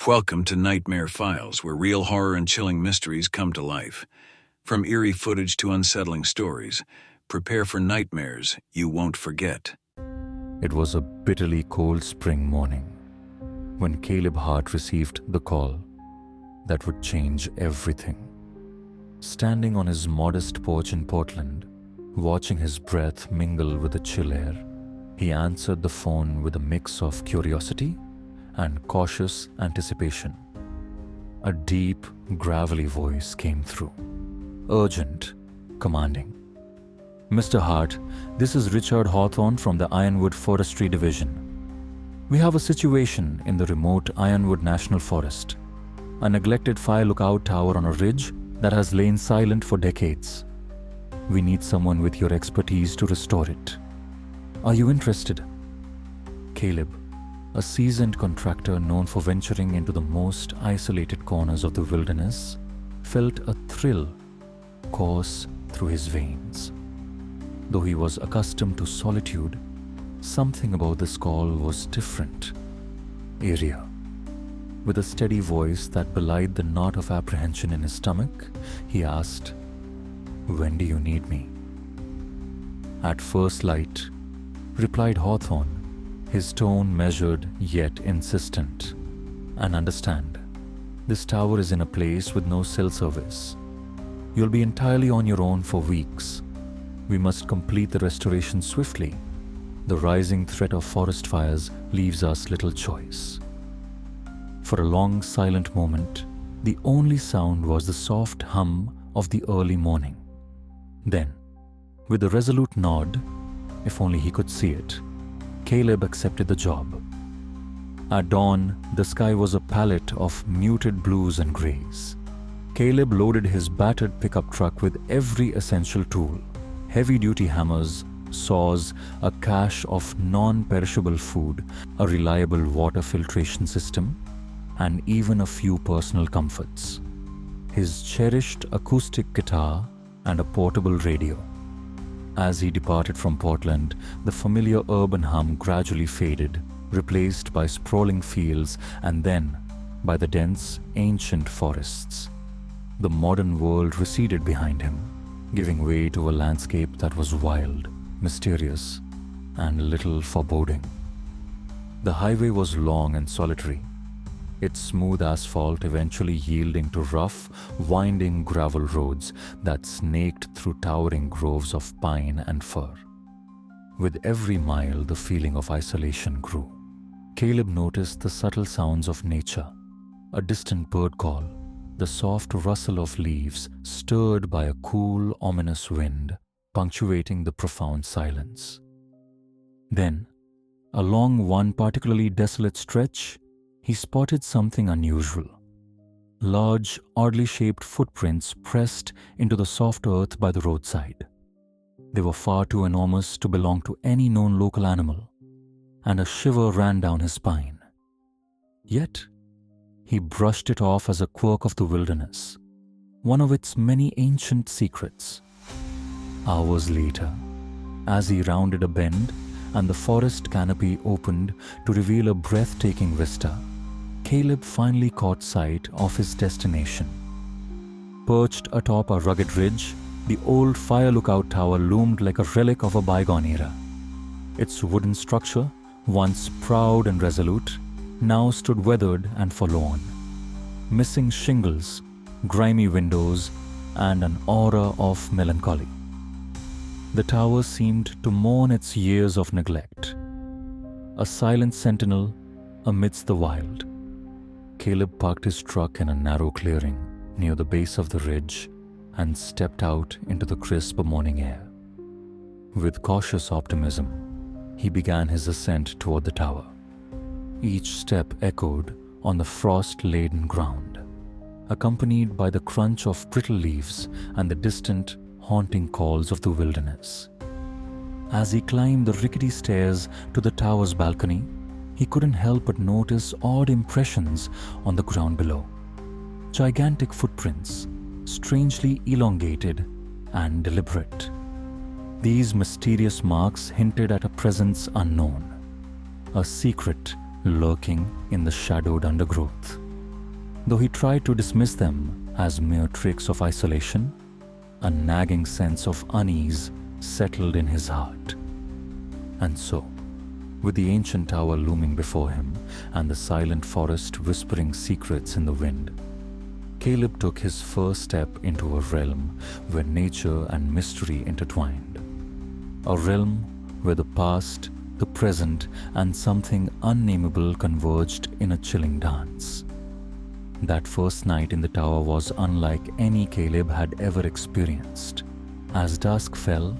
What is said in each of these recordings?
Welcome to Nightmare Files, where real horror and chilling mysteries come to life. From eerie footage to unsettling stories, prepare for nightmares you won't forget. It was a bitterly cold spring morning when Caleb Hart received the call that would change everything. Standing on his modest porch in Portland, watching his breath mingle with the chill air, he answered the phone with a mix of curiosity and cautious anticipation. A deep, gravelly voice came through. Urgent, commanding. "Mr. Hart, this is Richard Hawthorne from the Ironwood Forestry Division. We have a situation in the remote Ironwood National Forest. A neglected fire lookout tower on a ridge that has lain silent for decades. We need someone with your expertise to restore it. Are you interested?" Caleb, a seasoned contractor known for venturing into the most isolated corners of the wilderness, felt a thrill course through his veins. Though he was accustomed to solitude, something about this call was different, eerier. With a steady voice that belied the knot of apprehension in his stomach, he asked, "When do you need me?" "At first light," replied Hawthorne, his tone measured yet insistent. "And understand, this tower is in a place with no cell service. You'll be entirely on your own for weeks. We must complete the restoration swiftly. The rising threat of forest fires leaves us little choice." For a long silent moment, the only sound was the soft hum of the early morning. Then, with a resolute nod, if only he could see it, Caleb accepted the job. At dawn, the sky was a palette of muted blues and grays. Caleb loaded his battered pickup truck with every essential tool: heavy-duty hammers, saws, a cache of non-perishable food, a reliable water filtration system, and even a few personal comforts: his cherished acoustic guitar and a portable radio. As he departed from Portland, the familiar urban hum gradually faded, replaced by sprawling fields and then by the dense, ancient forests. The modern world receded behind him, giving way to a landscape that was wild, mysterious, and a little foreboding. The highway was long and solitary, its smooth asphalt eventually yielding to rough, winding gravel roads that snaked through towering groves of pine and fir. With every mile, the feeling of isolation grew. Caleb noticed the subtle sounds of nature: a distant bird call, the soft rustle of leaves stirred by a cool, ominous wind, punctuating the profound silence. Then, along one particularly desolate stretch, he spotted something unusual. Large, oddly shaped footprints pressed into the soft earth by the roadside. They were far too enormous to belong to any known local animal, and a shiver ran down his spine. Yet, he brushed it off as a quirk of the wilderness, one of its many ancient secrets. Hours later, as he rounded a bend and the forest canopy opened to reveal a breathtaking vista, Caleb finally caught sight of his destination. Perched atop a rugged ridge, the old fire lookout tower loomed like a relic of a bygone era. Its wooden structure, once proud and resolute, now stood weathered and forlorn, missing shingles, grimy windows, and an aura of melancholy. The tower seemed to mourn its years of neglect, a silent sentinel amidst the wild. Caleb parked his truck in a narrow clearing near the base of the ridge and stepped out into the crisp morning air. With cautious optimism, he began his ascent toward the tower. Each step echoed on the frost-laden ground, accompanied by the crunch of brittle leaves and the distant, haunting calls of the wilderness. As he climbed the rickety stairs to the tower's balcony, he couldn't help but notice odd impressions on the ground below. Gigantic footprints, strangely elongated and deliberate. These mysterious marks hinted at a presence unknown, a secret lurking in the shadowed undergrowth. Though he tried to dismiss them as mere tricks of isolation, a nagging sense of unease settled in his heart. And so, with the ancient tower looming before him and the silent forest whispering secrets in the wind, Caleb took his first step into a realm where nature and mystery intertwined. A realm where the past, the present, and something unnameable converged in a chilling dance. That first night in the tower was unlike any Caleb had ever experienced. As dusk fell,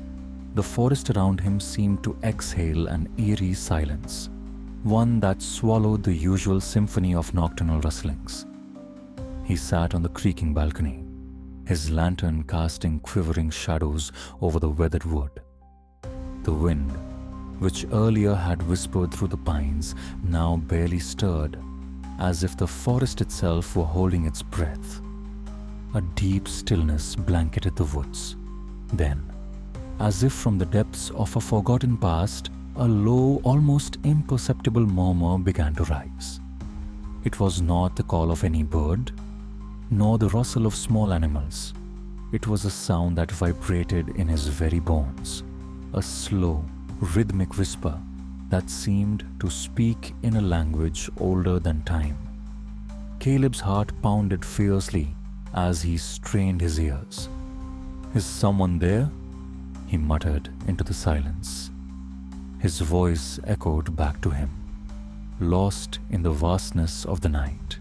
the forest around him seemed to exhale an eerie silence, one that swallowed the usual symphony of nocturnal rustlings. He sat on the creaking balcony, his lantern casting quivering shadows over the weathered wood. The wind, which earlier had whispered through the pines, now barely stirred, as if the forest itself were holding its breath. A deep stillness blanketed the woods. Then, as if from the depths of a forgotten past, a low, almost imperceptible murmur began to rise. It was not the call of any bird, nor the rustle of small animals. It was a sound that vibrated in his very bones, a slow, rhythmic whisper that seemed to speak in a language older than time. Caleb's heart pounded fiercely as he strained his ears. "Is someone there?" he muttered into the silence. His voice echoed back to him, lost in the vastness of the night.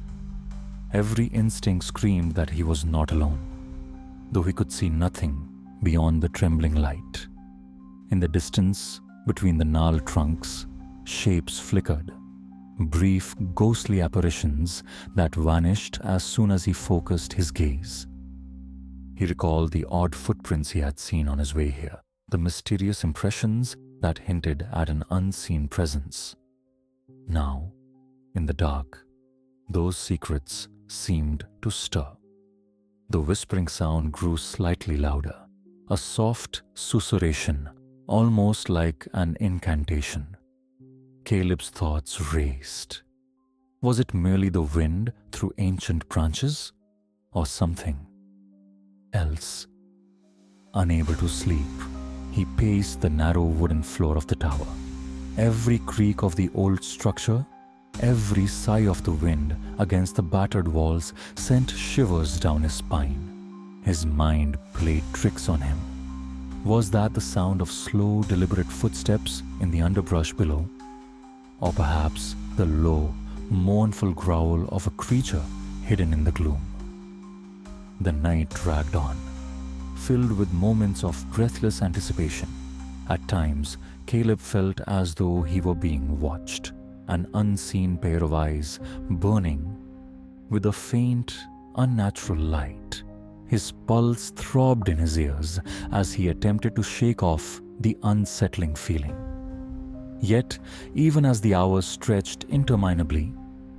Every instinct screamed that he was not alone, though he could see nothing beyond the trembling light. In the distance, between the gnarled trunks, shapes flickered, brief, ghostly apparitions that vanished as soon as he focused his gaze. He recalled the odd footprints he had seen on his way here, the mysterious impressions that hinted at an unseen presence. Now, in the dark, those secrets seemed to stir. The whispering sound grew slightly louder, a soft susurration, almost like an incantation. Caleb's thoughts raced. Was it merely the wind through ancient branches, or something else? Unable to sleep, he paced the narrow wooden floor of the tower. Every creak of the old structure, every sigh of the wind against the battered walls sent shivers down his spine. His mind played tricks on him. Was that the sound of slow, deliberate footsteps in the underbrush below? Or perhaps the low, mournful growl of a creature hidden in the gloom? The night dragged on, filled with moments of breathless anticipation. At times, Caleb felt as though he were being watched, an unseen pair of eyes burning with a faint, unnatural light. His pulse throbbed in his ears as he attempted to shake off the unsettling feeling. Yet, even as the hours stretched interminably,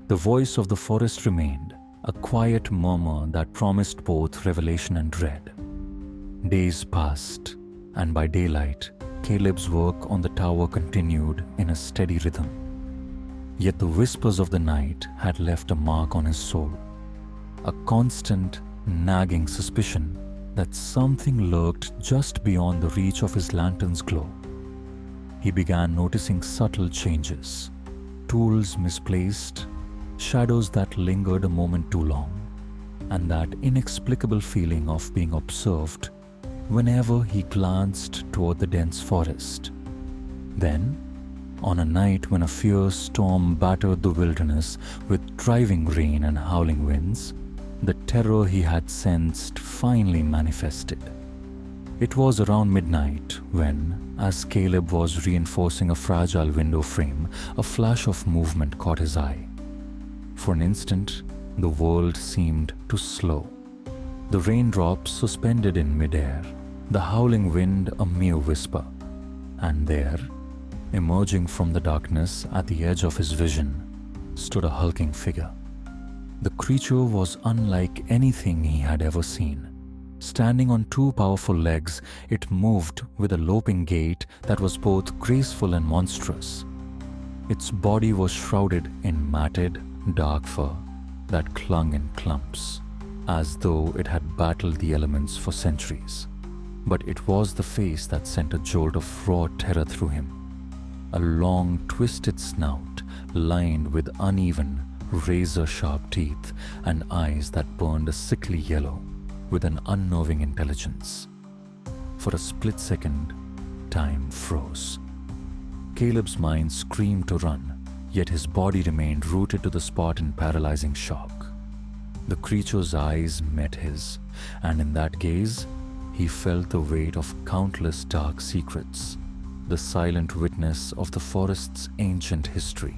the voice of the forest remained, a quiet murmur that promised both revelation and dread. Days passed, and by daylight, Caleb's work on the tower continued in a steady rhythm. Yet the whispers of the night had left a mark on his soul, a constant, nagging suspicion that something lurked just beyond the reach of his lantern's glow. He began noticing subtle changes, tools misplaced, shadows that lingered a moment too long, and that inexplicable feeling of being observed whenever he glanced toward the dense forest. Then, on a night when a fierce storm battered the wilderness with driving rain and howling winds, the terror he had sensed finally manifested. It was around midnight when, as Caleb was reinforcing a fragile window frame, a flash of movement caught his eye. For an instant, the world seemed to slow. The raindrops suspended in midair, the howling wind a mere whisper. And there, emerging from the darkness at the edge of his vision, stood a hulking figure. The creature was unlike anything he had ever seen. Standing on two powerful legs, it moved with a loping gait that was both graceful and monstrous. Its body was shrouded in matted, dark fur, that clung in clumps, as though it had battled the elements for centuries. But it was the face that sent a jolt of raw terror through him. A long, twisted snout lined with uneven, razor-sharp teeth and eyes that burned a sickly yellow with an unnerving intelligence. For a split second, time froze. Caleb's mind screamed to run, yet his body remained rooted to the spot in paralyzing shock. The creature's eyes met his, and in that gaze, he felt the weight of countless dark secrets, the silent witness of the forest's ancient history.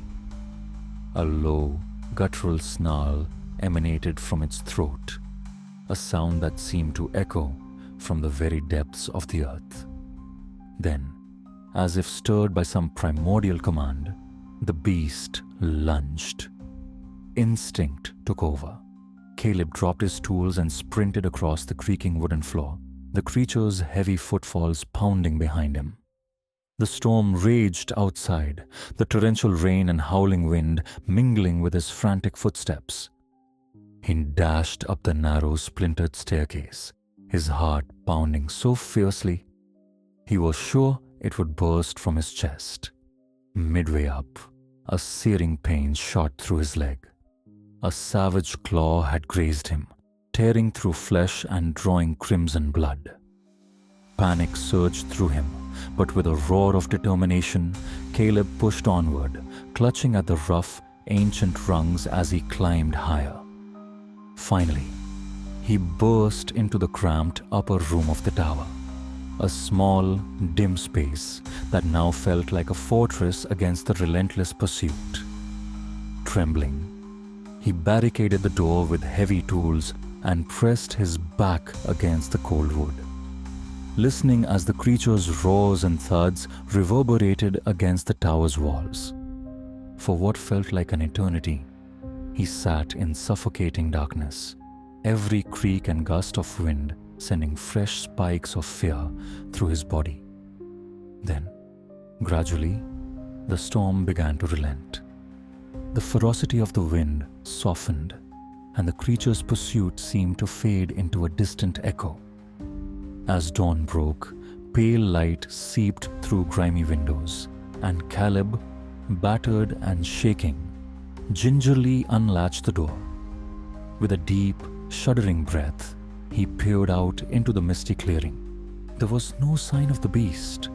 A low, guttural snarl emanated from its throat, a sound that seemed to echo from the very depths of the earth. Then, as if stirred by some primordial command, the beast lunged. Instinct took over. Caleb dropped his tools and sprinted across the creaking wooden floor, the creature's heavy footfalls pounding behind him. The storm raged outside, the torrential rain and howling wind mingling with his frantic footsteps. He dashed up the narrow, splintered staircase, his heart pounding so fiercely he was sure it would burst from his chest. Midway up, a searing pain shot through his leg. A savage claw had grazed him, tearing through flesh and drawing crimson blood. Panic surged through him, but with a roar of determination, Caleb pushed onward, clutching at the rough, ancient rungs as he climbed higher. Finally, he burst into the cramped upper room of the tower, a small, dim space that now felt like a fortress against the relentless pursuit. Trembling, he barricaded the door with heavy tools and pressed his back against the cold wood, listening as the creature's roars and thuds reverberated against the tower's walls. For what felt like an eternity, he sat in suffocating darkness, every creak and gust of wind sending fresh spikes of fear through his body. Then, gradually, the storm began to relent. The ferocity of the wind softened, and the creature's pursuit seemed to fade into a distant echo. As dawn broke, pale light seeped through grimy windows, and Caleb, battered and shaking, gingerly unlatched the door. With a deep, shuddering breath, he peered out into the misty clearing. There was no sign of the beast,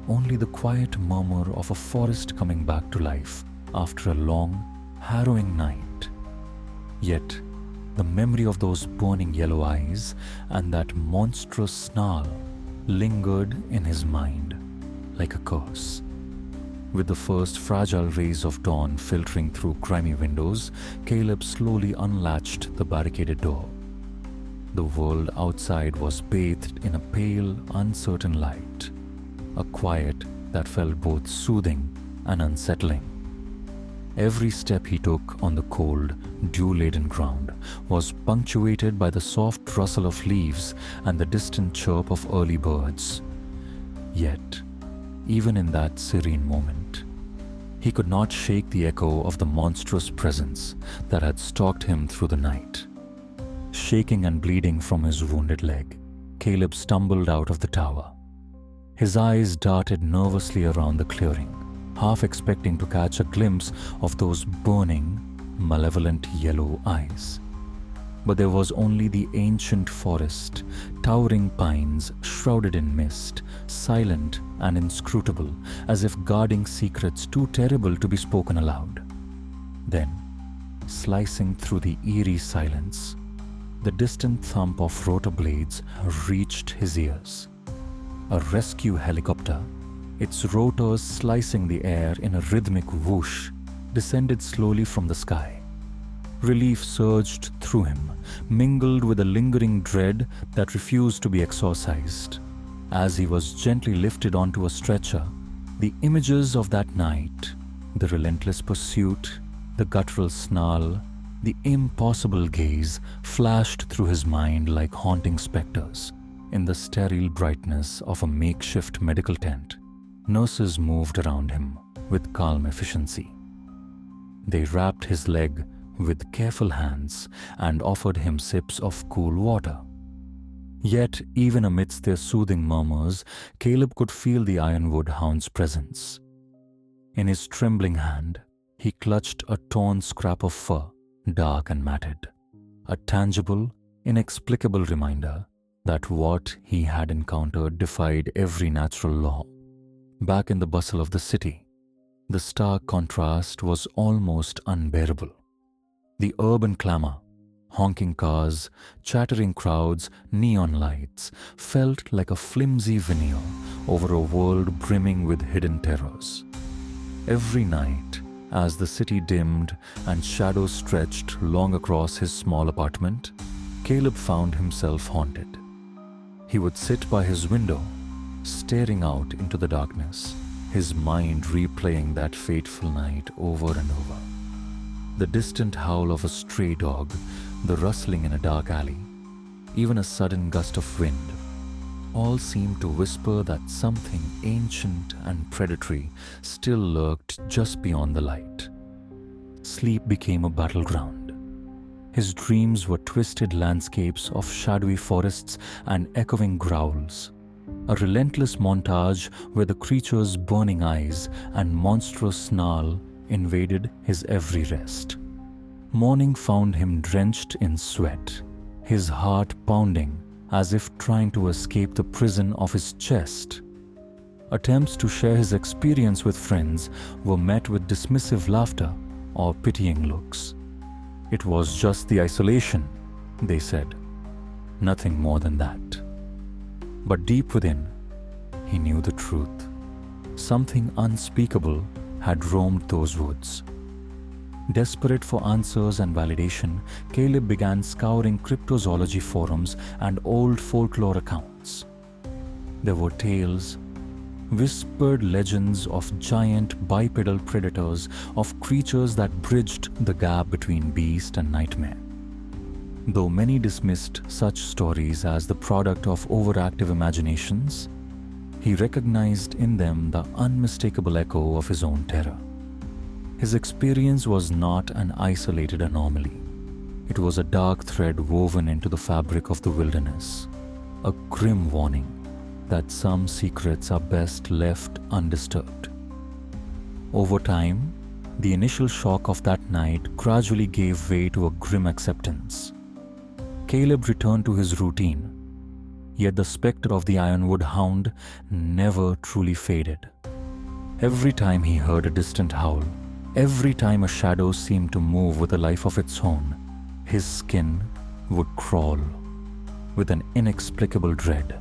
only the quiet murmur of a forest coming back to life after a long, harrowing night. Yet, the memory of those burning yellow eyes and that monstrous snarl lingered in his mind like a curse. With the first fragile rays of dawn filtering through grimy windows, Caleb slowly unlatched the barricaded door. The world outside was bathed in a pale, uncertain light, a quiet that felt both soothing and unsettling. Every step he took on the cold, dew-laden ground was punctuated by the soft rustle of leaves and the distant chirp of early birds. Yet, even in that serene moment, he could not shake the echo of the monstrous presence that had stalked him through the night. Shaking and bleeding from his wounded leg, Caleb stumbled out of the tower. His eyes darted nervously around the clearing, half expecting to catch a glimpse of those burning, malevolent yellow eyes. But there was only the ancient forest, towering pines shrouded in mist, silent and inscrutable, as if guarding secrets too terrible to be spoken aloud. Then, slicing through the eerie silence, the distant thump of rotor blades reached his ears. A rescue helicopter, its rotors slicing the air in a rhythmic whoosh, descended slowly from the sky. Relief surged through him, mingled with a lingering dread that refused to be exorcised. As he was gently lifted onto a stretcher, the images of that night, the relentless pursuit, the guttural snarl, the impossible gaze flashed through his mind like haunting specters. In the sterile brightness of a makeshift medical tent, nurses moved around him with calm efficiency. They wrapped his leg with careful hands and offered him sips of cool water. Yet, even amidst their soothing murmurs, Caleb could feel the Ironwood hound's presence. In his trembling hand, he clutched a torn scrap of fur, dark and matted, a tangible, inexplicable reminder that what he had encountered defied every natural law. Back in the bustle of the city, the stark contrast was almost unbearable. The urban clamor, honking cars, chattering crowds, neon lights, felt like a flimsy veneer over a world brimming with hidden terrors. Every night, as the city dimmed and shadows stretched long across his small apartment, Caleb found himself haunted. He would sit by his window, staring out into the darkness, his mind replaying that fateful night over and over. The distant howl of a stray dog, the rustling in a dark alley, even a sudden gust of wind, all seemed to whisper that something ancient and predatory still lurked just beyond the light. Sleep became a battleground. His dreams were twisted landscapes of shadowy forests and echoing growls, a relentless montage where the creature's burning eyes and monstrous snarl invaded his every rest. Morning found him drenched in sweat, his heart pounding as if trying to escape the prison of his chest. Attempts to share his experience with friends were met with dismissive laughter or pitying looks. It was just the isolation, they said. Nothing more than that. But deep within, he knew the truth. Something unspeakable had roamed those woods. Desperate for answers and validation, Caleb began scouring cryptozoology forums and old folklore accounts. There were tales, whispered legends of giant bipedal predators, of creatures that bridged the gap between beast and nightmare. Though many dismissed such stories as the product of overactive imaginations, he recognized in them the unmistakable echo of his own terror. His experience was not an isolated anomaly. It was a dark thread woven into the fabric of the wilderness, a grim warning that some secrets are best left undisturbed. Over time, the initial shock of that night gradually gave way to a grim acceptance. Caleb returned to his routine, yet the specter of the Ironwood hound never truly faded. Every time he heard a distant howl, every time a shadow seemed to move with a life of its own, his skin would crawl with an inexplicable dread.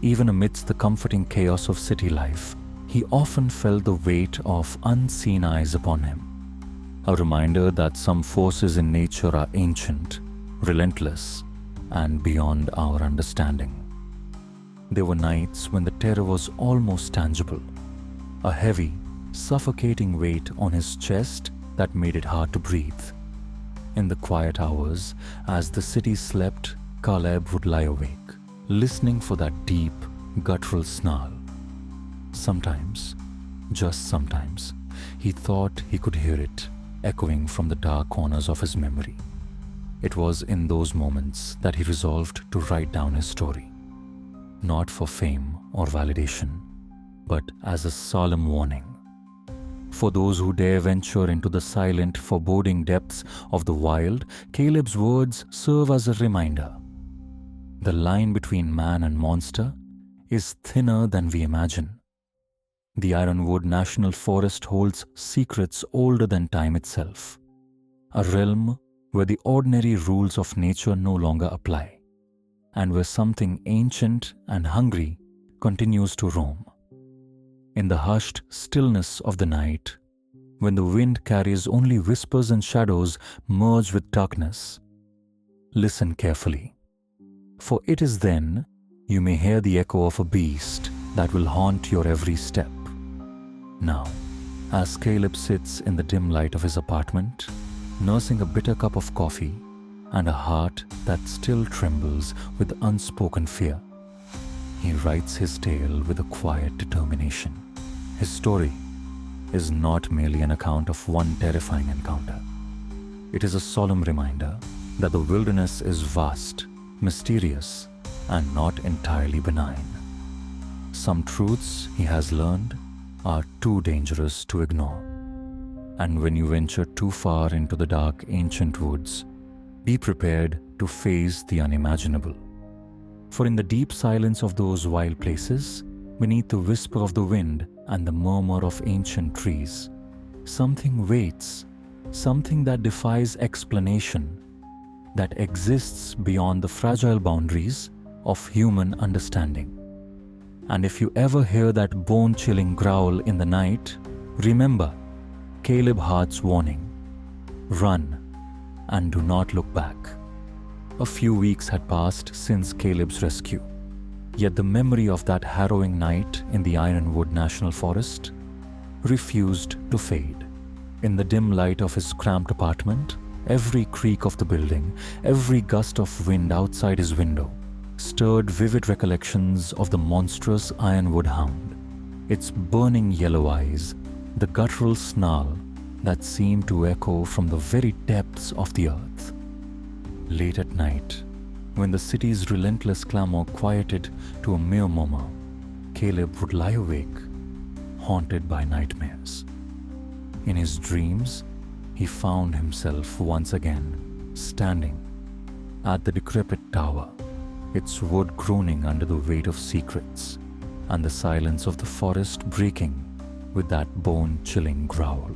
Even amidst the comforting chaos of city life, he often felt the weight of unseen eyes upon him, a reminder that some forces in nature are ancient, relentless, and beyond our understanding. There were nights when the terror was almost tangible, a heavy, suffocating weight on his chest that made it hard to breathe. In the quiet hours, as the city slept, Caleb would lie awake, listening for that deep, guttural snarl. Sometimes, just sometimes, he thought he could hear it echoing from the dark corners of his memory. It was in those moments that he resolved to write down his story, not for fame or validation, but as a solemn warning. For those who dare venture into the silent, foreboding depths of the wild, Caleb's words serve as a reminder. The line between man and monster is thinner than we imagine. The Ironwood National Forest holds secrets older than time itself, a realm where the ordinary rules of nature no longer apply, and where something ancient and hungry continues to roam. In the hushed stillness of the night, when the wind carries only whispers and shadows merged with darkness, listen carefully, for it is then you may hear the echo of a beast that will haunt your every step. Now, as Caleb sits in the dim light of his apartment, nursing a bitter cup of coffee and a heart that still trembles with unspoken fear, he writes his tale with a quiet determination. His story is not merely an account of one terrifying encounter. It is a solemn reminder that the wilderness is vast, mysterious, and not entirely benign. Some truths he has learned are too dangerous to ignore. And when you venture too far into the dark ancient woods, be prepared to face the unimaginable. For in the deep silence of those wild places, beneath the whisper of the wind and the murmur of ancient trees, something waits, something that defies explanation, that exists beyond the fragile boundaries of human understanding. And if you ever hear that bone-chilling growl in the night, remember Caleb Hart's warning: run and do not look back. A few weeks had passed since Caleb's rescue, yet the memory of that harrowing night in the Ironwood National Forest refused to fade. In the dim light of his cramped apartment, every creak of the building, every gust of wind outside his window stirred vivid recollections of the monstrous Ironwood hound, its burning yellow eyes, the guttural snarl that seemed to echo from the very depths of the earth. Late at night, when the city's relentless clamor quieted to a mere murmur, Caleb would lie awake, haunted by nightmares. In his dreams, he found himself once again standing at the decrepit tower, its wood groaning under the weight of secrets, and the silence of the forest breaking with that bone-chilling growl.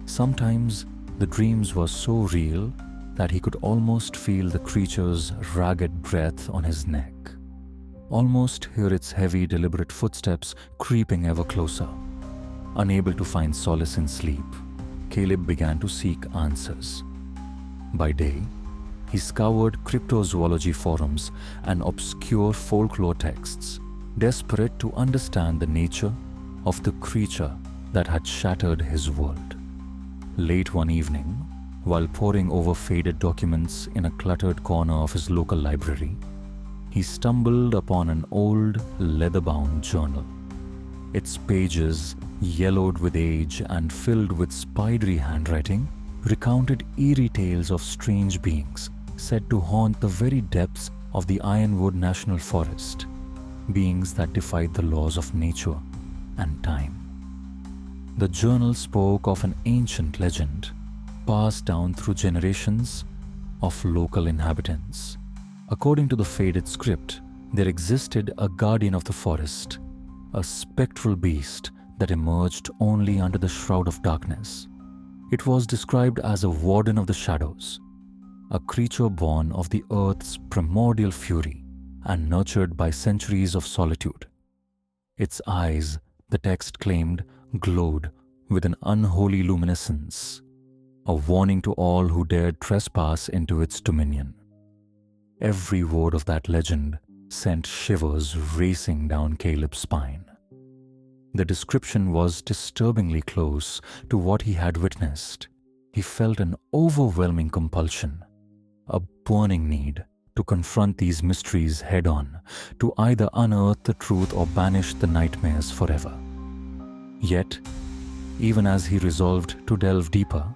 Sometimes the dreams were so real that he could almost feel the creature's ragged breath on his neck, almost hear its heavy, deliberate footsteps creeping ever closer. Unable to find solace in sleep, Caleb began to seek answers. By day, he scoured cryptozoology forums and obscure folklore texts, desperate to understand the nature of the creature that had shattered his world. Late one evening, while poring over faded documents in a cluttered corner of his local library, he stumbled upon an old, leather-bound journal. Its pages, yellowed with age and filled with spidery handwriting, recounted eerie tales of strange beings said to haunt the very depths of the Ironwood National Forest, beings that defied the laws of nature and time. The journal spoke of an ancient legend passed down through generations of local inhabitants. According to the faded script, there existed a guardian of the forest, a spectral beast that emerged only under the shroud of darkness. It was described as a warden of the shadows, a creature born of the earth's primordial fury and nurtured by centuries of solitude. Its eyes, the text claimed, glowed with an unholy luminescence, a warning to all who dared trespass into its dominion. Every word of that legend sent shivers racing down Caleb's spine. The description was disturbingly close to what he had witnessed. He felt an overwhelming compulsion, a burning need to confront these mysteries head-on, to either unearth the truth or banish the nightmares forever. Yet, even as he resolved to delve deeper,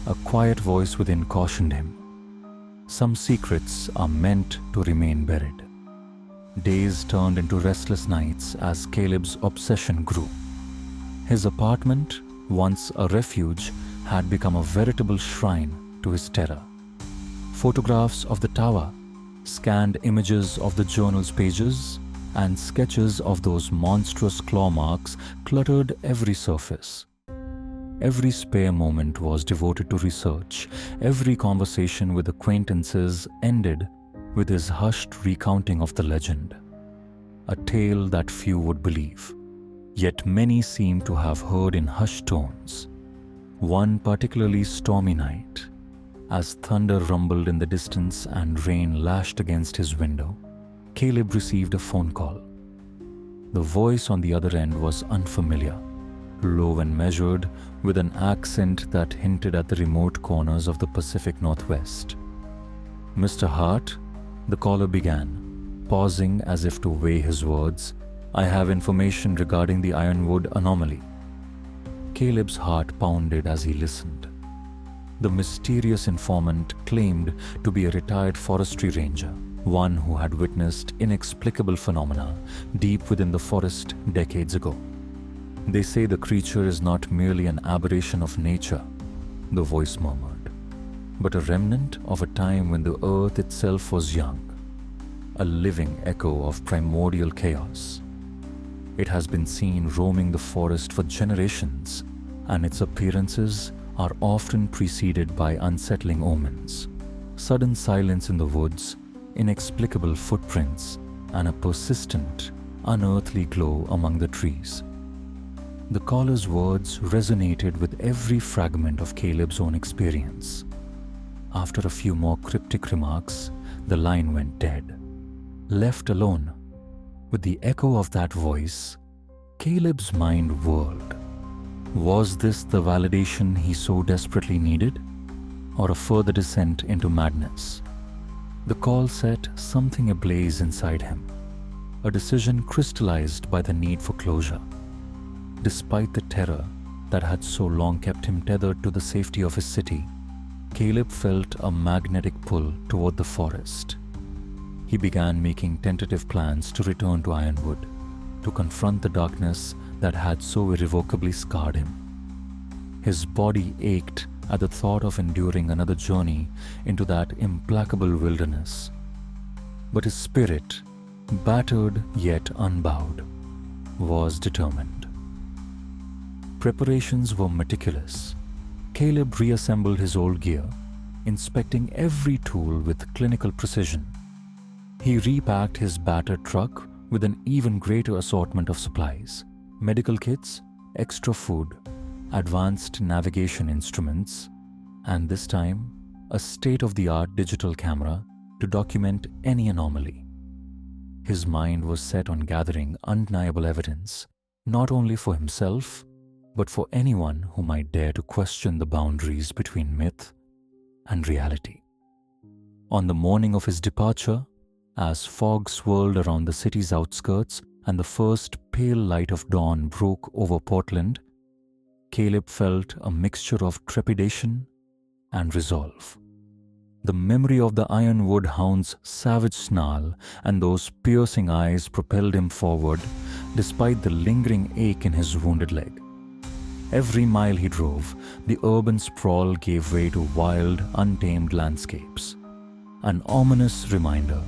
a quiet voice within cautioned him. Some secrets are meant to remain buried. Days turned into restless nights as Caleb's obsession grew. His apartment, once a refuge, had become a veritable shrine to his terror. Photographs of the tower, scanned images of the journal's pages, and sketches of those monstrous claw marks cluttered every surface. Every spare moment was devoted to research. Every conversation with acquaintances ended with his hushed recounting of the legend, a tale that few would believe, yet many seemed to have heard in hushed tones. One particularly stormy night, as thunder rumbled in the distance and rain lashed against his window, Caleb received a phone call. The voice on the other end was unfamiliar, low and measured, with an accent that hinted at the remote corners of the Pacific Northwest. "Mr. Hart," the caller began, pausing as if to weigh his words, "I have information regarding the Ironwood anomaly." Caleb's heart pounded as he listened. The mysterious informant claimed to be a retired forestry ranger, one who had witnessed inexplicable phenomena deep within the forest decades ago. "They say the creature is not merely an aberration of nature," the voice murmured, "but a remnant of a time when the earth itself was young, a living echo of primordial chaos. It has been seen roaming the forest for generations, and its appearances are often preceded by unsettling omens, sudden silence in the woods, inexplicable footprints, and a persistent, unearthly glow among the trees." The caller's words resonated with every fragment of Caleb's own experience. After a few more cryptic remarks, the line went dead. Left alone with the echo of that voice, Caleb's mind whirled. Was this the validation he so desperately needed, or a further descent into madness? The call set something ablaze inside him, a decision crystallized by the need for closure. Despite the terror that had so long kept him tethered to the safety of his city, Caleb felt a magnetic pull toward the forest. He began making tentative plans to return to Ironwood, to confront the darkness that had so irrevocably scarred him. His body ached at the thought of enduring another journey into that implacable wilderness. But his spirit, battered yet unbowed, was determined. Preparations were meticulous. Caleb reassembled his old gear, inspecting every tool with clinical precision. He repacked his battered truck with an even greater assortment of supplies: medical kits, extra food, advanced navigation instruments, and this time, a state-of-the-art digital camera to document any anomaly. His mind was set on gathering undeniable evidence, not only for himself, but for anyone who might dare to question the boundaries between myth and reality. On the morning of his departure, as fog swirled around the city's outskirts and the first pale light of dawn broke over Portland, Caleb felt a mixture of trepidation and resolve. The memory of the Ironwood hound's savage snarl and those piercing eyes propelled him forward, despite the lingering ache in his wounded leg. Every mile he drove, the urban sprawl gave way to wild, untamed landscapes, an ominous reminder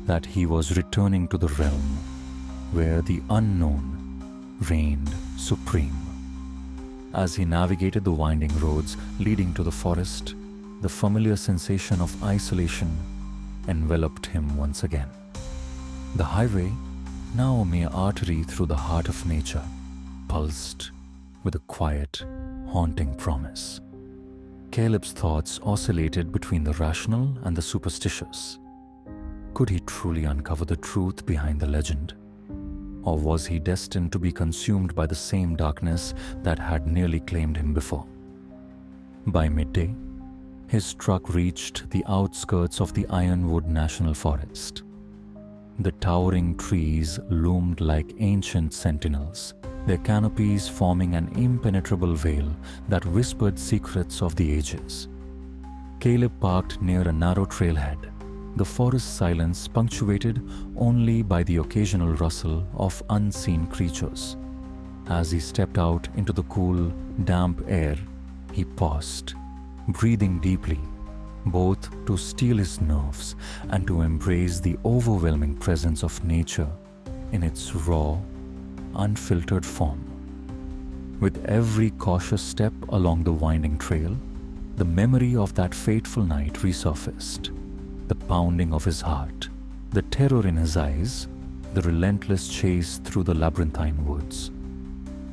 that he was returning to the realm where the unknown reigned supreme. As he navigated the winding roads leading to the forest, the familiar sensation of isolation enveloped him once again. The highway, now a mere artery through the heart of nature, pulsed with a quiet, haunting promise. Caleb's thoughts oscillated between the rational and the superstitious. Could he truly uncover the truth behind the legend? Or was he destined to be consumed by the same darkness that had nearly claimed him before? By midday, his truck reached the outskirts of the Ironwood National Forest. The towering trees loomed like ancient sentinels, their canopies forming an impenetrable veil that whispered secrets of the ages. Caleb parked near a narrow trailhead, the forest silence punctuated only by the occasional rustle of unseen creatures. As he stepped out into the cool, damp air, he paused, breathing deeply, both to steel his nerves and to embrace the overwhelming presence of nature in its raw, unfiltered form. With every cautious step along the winding trail, the memory of that fateful night resurfaced. The pounding of his heart, the terror in his eyes, the relentless chase through the labyrinthine woods.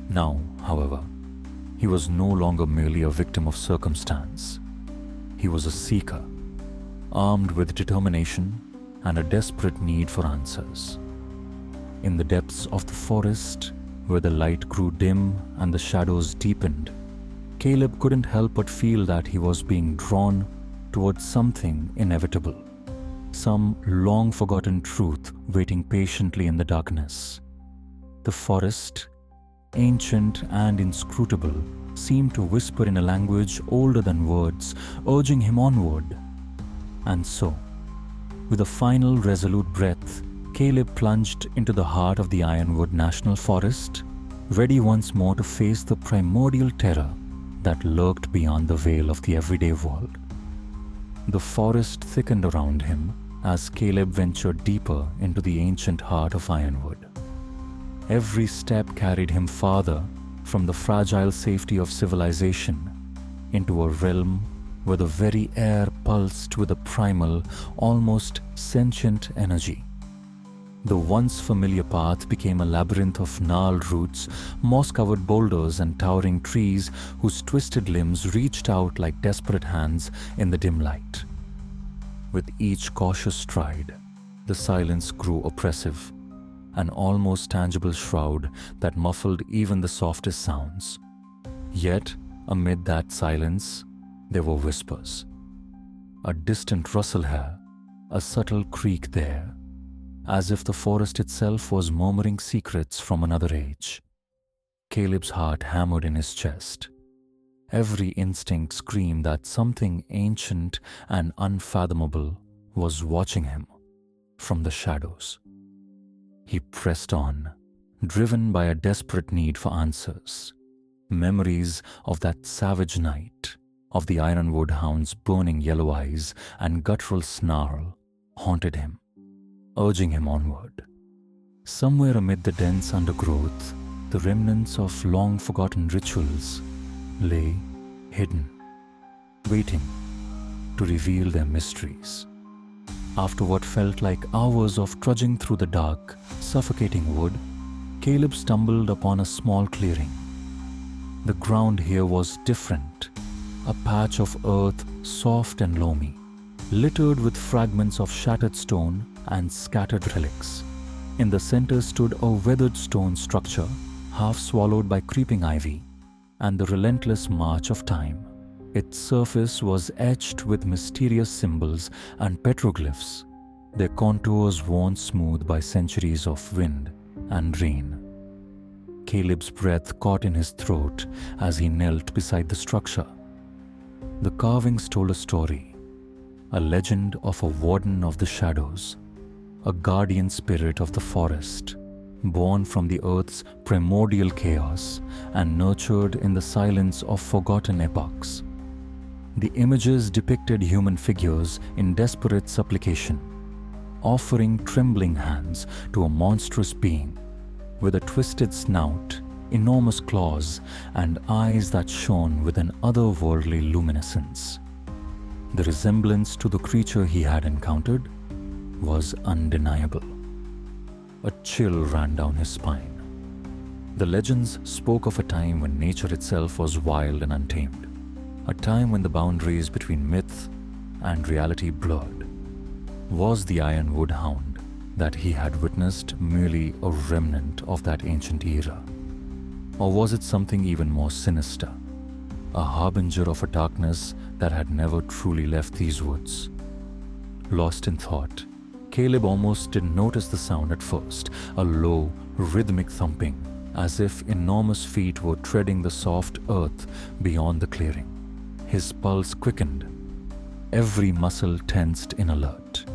Now, however, he was no longer merely a victim of circumstance. He was a seeker, armed with determination and a desperate need for answers. In the depths of the forest, where the light grew dim and the shadows deepened, Caleb couldn't help but feel that he was being drawn towards something inevitable, some long-forgotten truth waiting patiently in the darkness. The forest, ancient and inscrutable, seemed to whisper in a language older than words, urging him onward. And so, with a final resolute breath, Caleb plunged into the heart of the Ironwood National Forest, ready once more to face the primordial terror that lurked beyond the veil of the everyday world. The forest thickened around him as Caleb ventured deeper into the ancient heart of Ironwood. Every step carried him farther from the fragile safety of civilization into a realm where the very air pulsed with a primal, almost sentient energy. The once familiar path became a labyrinth of gnarled roots, moss-covered boulders and towering trees whose twisted limbs reached out like desperate hands in the dim light. With each cautious stride, the silence grew oppressive, an almost tangible shroud that muffled even the softest sounds. Yet, amid that silence, there were whispers. A distant rustle here, a subtle creak there, as if the forest itself was murmuring secrets from another age. Caleb's heart hammered in his chest. Every instinct screamed that something ancient and unfathomable was watching him from the shadows. He pressed on, driven by a desperate need for answers. Memories of that savage night, of the Ironwood hound's burning yellow eyes and guttural snarl, haunted him, urging him onward. Somewhere amid the dense undergrowth, the remnants of long-forgotten rituals lay hidden, waiting to reveal their mysteries. After what felt like hours of trudging through the dark, suffocating wood, Caleb stumbled upon a small clearing. The ground here was different, a patch of earth soft and loamy, littered with fragments of shattered stone and scattered relics. In the center stood a weathered stone structure, half swallowed by creeping ivy and the relentless march of time. Its surface was etched with mysterious symbols and petroglyphs, their contours worn smooth by centuries of wind and rain. Caleb's breath caught in his throat as he knelt beside the structure. The carvings told a story, a legend of a warden of the shadows, a guardian spirit of the forest, born from the earth's primordial chaos and nurtured in the silence of forgotten epochs. The images depicted human figures in desperate supplication, offering trembling hands to a monstrous being with a twisted snout, enormous claws, and eyes that shone with an otherworldly luminescence. The resemblance to the creature he had encountered was undeniable. A chill ran down his spine. The legends spoke of a time when nature itself was wild and untamed, a time when the boundaries between myth and reality blurred. Was the Ironwood hound that he had witnessed merely a remnant of that ancient era? Or was it something even more sinister, a harbinger of a darkness that had never truly left these woods? Lost in thought, Caleb almost didn't notice the sound at first, a low, rhythmic thumping, as if enormous feet were treading the soft earth beyond the clearing. His pulse quickened, every muscle tensed in alert.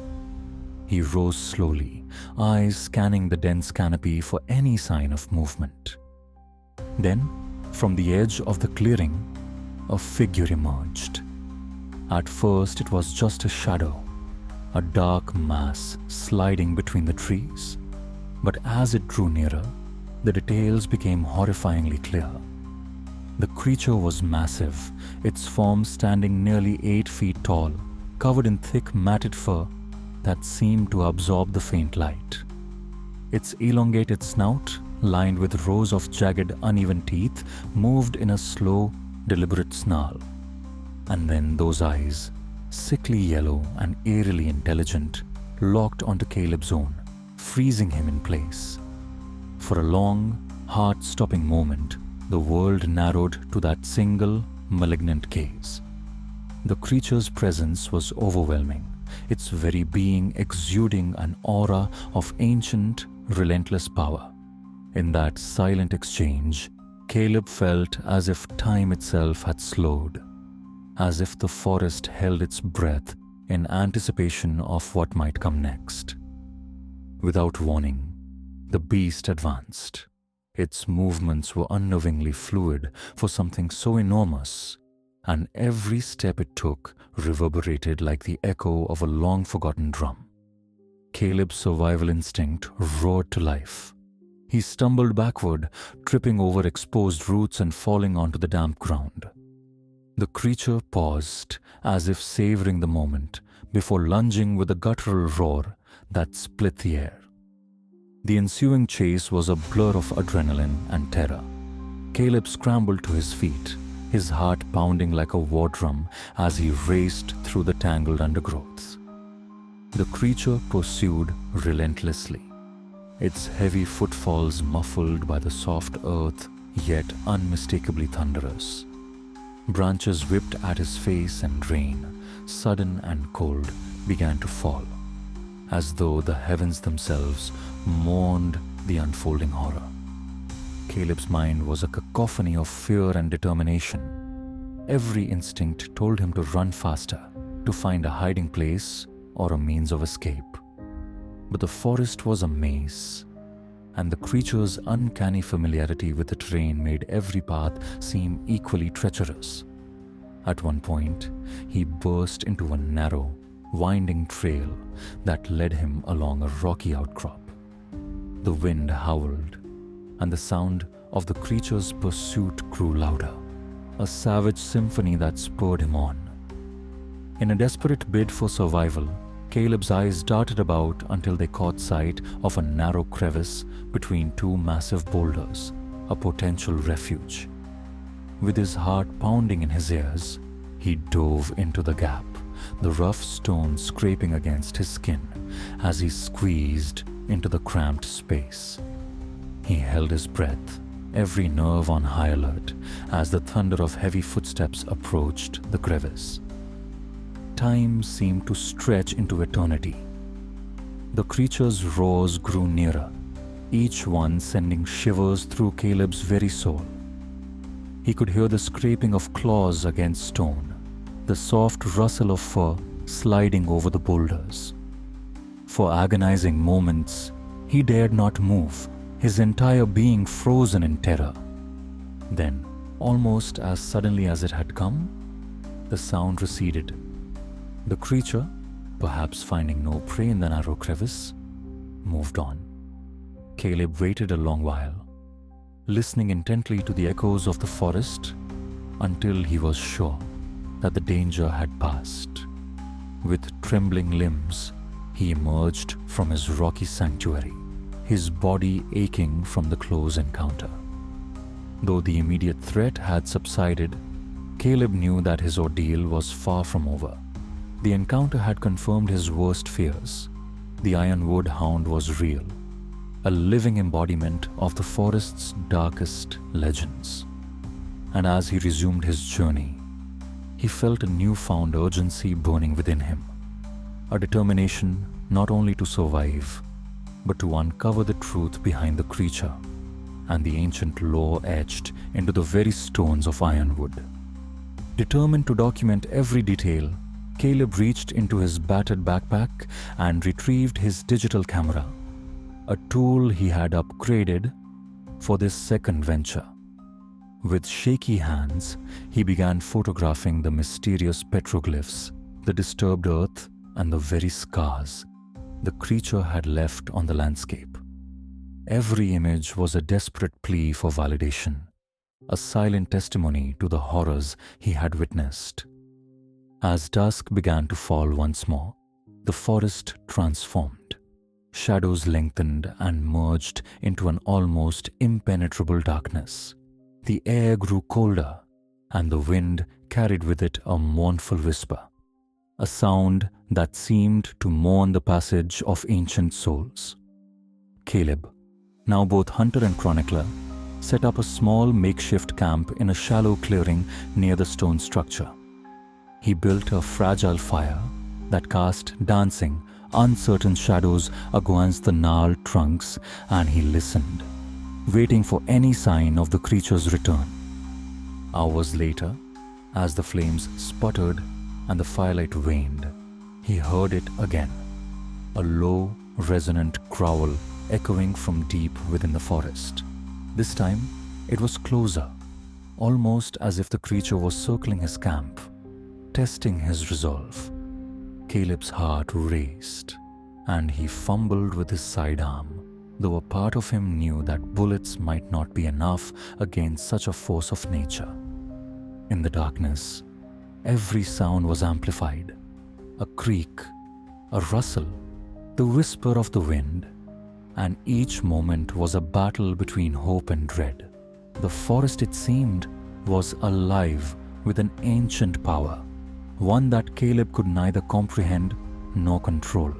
He rose slowly, eyes scanning the dense canopy for any sign of movement. Then, from the edge of the clearing, a figure emerged. At first, it was just a shadow, a dark mass sliding between the trees. But as it drew nearer, the details became horrifyingly clear. The creature was massive, its form standing nearly 8 feet tall, covered in thick matted fur that seemed to absorb the faint light. Its elongated snout, lined with rows of jagged, uneven teeth, moved in a slow, deliberate snarl. And then those eyes, sickly yellow and eerily intelligent, locked onto Caleb's own, freezing him in place. For a long, heart-stopping moment, the world narrowed to that single, malignant gaze. The creature's presence was overwhelming, its very being exuding an aura of ancient, relentless power. In that silent exchange, Caleb felt as if time itself had slowed, as if the forest held its breath in anticipation of what might come next. Without warning, the beast advanced. Its movements were unnervingly fluid for something so enormous, and every step it took reverberated like the echo of a long-forgotten drum. Caleb's survival instinct roared to life. He stumbled backward, tripping over exposed roots and falling onto the damp ground. The creature paused, as if savoring the moment, before lunging with a guttural roar that split the air. The ensuing chase was a blur of adrenaline and terror. Caleb scrambled to his feet, his heart pounding like a war drum as he raced through the tangled undergrowth. The creature pursued relentlessly, its heavy footfalls muffled by the soft earth, yet unmistakably thunderous. Branches whipped at his face, and rain, sudden and cold, began to fall, as though the heavens themselves mourned the unfolding horror. Caleb's mind was a cacophony of fear and determination. Every instinct told him to run faster, to find a hiding place or a means of escape. But the forest was a maze, and the creature's uncanny familiarity with the terrain made every path seem equally treacherous. At one point, he burst into a narrow, winding trail that led him along a rocky outcrop. The wind howled, and the sound of the creature's pursuit grew louder, a savage symphony that spurred him on. In a desperate bid for survival, Caleb's eyes darted about until they caught sight of a narrow crevice between two massive boulders, a potential refuge. With his heart pounding in his ears, he dove into the gap, the rough stone scraping against his skin as he squeezed into the cramped space. He held his breath, every nerve on high alert, as the thunder of heavy footsteps approached the crevice. Time seemed to stretch into eternity. The creature's roars grew nearer, each one sending shivers through Caleb's very soul. He could hear the scraping of claws against stone, the soft rustle of fur sliding over the boulders. For agonizing moments, he dared not move, his entire being frozen in terror. Then, almost as suddenly as it had come, the sound receded. The creature, perhaps finding no prey in the narrow crevice, moved on. Caleb waited a long while, listening intently to the echoes of the forest until he was sure that the danger had passed. With trembling limbs, he emerged from his rocky sanctuary, his body aching from the close encounter. Though the immediate threat had subsided, Caleb knew that his ordeal was far from over. The encounter had confirmed his worst fears. The Ironwood hound was real, a living embodiment of the forest's darkest legends. And as he resumed his journey, he felt a newfound urgency burning within him, a determination not only to survive, but to uncover the truth behind the creature and the ancient lore etched into the very stones of Ironwood. Determined to document every detail, Caleb reached into his battered backpack and retrieved his digital camera, a tool he had upgraded for this second venture. With shaky hands, he began photographing the mysterious petroglyphs, the disturbed earth, and the very scars the creature had left on the landscape. Every image was a desperate plea for validation, a silent testimony to the horrors he had witnessed. As dusk began to fall once more, the forest transformed. Shadows lengthened and merged into an almost impenetrable darkness. The air grew colder, and the wind carried with it a mournful whisper, a sound that seemed to mourn the passage of ancient souls. Caleb, now both hunter and chronicler, set up a small makeshift camp in a shallow clearing near the stone structure. He built a fragile fire that cast dancing, uncertain shadows against the gnarled trunks, and he listened. waiting for any sign of the creature's return. Hours later, as the flames sputtered and the firelight waned, he heard it again, a low, resonant growl echoing from deep within the forest. This time, it was closer, almost as if the creature was circling his camp, testing his resolve. Caleb's heart raced, and he fumbled with his sidearm, though a part of him knew that bullets might not be enough against such a force of nature. In the darkness, every sound was amplified. A creak, a rustle, the whisper of the wind, and each moment was a battle between hope and dread. The forest, it seemed, was alive with an ancient power, one that Caleb could neither comprehend nor control.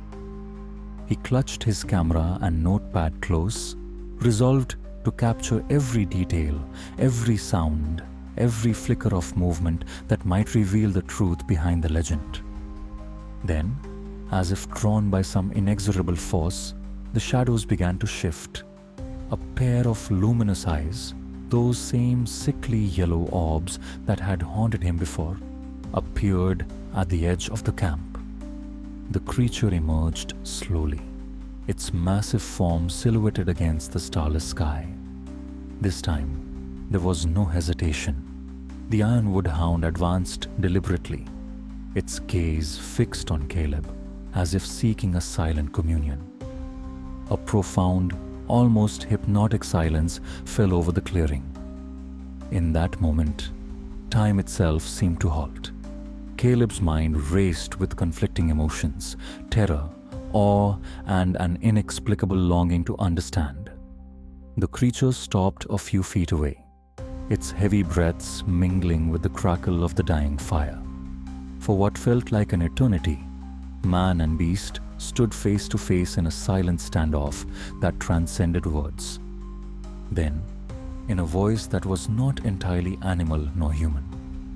He clutched his camera and notepad close, resolved to capture every detail, every sound, every flicker of movement that might reveal the truth behind the legend. Then, as if drawn by some inexorable force, the shadows began to shift. A pair of luminous eyes, those same sickly yellow orbs that had haunted him before, appeared at the edge of the camp. The creature emerged slowly, its massive form silhouetted against the starless sky. This time, there was no hesitation. The Ironwood hound advanced deliberately, its gaze fixed on Caleb, as if seeking a silent communion. A profound, almost hypnotic silence fell over the clearing. In that moment, time itself seemed to halt. Caleb's mind raced with conflicting emotions, terror, awe, and an inexplicable longing to understand. The creature stopped a few feet away, its heavy breaths mingling with the crackle of the dying fire. For what felt like an eternity, man and beast stood face to face in a silent standoff that transcended words. Then, in a voice that was not entirely animal nor human,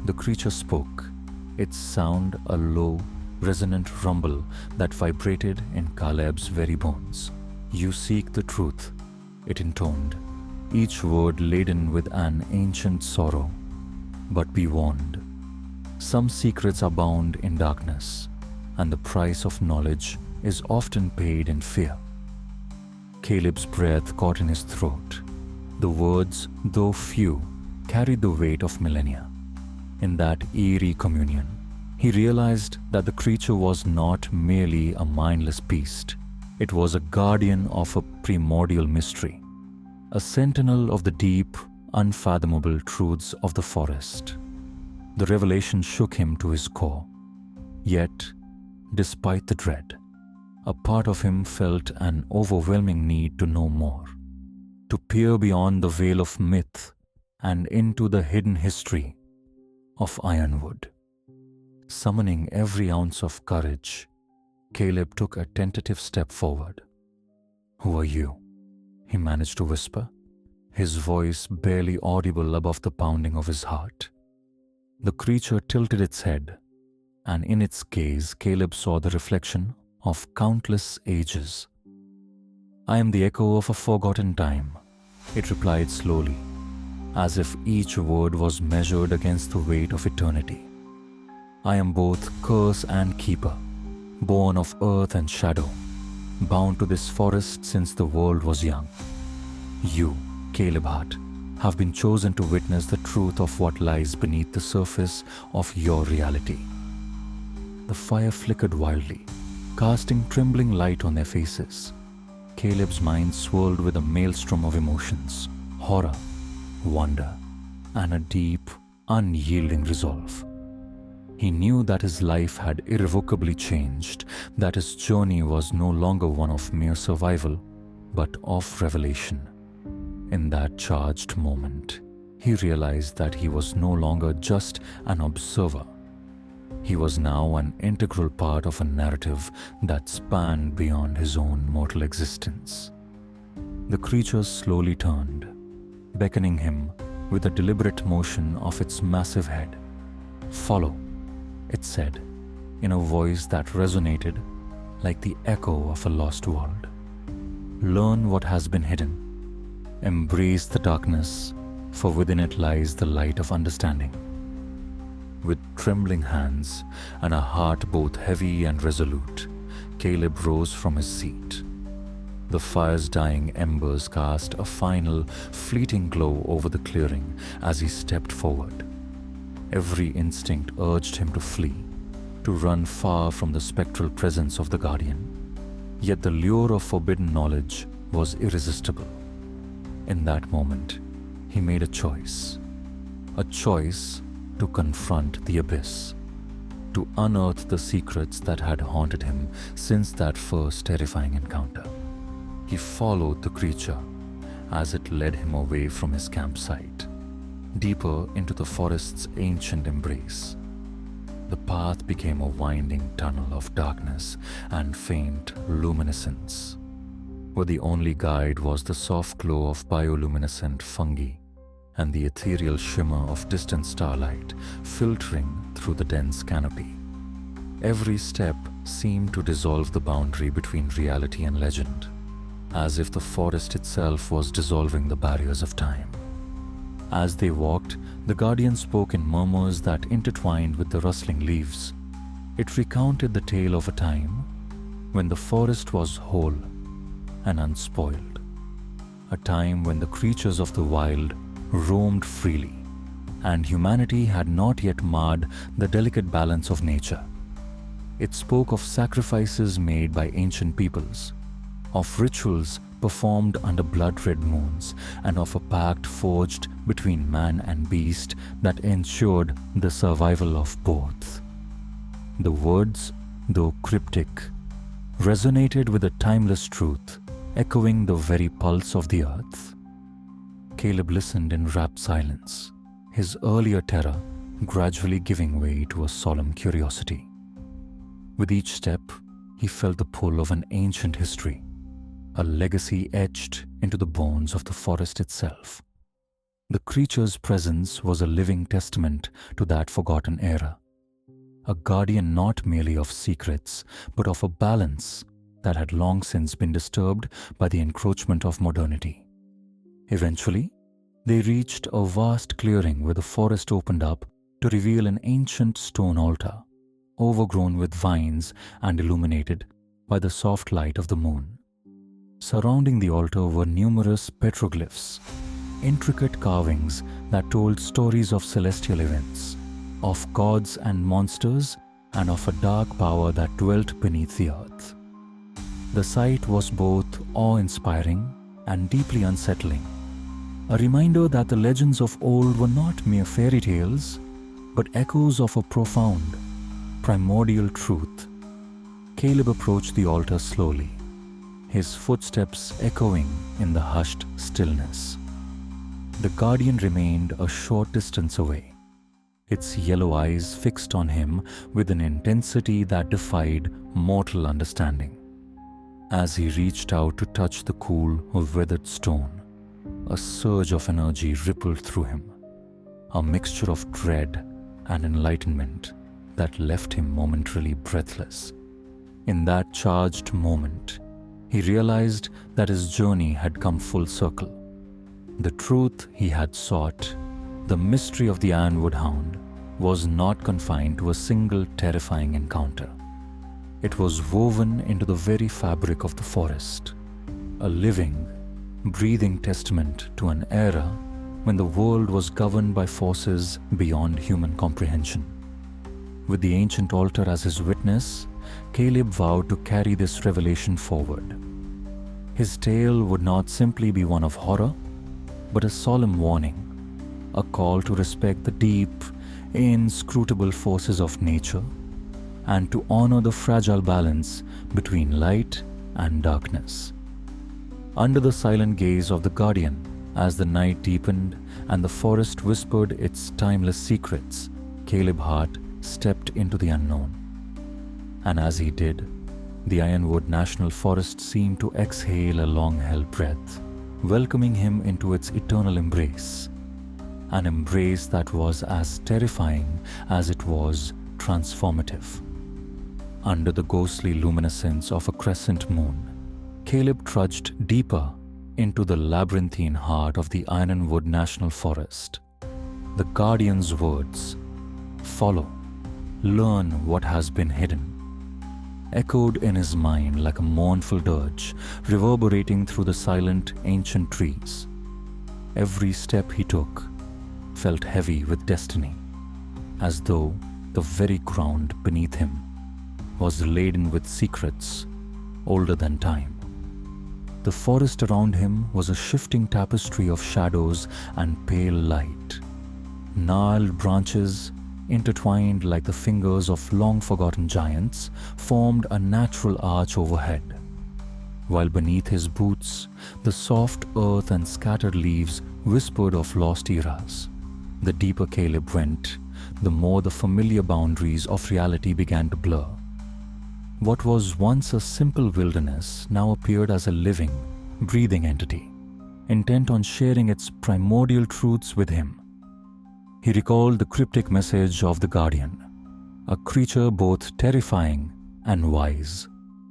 the creature spoke, its sound a low, resonant rumble that vibrated in Caleb's very bones. "You seek the truth," it intoned, each word laden with an ancient sorrow. "But be warned. Some secrets are bound in darkness, and the price of knowledge is often paid in fear." Caleb's breath caught in his throat. The words, though few, carried the weight of millennia. In that eerie communion, he realized that the creature was not merely a mindless beast. It was a guardian of a primordial mystery, a sentinel of the deep, unfathomable truths of the forest. The revelation shook him to his core. Yet, despite the dread, a part of him felt an overwhelming need to know more, to peer beyond the veil of myth and into the hidden history of Ironwood. Summoning every ounce of courage, Caleb took a tentative step forward. "Who are you?" he managed to whisper, his voice barely audible above the pounding of his heart. The creature tilted its head, and in its gaze Caleb saw the reflection of countless ages. "I am the echo of a forgotten time," it replied slowly, as if each word was measured against the weight of eternity. "I am both curse and keeper, born of earth and shadow, bound to this forest since the world was young. You, Caleb Hart, have been chosen to witness the truth of what lies beneath the surface of your reality." The fire flickered wildly, casting trembling light on their faces. Caleb's mind swirled with a maelstrom of emotions, horror, wonder, and a deep, unyielding resolve. He knew that his life had irrevocably changed, that his journey was no longer one of mere survival, but of revelation. In that charged moment, he realized that he was no longer just an observer. He was now an integral part of a narrative that spanned beyond his own mortal existence. The creature slowly turned, beckoning him with a deliberate motion of its massive head. "Follow," it said, in a voice that resonated like the echo of a lost world. "Learn what has been hidden. Embrace the darkness, for within it lies the light of understanding. With trembling hands and a heart both heavy and resolute, Caleb rose from his seat. The fire's dying embers cast a final, fleeting glow over the clearing as he stepped forward. Every instinct urged him to flee, to run far from the spectral presence of the guardian. Yet the lure of forbidden knowledge was irresistible. In that moment, he made a choice to confront the abyss, to unearth the secrets that had haunted him since that first terrifying encounter. He followed the creature as it led him away from his campsite, deeper into the forest's ancient embrace. The path became a winding tunnel of darkness and faint luminescence, where the only guide was the soft glow of bioluminescent fungi and the ethereal shimmer of distant starlight filtering through the dense canopy. Every step seemed to dissolve the boundary between reality and legend, as if the forest itself was dissolving the barriers of time. As they walked, the guardian spoke in murmurs that intertwined with the rustling leaves. It recounted the tale of a time when the forest was whole and unspoiled, a time when the creatures of the wild roamed freely, and humanity had not yet marred the delicate balance of nature. It spoke of sacrifices made by ancient peoples, of rituals performed under blood-red moons, and of a pact forged between man and beast that ensured the survival of both. The words, though cryptic, resonated with a timeless truth, echoing the very pulse of the earth. Caleb listened in rapt silence, his earlier terror gradually giving way to a solemn curiosity. With each step, he felt the pull of an ancient history, a legacy etched into the bones of the forest itself. The creature's presence was a living testament to that forgotten era, a guardian not merely of secrets, but of a balance that had long since been disturbed by the encroachment of modernity. Eventually, they reached a vast clearing where the forest opened up to reveal an ancient stone altar, overgrown with vines and illuminated by the soft light of the moon. Surrounding the altar were numerous petroglyphs, intricate carvings that told stories of celestial events, of gods and monsters, and of a dark power that dwelt beneath the earth. The sight was both awe-inspiring and deeply unsettling, a reminder that the legends of old were not mere fairy tales, but echoes of a profound, primordial truth. Caleb approached the altar slowly, his footsteps echoing in the hushed stillness. The guardian remained a short distance away, its yellow eyes fixed on him with an intensity that defied mortal understanding. As he reached out to touch the cool, weathered stone, a surge of energy rippled through him, a mixture of dread and enlightenment that left him momentarily breathless. In that charged moment, he realized that his journey had come full circle. The truth he had sought, the mystery of the Ironwood hound, was not confined to a single terrifying encounter. It was woven into the very fabric of the forest, a living, breathing testament to an era when the world was governed by forces beyond human comprehension. With the ancient altar as his witness, Caleb vowed to carry this revelation forward. His tale would not simply be one of horror, but a solemn warning, a call to respect the deep, inscrutable forces of nature, and to honor the fragile balance between light and darkness. Under the silent gaze of the guardian, as the night deepened and the forest whispered its timeless secrets, Caleb Hart stepped into the unknown. And as he did, the Ironwood National Forest seemed to exhale a long-held breath, welcoming him into its eternal embrace, an embrace that was as terrifying as it was transformative. Under the ghostly luminescence of a crescent moon, Caleb trudged deeper into the labyrinthine heart of the Ironwood National Forest. The guardian's words, "Follow, learn what has been hidden," echoed in his mind like a mournful dirge, reverberating through the silent ancient trees. Every step he took felt heavy with destiny, as though the very ground beneath him was laden with secrets older than time. The forest around him was a shifting tapestry of shadows and pale light. Gnarled branches, intertwined like the fingers of long-forgotten giants, formed a natural arch overhead, while beneath his boots, the soft earth and scattered leaves whispered of lost eras. The deeper Caleb went, the more the familiar boundaries of reality began to blur. What was once a simple wilderness now appeared as a living, breathing entity, intent on sharing its primordial truths with him. He recalled the cryptic message of the Guardian, a creature both terrifying and wise,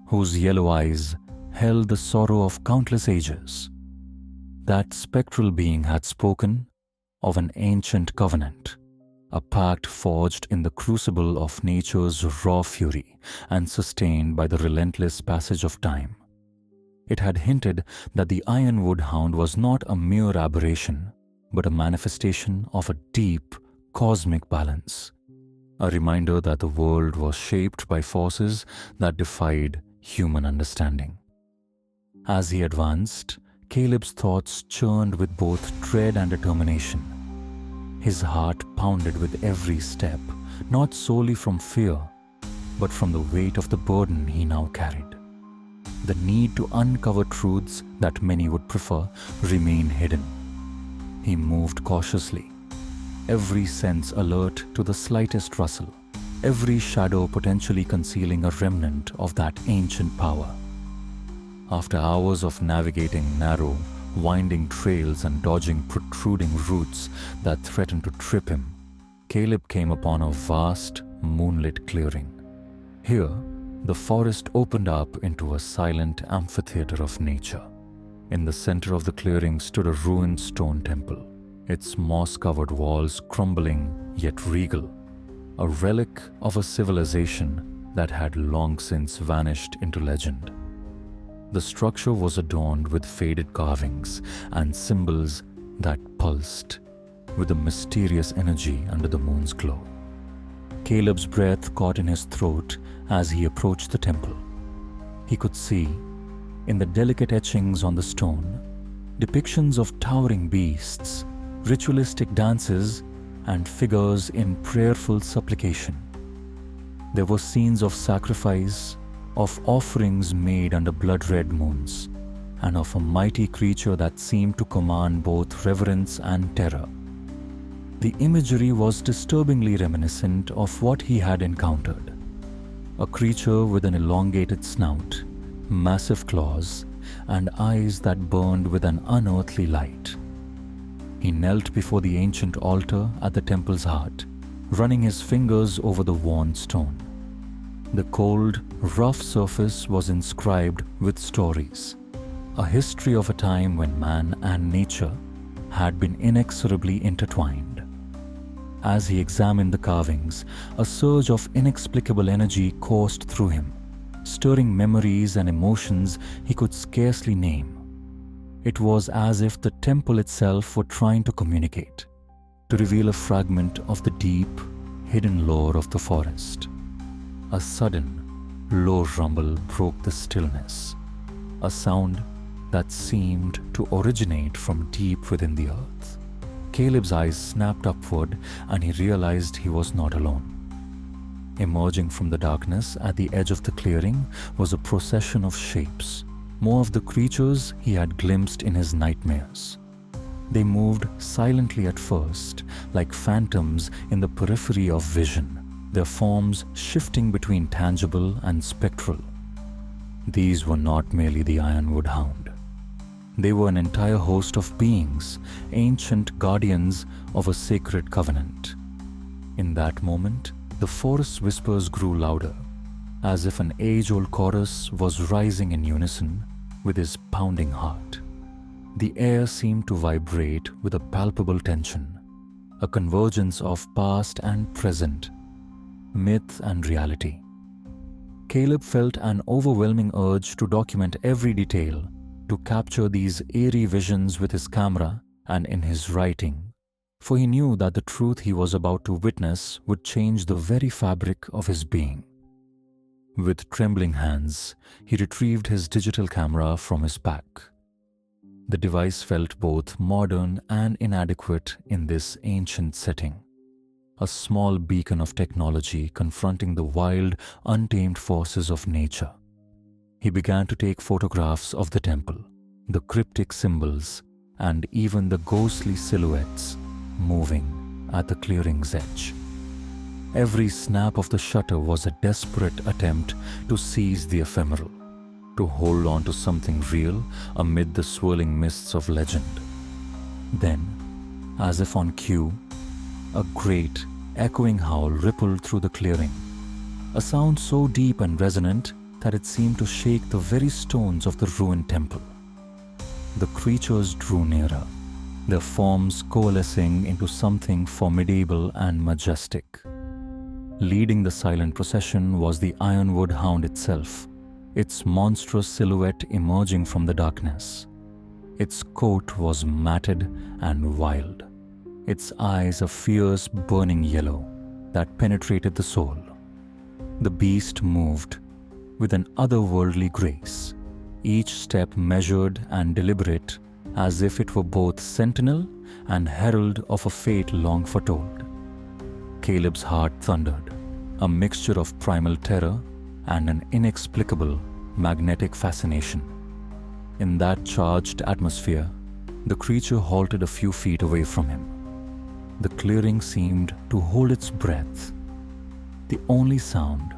whose yellow eyes held the sorrow of countless ages. That spectral being had spoken of an ancient covenant, a pact forged in the crucible of nature's raw fury and sustained by the relentless passage of time. It had hinted that the Ironwood Hound was not a mere aberration, but a manifestation of a deep, cosmic balance, a reminder that the world was shaped by forces that defied human understanding. As he advanced, Caleb's thoughts churned with both dread and determination. His heart pounded with every step, not solely from fear, but from the weight of the burden he now carried. The need to uncover truths that many would prefer remained hidden. He moved cautiously, every sense alert to the slightest rustle, every shadow potentially concealing a remnant of that ancient power. After hours of navigating narrow, winding trails and dodging protruding roots that threatened to trip him, Caleb came upon a vast, moonlit clearing. Here, the forest opened up into a silent amphitheater of nature. In the center of the clearing stood a ruined stone temple, its moss-covered walls crumbling yet regal, a relic of a civilization that had long since vanished into legend. The structure was adorned with faded carvings and symbols that pulsed with a mysterious energy under the moon's glow. Caleb's breath caught in his throat as he approached the temple. He could see, in the delicate etchings on the stone, depictions of towering beasts, ritualistic dances, and figures in prayerful supplication. There were scenes of sacrifice, of offerings made under blood-red moons, and of a mighty creature that seemed to command both reverence and terror. The imagery was disturbingly reminiscent of what he had encountered. A creature with an elongated snout, massive claws, and eyes that burned with an unearthly light. He knelt before the ancient altar at the temple's heart, running his fingers over the worn stone. The cold, rough surface was inscribed with stories, a history of a time when man and nature had been inexorably intertwined. As he examined the carvings, a surge of inexplicable energy coursed through him, stirring memories and emotions he could scarcely name. It was as if the temple itself were trying to communicate, to reveal a fragment of the deep, hidden lore of the forest. A sudden, low rumble broke the stillness, a sound that seemed to originate from deep within the earth. Caleb's eyes snapped upward and he realized he was not alone. Emerging from the darkness at the edge of the clearing was a procession of shapes, more of the creatures he had glimpsed in his nightmares. They moved silently at first, like phantoms in the periphery of vision, their forms shifting between tangible and spectral. These were not merely the Ironwood Hound. They were an entire host of beings, ancient guardians of a sacred covenant. In that moment, the forest's whispers grew louder, as if an age-old chorus was rising in unison with his pounding heart. The air seemed to vibrate with a palpable tension, a convergence of past and present, myth and reality. Caleb felt an overwhelming urge to document every detail, to capture these eerie visions with his camera and in his writing, for he knew that the truth he was about to witness would change the very fabric of his being. With trembling hands, he retrieved his digital camera from his pack. The device felt both modern and inadequate in this ancient setting. A small beacon of technology confronting the wild, untamed forces of nature. He began to take photographs of the temple, the cryptic symbols, and even the ghostly silhouettes moving at the clearing's edge. Every snap of the shutter was a desperate attempt to seize the ephemeral, to hold on to something real amid the swirling mists of legend. Then, as if on cue, a great, echoing howl rippled through the clearing, a sound so deep and resonant that it seemed to shake the very stones of the ruined temple. The creatures drew nearer, their forms coalescing into something formidable and majestic. Leading the silent procession was the Ironwood hound itself, its monstrous silhouette emerging from the darkness. Its coat was matted and wild, its eyes a fierce burning yellow that penetrated the soul. The beast moved with an otherworldly grace, each step measured and deliberate, as if it were both sentinel and herald of a fate long foretold. Caleb's heart thundered, a mixture of primal terror and an inexplicable magnetic fascination. In that charged atmosphere, the creature halted a few feet away from him. The clearing seemed to hold its breath. The only sound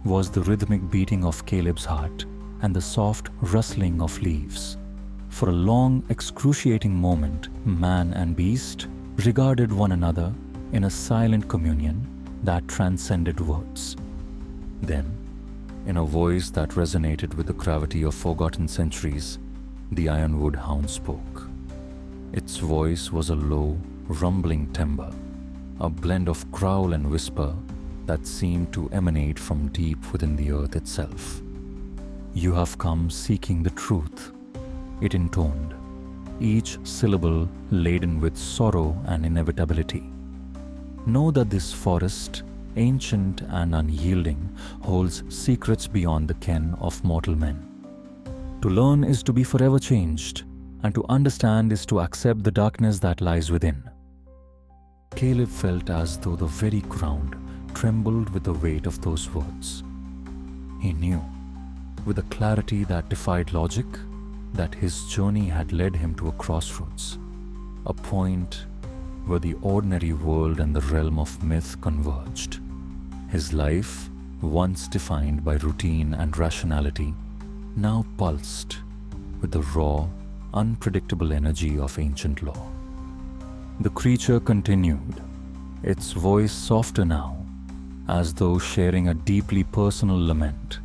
was the rhythmic beating of Caleb's heart and the soft rustling of leaves. For a long, excruciating moment, man and beast regarded one another in a silent communion that transcended words. Then, in a voice that resonated with the gravity of forgotten centuries, the Ironwood hound spoke. Its voice was a low, rumbling timbre, a blend of growl and whisper that seemed to emanate from deep within the earth itself. "You have come seeking the truth," it intoned, each syllable laden with sorrow and inevitability. "Know that this forest, ancient and unyielding, holds secrets beyond the ken of mortal men. To learn is to be forever changed, and to understand is to accept the darkness that lies within." Caleb felt as though the very ground trembled with the weight of those words. He knew, with a clarity that defied logic, that his journey had led him to a crossroads, a point where the ordinary world and the realm of myth converged. His life, once defined by routine and rationality, now pulsed with the raw, unpredictable energy of ancient law. The creature continued, its voice softer now, as though sharing a deeply personal lament.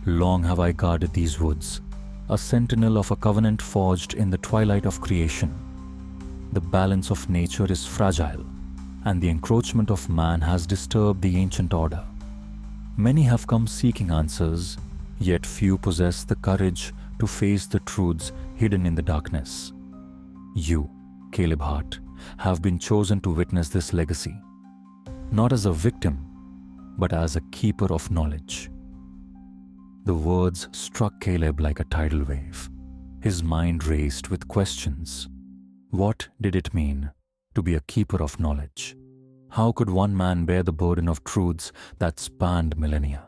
"Long have I guarded these woods, a sentinel of a covenant forged in the twilight of creation. The balance of nature is fragile, and the encroachment of man has disturbed the ancient order. Many have come seeking answers, yet few possess the courage to face the truths hidden in the darkness. You, Caleb Hart, have been chosen to witness this legacy, not as a victim, but as a keeper of knowledge." The words struck Caleb like a tidal wave. His mind raced with questions. What did it mean to be a keeper of knowledge? How could one man bear the burden of truths that spanned millennia?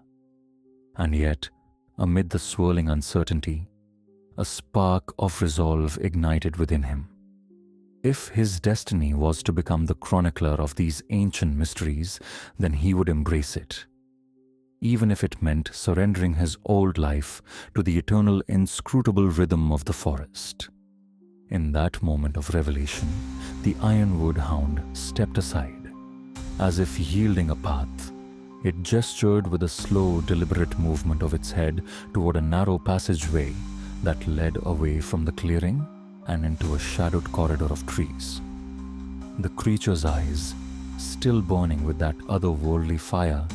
And yet, amid the swirling uncertainty, a spark of resolve ignited within him. If his destiny was to become the chronicler of these ancient mysteries, then he would embrace it, even if it meant surrendering his old life to the eternal inscrutable rhythm of the forest. In that moment of revelation, the Ironwood hound stepped aside, as if yielding a path. It gestured with a slow, deliberate movement of its head toward a narrow passageway that led away from the clearing and into a shadowed corridor of trees. The creature's eyes, still burning with that otherworldly fire,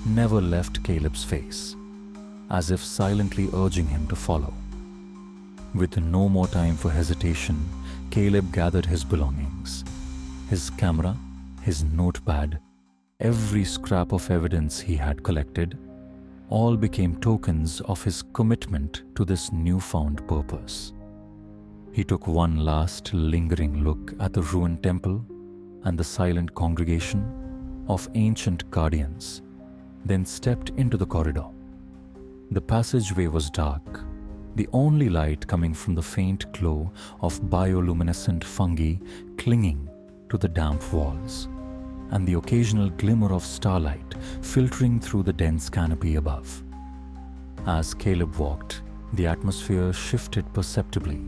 never left Caleb's face, as if silently urging him to follow. With no more time for hesitation, Caleb gathered his belongings. His camera, his notepad, every scrap of evidence he had collected, all became tokens of his commitment to this newfound purpose. He took one last lingering look at the ruined temple and the silent congregation of ancient guardians, then stepped into the corridor. The passageway was dark, the only light coming from the faint glow of bioluminescent fungi clinging to the damp walls, and the occasional glimmer of starlight filtering through the dense canopy above. As Caleb walked, the atmosphere shifted perceptibly.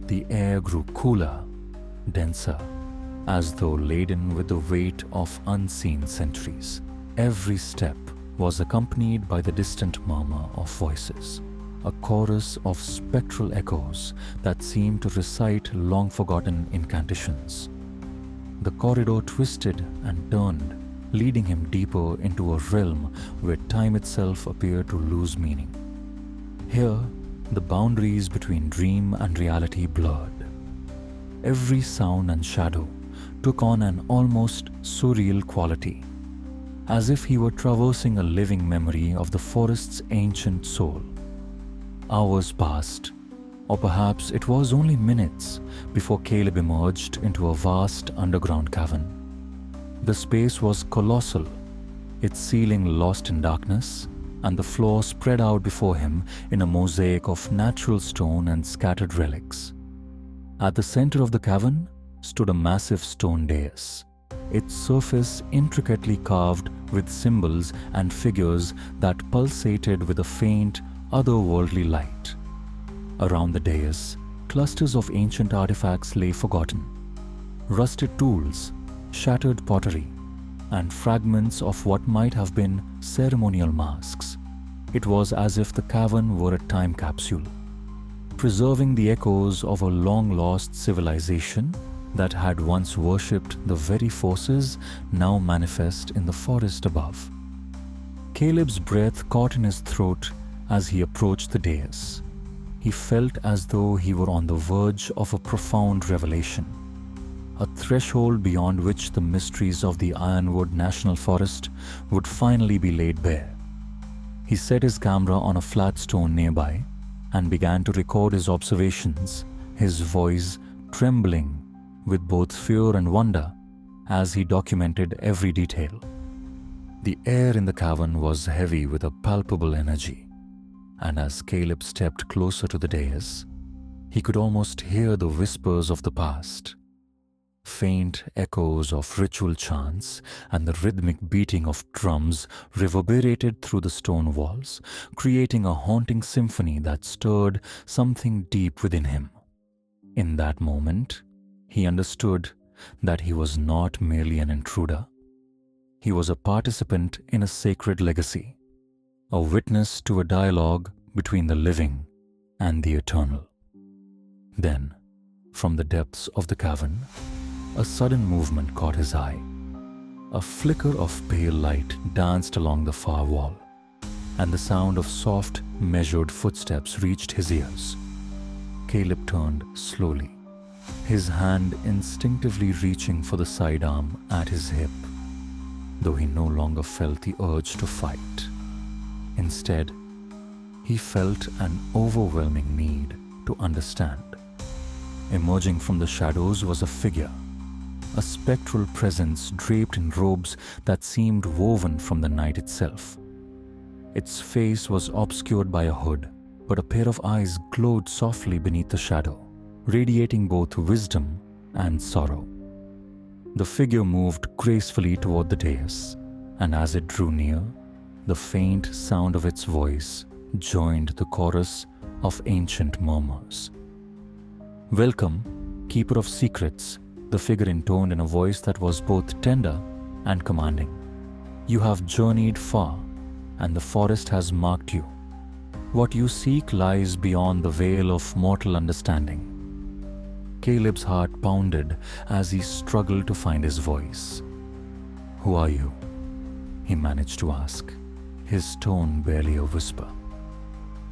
The air grew cooler, denser, as though laden with the weight of unseen centuries. Every step was accompanied by the distant murmur of voices, a chorus of spectral echoes that seemed to recite long-forgotten incantations. The corridor twisted and turned, leading him deeper into a realm where time itself appeared to lose meaning. Here, the boundaries between dream and reality blurred. Every sound and shadow took on an almost surreal quality, as if he were traversing a living memory of the forest's ancient soul. Hours passed, or perhaps it was only minutes, before Caleb emerged into a vast underground cavern. The space was colossal, its ceiling lost in darkness, and the floor spread out before him in a mosaic of natural stone and scattered relics. At the center of the cavern stood a massive stone dais, its surface intricately carved with symbols and figures that pulsated with a faint, otherworldly light. Around the dais, clusters of ancient artifacts lay forgotten. Rusted tools, shattered pottery, and fragments of what might have been ceremonial masks. It was as if the cavern were a time capsule, preserving the echoes of a long-lost civilization that had once worshipped the very forces now manifest in the forest above. Caleb's breath caught in his throat as he approached the dais. He felt as though he were on the verge of a profound revelation, a threshold beyond which the mysteries of the Ironwood National Forest would finally be laid bare. He set his camera on a flat stone nearby and began to record his observations, his voice trembling with both fear and wonder as he documented every detail. The air in the cavern was heavy with a palpable energy, and as Caleb stepped closer to the dais, he could almost hear the whispers of the past. Faint echoes of ritual chants and the rhythmic beating of drums reverberated through the stone walls, creating a haunting symphony that stirred something deep within him. In that moment, he understood that he was not merely an intruder. He was a participant in a sacred legacy, a witness to a dialogue between the living and the eternal. Then, from the depths of the cavern, a sudden movement caught his eye. A flicker of pale light danced along the far wall, and the sound of soft, measured footsteps reached his ears. Caleb turned slowly, his hand instinctively reaching for the sidearm at his hip, though he no longer felt the urge to fight. Instead, he felt an overwhelming need to understand. Emerging from the shadows was a figure, a spectral presence draped in robes that seemed woven from the night itself. Its face was obscured by a hood, but a pair of eyes glowed softly beneath the shadow, radiating both wisdom and sorrow. The figure moved gracefully toward the dais, and as it drew near, the faint sound of its voice joined the chorus of ancient murmurs. "Welcome, Keeper of Secrets," the figure intoned in a voice that was both tender and commanding. "You have journeyed far, and the forest has marked you. What you seek lies beyond the veil of mortal understanding." Caleb's heart pounded as he struggled to find his voice. "Who are you?" he managed to ask, his tone barely a whisper.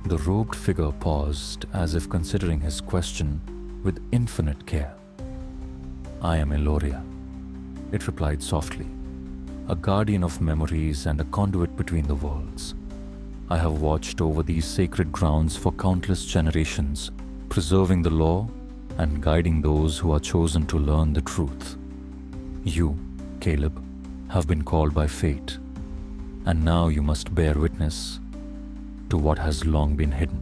The robed figure paused as if considering his question with infinite care. "I am Eloria," it replied softly, "a guardian of memories and a conduit between the worlds. I have watched over these sacred grounds for countless generations, preserving the law and guiding those who are chosen to learn the truth. You, Caleb, have been called by fate, and now you must bear witness to what has long been hidden."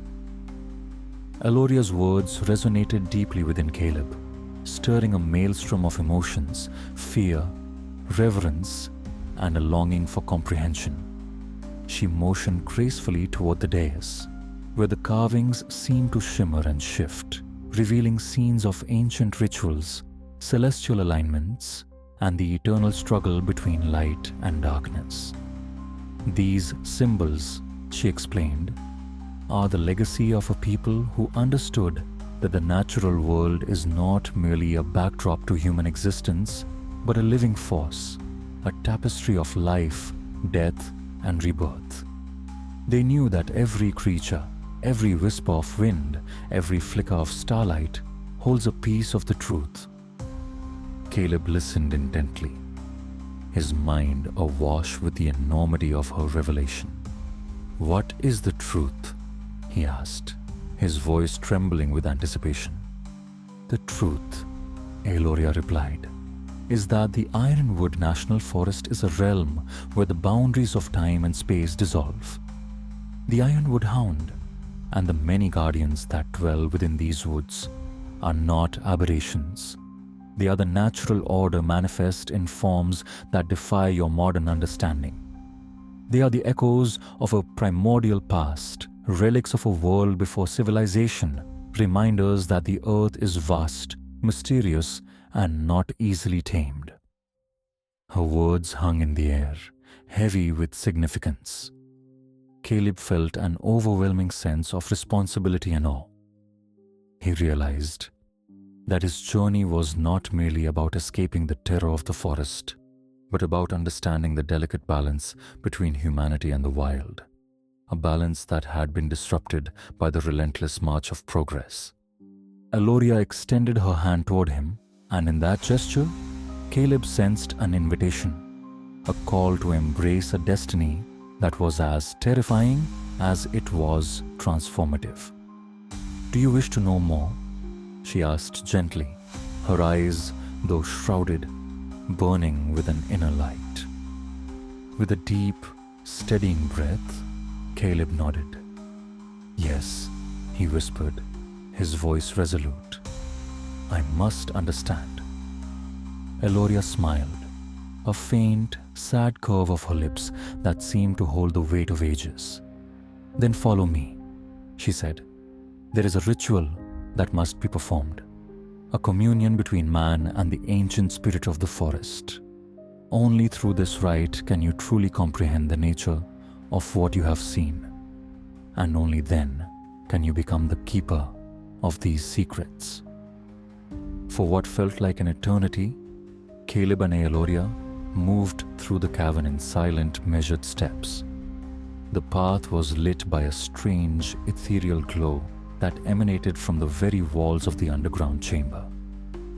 Eloria's words resonated deeply within Caleb, stirring a maelstrom of emotions, fear, reverence, and a longing for comprehension. She motioned gracefully toward the dais, where the carvings seemed to shimmer and shift, revealing scenes of ancient rituals, celestial alignments, and the eternal struggle between light and darkness. "These symbols," she explained, "are the legacy of a people who understood that the natural world is not merely a backdrop to human existence, but a living force, a tapestry of life, death, and rebirth. They knew that every creature, every whisper of wind, every flicker of starlight holds a piece of the truth." Caleb listened intently, his mind awash with the enormity of her revelation. "What is the truth?" he asked, his voice trembling with anticipation. "The truth," Eloria replied, "is that the Ironwood National Forest is a realm where the boundaries of time and space dissolve. The Ironwood Hound and the many guardians that dwell within these woods are not aberrations. They are the natural order manifest in forms that defy your modern understanding. They are the echoes of a primordial past, relics of a world before civilization, reminders that the earth is vast, mysterious, and not easily tamed." Her words hung in the air, heavy with significance. Caleb felt an overwhelming sense of responsibility and awe. He realized that his journey was not merely about escaping the terror of the forest, but about understanding the delicate balance between humanity and the wild, a balance that had been disrupted by the relentless march of progress. Eloria extended her hand toward him, and in that gesture, Caleb sensed an invitation, a call to embrace a destiny that was as terrifying as it was transformative. "Do you wish to know more?" she asked gently, her eyes, though shrouded, burning with an inner light. With a deep, steadying breath, Caleb nodded. "Yes," he whispered, his voice resolute. "I must understand." Eloria smiled, a faint, sad curve of her lips that seemed to hold the weight of ages. "Then follow me," she said. "There is a ritual that must be performed, a communion between man and the ancient spirit of the forest. Only through this rite can you truly comprehend the nature of what you have seen, and only then can you become the keeper of these secrets." For what felt like an eternity, Caleb and Eloria moved through the cavern in silent, measured steps. The path was lit by a strange, ethereal glow that emanated from the very walls of the underground chamber.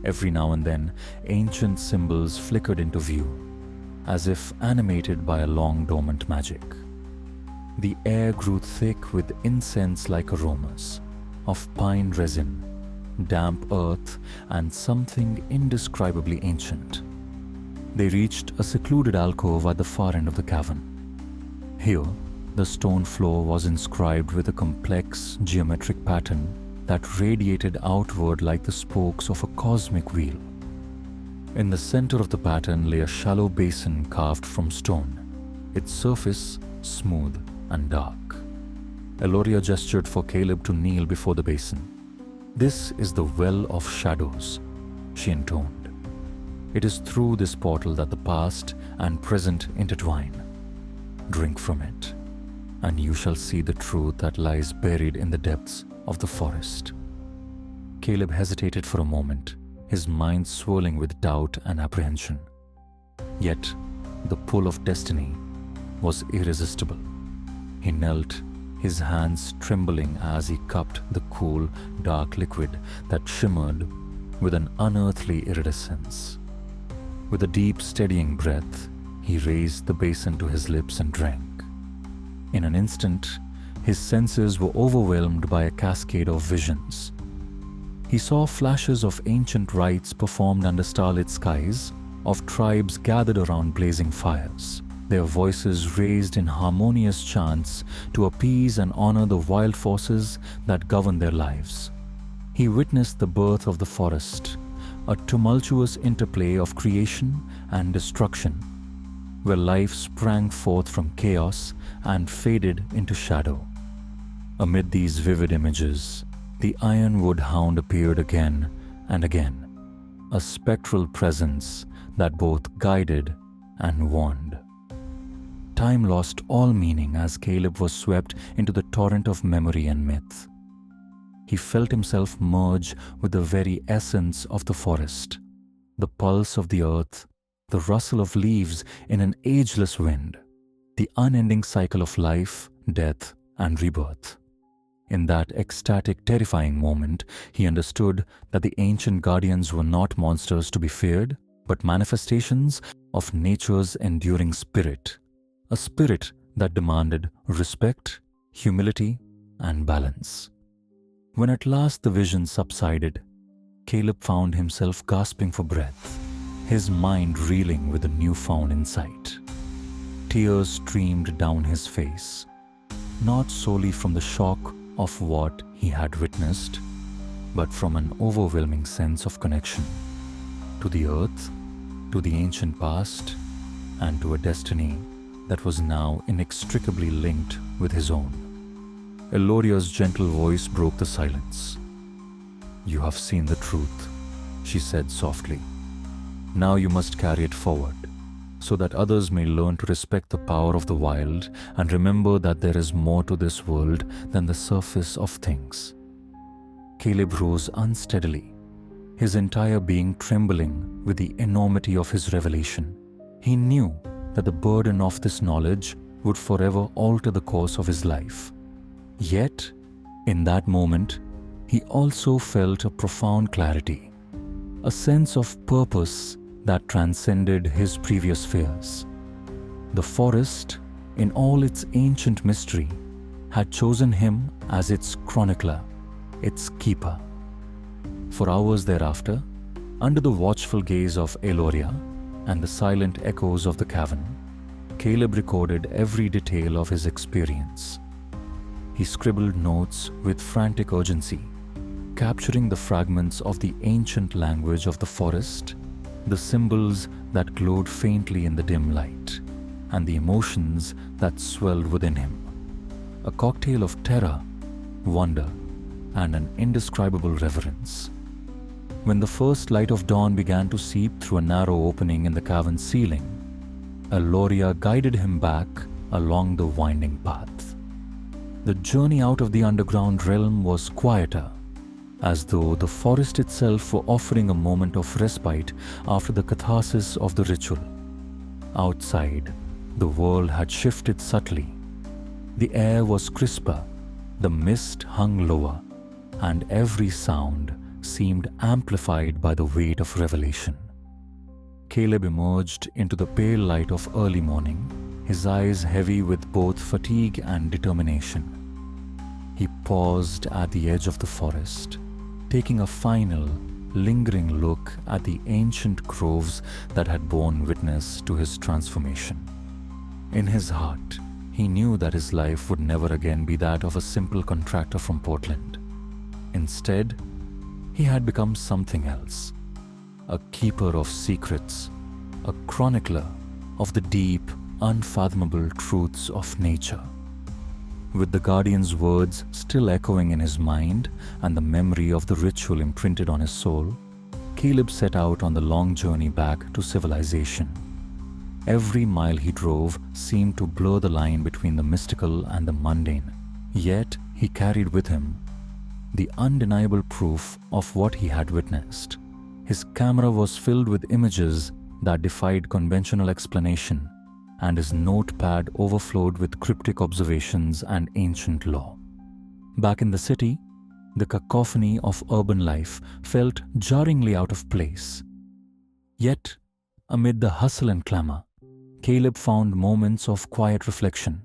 Every now and then, ancient symbols flickered into view, as if animated by a long dormant magic. The air grew thick with incense-like aromas of pine resin, damp earth, and something indescribably ancient. They reached a secluded alcove at the far end of the cavern. Here, the stone floor was inscribed with a complex geometric pattern that radiated outward like the spokes of a cosmic wheel. In the center of the pattern lay a shallow basin carved from stone, its surface smooth and dark. Eloria gestured for Caleb to kneel before the basin. "This is the Well of Shadows," she intoned. "It is through this portal that the past and present intertwine. Drink from it, and you shall see the truth that lies buried in the depths of the forest." Caleb hesitated for a moment, his mind swirling with doubt and apprehension. Yet, the pull of destiny was irresistible. He knelt, his hands trembling as he cupped the cool, dark liquid that shimmered with an unearthly iridescence. With a deep, steadying breath, he raised the basin to his lips and drank. In an instant, his senses were overwhelmed by a cascade of visions. He saw flashes of ancient rites performed under starlit skies, of tribes gathered around blazing fires, their voices raised in harmonious chants to appease and honor the wild forces that govern their lives. He witnessed the birth of the forest, a tumultuous interplay of creation and destruction, where life sprang forth from chaos and faded into shadow. Amid these vivid images, the Ironwood hound appeared again and again, a spectral presence that both guided and warned. Time lost all meaning as Caleb was swept into the torrent of memory and myth. He felt himself merge with the very essence of the forest, the pulse of the earth, the rustle of leaves in an ageless wind, the unending cycle of life, death, and rebirth. In that ecstatic, terrifying moment, he understood that the ancient guardians were not monsters to be feared, but manifestations of nature's enduring spirit, a spirit that demanded respect, humility, and balance. When at last the vision subsided, Caleb found himself gasping for breath, his mind reeling with a newfound insight. Tears streamed down his face, not solely from the shock of what he had witnessed, but from an overwhelming sense of connection to the earth, to the ancient past, and to a destiny that was now inextricably linked with his own. Eloria's gentle voice broke the silence. "You have seen the truth," she said softly. "Now you must carry it forward, so that others may learn to respect the power of the wild and remember that there is more to this world than the surface of things." Caleb rose unsteadily, his entire being trembling with the enormity of his revelation. He knew that the burden of this knowledge would forever alter the course of his life. Yet, in that moment, he also felt a profound clarity, a sense of purpose that transcended his previous fears. The forest, in all its ancient mystery, had chosen him as its chronicler, its keeper. For hours thereafter, under the watchful gaze of Eloria and the silent echoes of the cavern, Caleb recorded every detail of his experience. He scribbled notes with frantic urgency, capturing the fragments of the ancient language of the forest, the symbols that glowed faintly in the dim light, and the emotions that swelled within him. A cocktail of terror, wonder, and an indescribable reverence. When the first light of dawn began to seep through a narrow opening in the cavern ceiling, Eloria guided him back along the winding path. The journey out of the underground realm was quieter, as though the forest itself were offering a moment of respite after the catharsis of the ritual. Outside, the world had shifted subtly. The air was crisper, the mist hung lower, and every sound seemed amplified by the weight of revelation. Caleb emerged into the pale light of early morning, his eyes heavy with both fatigue and determination. He paused at the edge of the forest, taking a final, lingering look at the ancient groves that had borne witness to his transformation. In his heart, he knew that his life would never again be that of a simple contractor from Portland. Instead, he had become something else, a keeper of secrets, a chronicler of the deep, unfathomable truths of nature. With the guardian's words still echoing in his mind and the memory of the ritual imprinted on his soul, Caleb set out on the long journey back to civilization. Every mile he drove seemed to blur the line between the mystical and the mundane, yet he carried with him the undeniable proof of what he had witnessed. His camera was filled with images that defied conventional explanation, and his notepad overflowed with cryptic observations and ancient lore. Back in the city, the cacophony of urban life felt jarringly out of place. Yet, amid the hustle and clamor, Caleb found moments of quiet reflection.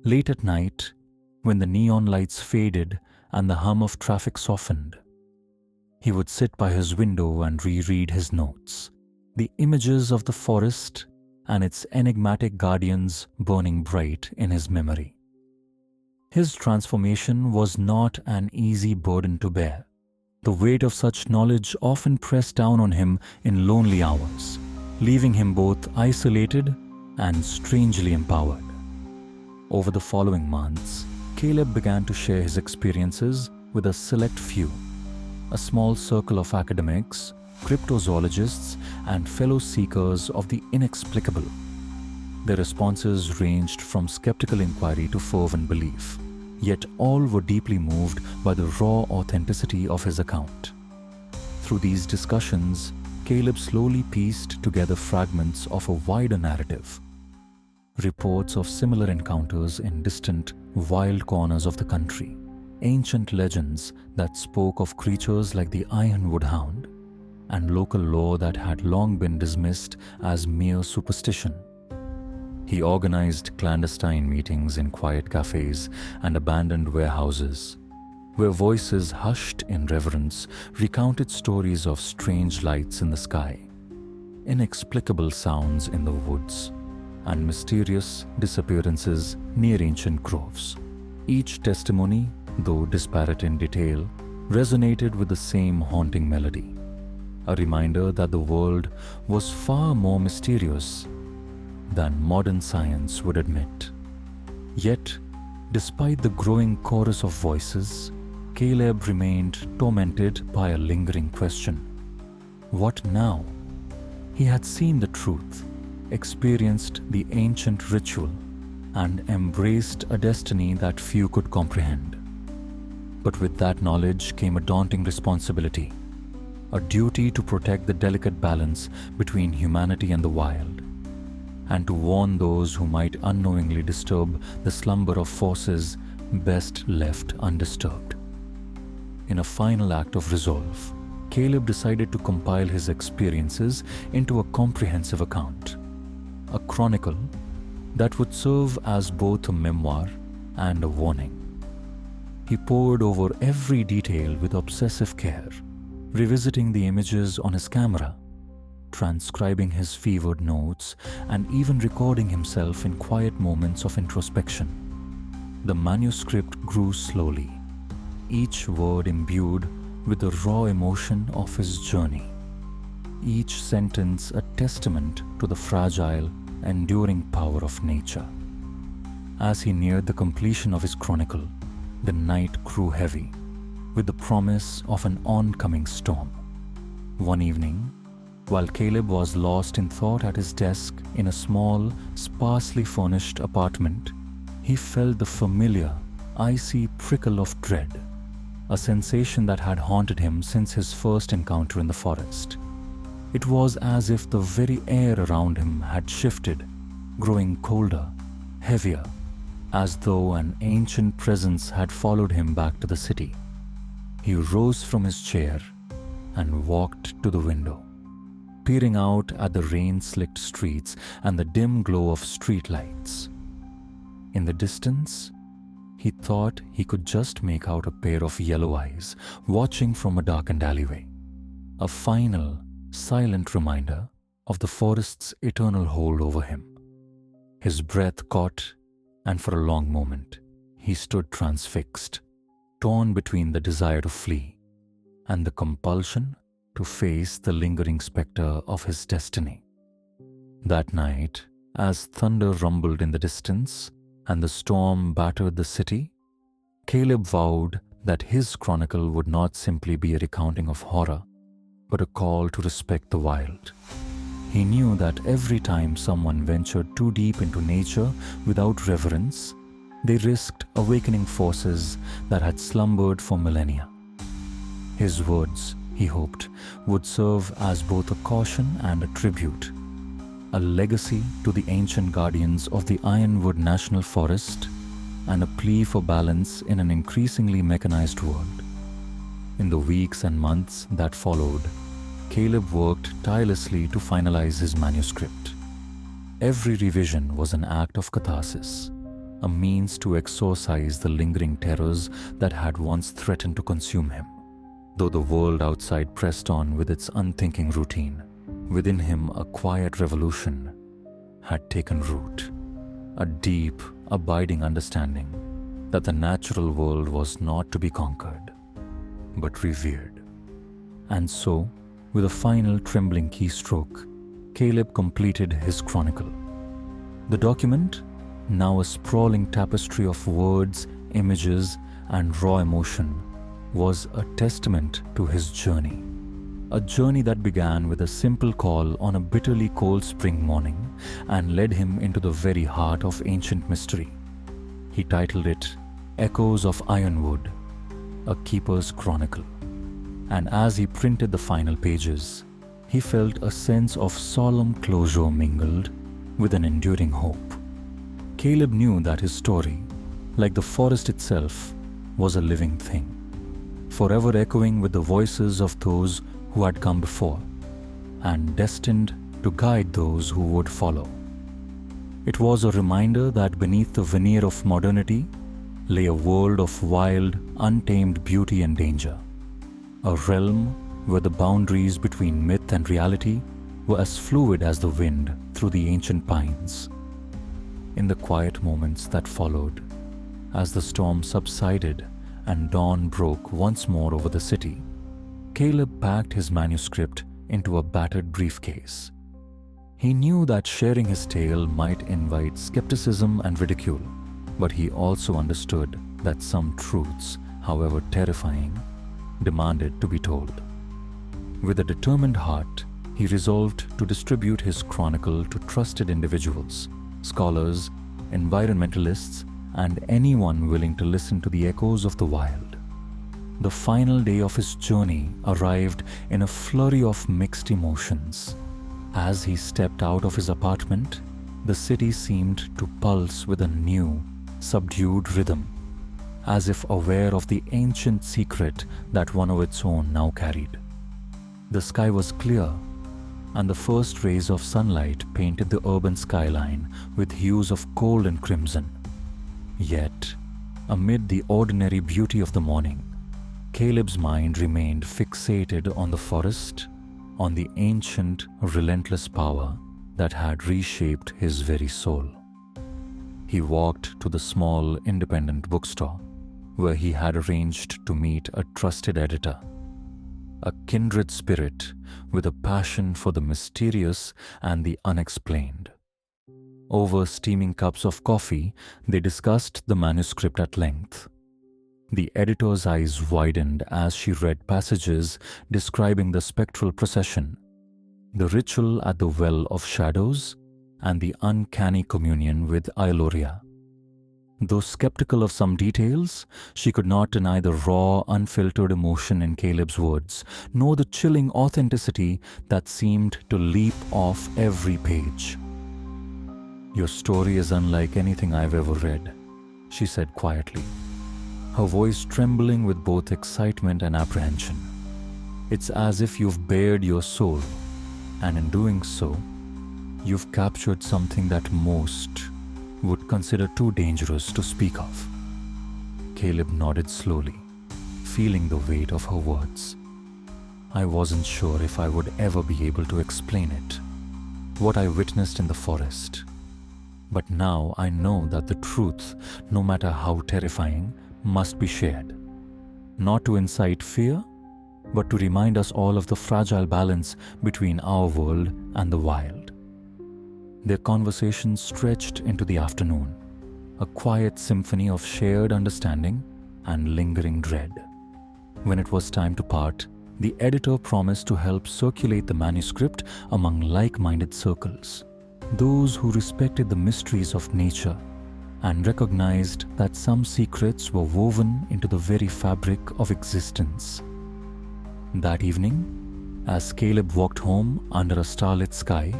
Late at night, when the neon lights faded and the hum of traffic softened, he would sit by his window and reread his notes, the images of the forest and its enigmatic guardians burning bright in his memory. His transformation was not an easy burden to bear. The weight of such knowledge often pressed down on him in lonely hours, leaving him both isolated and strangely empowered. Over the following months, Caleb began to share his experiences with a select few, a small circle of academics, cryptozoologists, and fellow seekers of the inexplicable. Their responses ranged from skeptical inquiry to fervent belief, yet all were deeply moved by the raw authenticity of his account. Through these discussions, Caleb slowly pieced together fragments of a wider narrative. Reports of similar encounters in distant, wild corners of the country, ancient legends that spoke of creatures like the Ironwood hound, and local lore that had long been dismissed as mere superstition. He organized clandestine meetings in quiet cafes and abandoned warehouses, where voices hushed in reverence recounted stories of strange lights in the sky, inexplicable sounds in the woods, and mysterious disappearances near ancient groves. Each testimony, though disparate in detail, resonated with the same haunting melody, a reminder that the world was far more mysterious than modern science would admit. Yet, despite the growing chorus of voices, Caleb remained tormented by a lingering question. What now? He had seen the truth, experienced the ancient ritual, and embraced a destiny that few could comprehend. But with that knowledge came a daunting responsibility, a duty to protect the delicate balance between humanity and the wild, and to warn those who might unknowingly disturb the slumber of forces best left undisturbed. In a final act of resolve, Caleb decided to compile his experiences into a comprehensive account, a chronicle that would serve as both a memoir and a warning. He pored over every detail with obsessive care, revisiting the images on his camera, transcribing his fevered notes, and even recording himself in quiet moments of introspection. The manuscript grew slowly, each word imbued with the raw emotion of his journey, each sentence a testament to the fragile, enduring power of nature. As he neared the completion of his chronicle, the night grew heavy, with the promise of an oncoming storm. One evening, while Caleb was lost in thought at his desk in a small, sparsely furnished apartment, he felt the familiar, icy prickle of dread, a sensation that had haunted him since his first encounter in the forest. It was as if the very air around him had shifted, growing colder, heavier, as though an ancient presence had followed him back to the city. He rose from his chair and walked to the window, peering out at the rain-slicked streets and the dim glow of streetlights. In the distance, he thought he could just make out a pair of yellow eyes watching from a darkened alleyway, a final, silent reminder of the forest's eternal hold over him. His breath caught, and for a long moment, he stood transfixed, torn between the desire to flee and the compulsion to face the lingering specter of his destiny. That night, as thunder rumbled in the distance and the storm battered the city, Caleb vowed that his chronicle would not simply be a recounting of horror, but a call to respect the wild. He knew that every time someone ventured too deep into nature without reverence, They risked awakening forces that had slumbered for millennia. His words, he hoped, would serve as both a caution and a tribute, a legacy to the ancient guardians of the Ironwood National Forest and a plea for balance in an increasingly mechanized world. In the weeks and months that followed, Caleb worked tirelessly to finalize his manuscript. Every revision was an act of catharsis, a means to exorcise the lingering terrors that had once threatened to consume him. Though the world outside pressed on with its unthinking routine, within him a quiet revolution had taken root, a deep, abiding understanding that the natural world was not to be conquered, but revered. And so, with a final trembling keystroke, Caleb completed his chronicle. The document, now a sprawling tapestry of words, images, and raw emotion, was a testament to his journey. A journey that began with a simple call on a bitterly cold spring morning and led him into the very heart of ancient mystery. He titled it Echoes of Ironwood, a Keeper's Chronicle. And as he printed the final pages, he felt a sense of solemn closure mingled with an enduring hope. Caleb knew that his story, like the forest itself, was a living thing, forever echoing with the voices of those who had come before, and destined to guide those who would follow. It was a reminder that beneath the veneer of modernity lay a world of wild, untamed beauty and danger, a realm where the boundaries between myth and reality were as fluid as the wind through the ancient pines. In the quiet moments that followed, as the storm subsided and dawn broke once more over the city, Caleb packed his manuscript into a battered briefcase. He knew that sharing his tale might invite skepticism and ridicule, but he also understood that some truths, however terrifying, demanded to be told. With a determined heart, he resolved to distribute his chronicle to trusted individuals, scholars, environmentalists, and anyone willing to listen to the echoes of the wild. The final day of his journey arrived in a flurry of mixed emotions. As he stepped out of his apartment, the city seemed to pulse with a new, subdued rhythm, as if aware of the ancient secret that one of its own now carried. The sky was clear, and the first rays of sunlight painted the urban skyline with hues of gold and crimson. Yet, amid the ordinary beauty of the morning, Caleb's mind remained fixated on the forest, on the ancient, relentless power that had reshaped his very soul. He walked to the small, independent bookstore, where he had arranged to meet a trusted editor, a kindred spirit with a passion for the mysterious and the unexplained. Over steaming cups of coffee, they discussed the manuscript at length. The editor's eyes widened as she read passages describing the spectral procession, the ritual at the Well of Shadows, and the uncanny communion with Iloria. Though skeptical of some details, she could not deny the raw, unfiltered emotion in Caleb's words, nor the chilling authenticity that seemed to leap off every page. "Your story is unlike anything I've ever read," she said quietly, her voice trembling with both excitement and apprehension. "It's as if you've bared your soul, and in doing so, you've captured something that most would consider too dangerous to speak of." Caleb nodded slowly, feeling the weight of her words. "I wasn't sure if I would ever be able to explain it, what I witnessed in the forest. But now I know that the truth, no matter how terrifying, must be shared. Not to incite fear, but to remind us all of the fragile balance between our world and the wild." Their conversation stretched into the afternoon, a quiet symphony of shared understanding and lingering dread. When it was time to part, the editor promised to help circulate the manuscript among like-minded circles, those who respected the mysteries of nature and recognized that some secrets were woven into the very fabric of existence. That evening, as Caleb walked home under a starlit sky,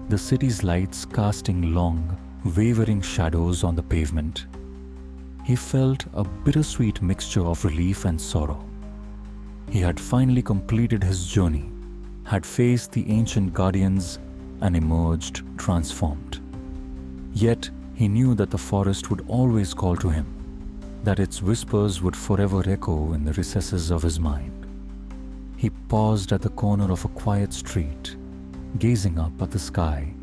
the city's lights casting long, wavering shadows on the pavement, he felt a bittersweet mixture of relief and sorrow. He had finally completed his journey, had faced the ancient guardians, and emerged transformed. Yet, he knew that the forest would always call to him, that its whispers would forever echo in the recesses of his mind. He paused at the corner of a quiet street, gazing up at the sky,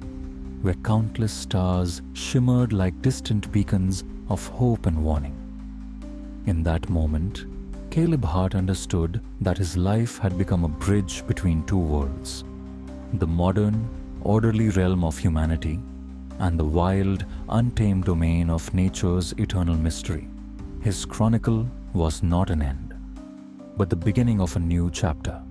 where countless stars shimmered like distant beacons of hope and warning. In that moment, Caleb Hart understood that his life had become a bridge between two worlds, the modern, orderly realm of humanity and the wild, untamed domain of nature's eternal mystery. His chronicle was not an end, but the beginning of a new chapter,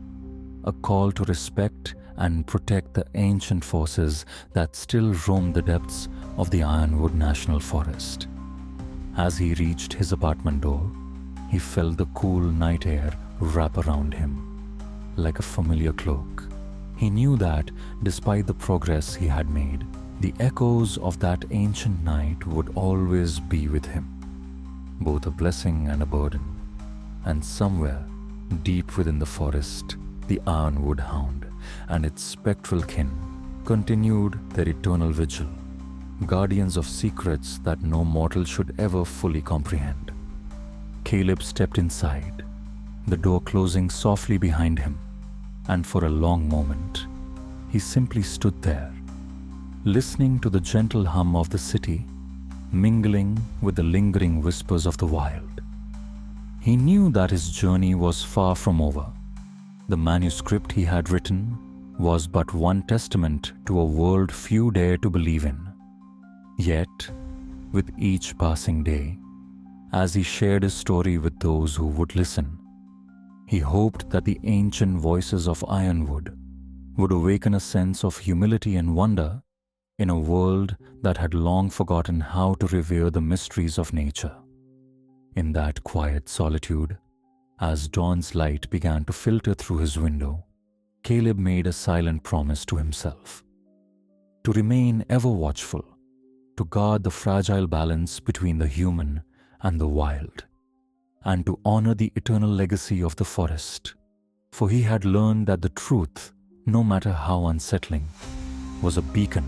a call to respect and protect the ancient forces that still roam the depths of the Ironwood National Forest. As he reached his apartment door, he felt the cool night air wrap around him, like a familiar cloak. He knew that, despite the progress he had made, the echoes of that ancient night would always be with him, both a blessing and a burden. And somewhere, deep within the forest, the Ironwood hound and its spectral kin continued their eternal vigil, guardians of secrets that no mortal should ever fully comprehend. Caleb stepped inside, the door closing softly behind him, and for a long moment, he simply stood there, listening to the gentle hum of the city, mingling with the lingering whispers of the wild. He knew that his journey was far from over. The manuscript he had written was but one testament to a world few dared to believe in. Yet, with each passing day, as he shared his story with those who would listen, he hoped that the ancient voices of Ironwood would awaken a sense of humility and wonder in a world that had long forgotten how to revere the mysteries of nature. In that quiet solitude, as dawn's light began to filter through his window, Caleb made a silent promise to himself to remain ever watchful, to guard the fragile balance between the human and the wild, and to honor the eternal legacy of the forest, for he had learned that the truth, no matter how unsettling, was a beacon,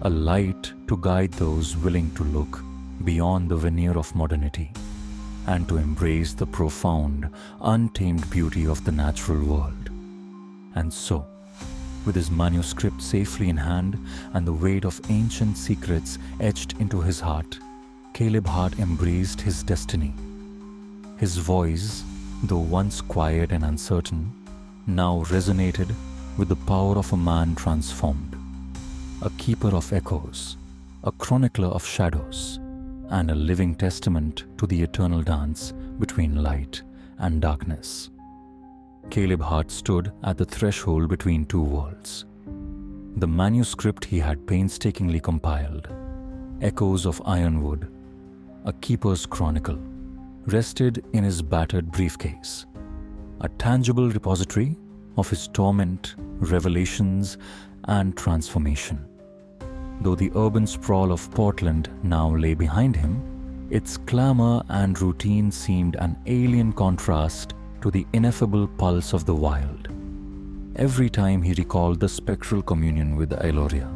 a light to guide those willing to look beyond the veneer of modernity and to embrace the profound, untamed beauty of the natural world. And so, with his manuscript safely in hand and the weight of ancient secrets etched into his heart, Caleb Hart embraced his destiny. His voice, though once quiet and uncertain, now resonated with the power of a man transformed, a keeper of echoes, a chronicler of shadows, and a living testament to the eternal dance between light and darkness. Caleb Hart stood at the threshold between two worlds. The manuscript he had painstakingly compiled, Echoes of Ironwood, a keeper's chronicle, rested in his battered briefcase, a tangible repository of his torment, revelations, and transformation. Though the urban sprawl of Portland now lay behind him, its clamor and routine seemed an alien contrast to the ineffable pulse of the wild. Every time he recalled the spectral communion with Iloria,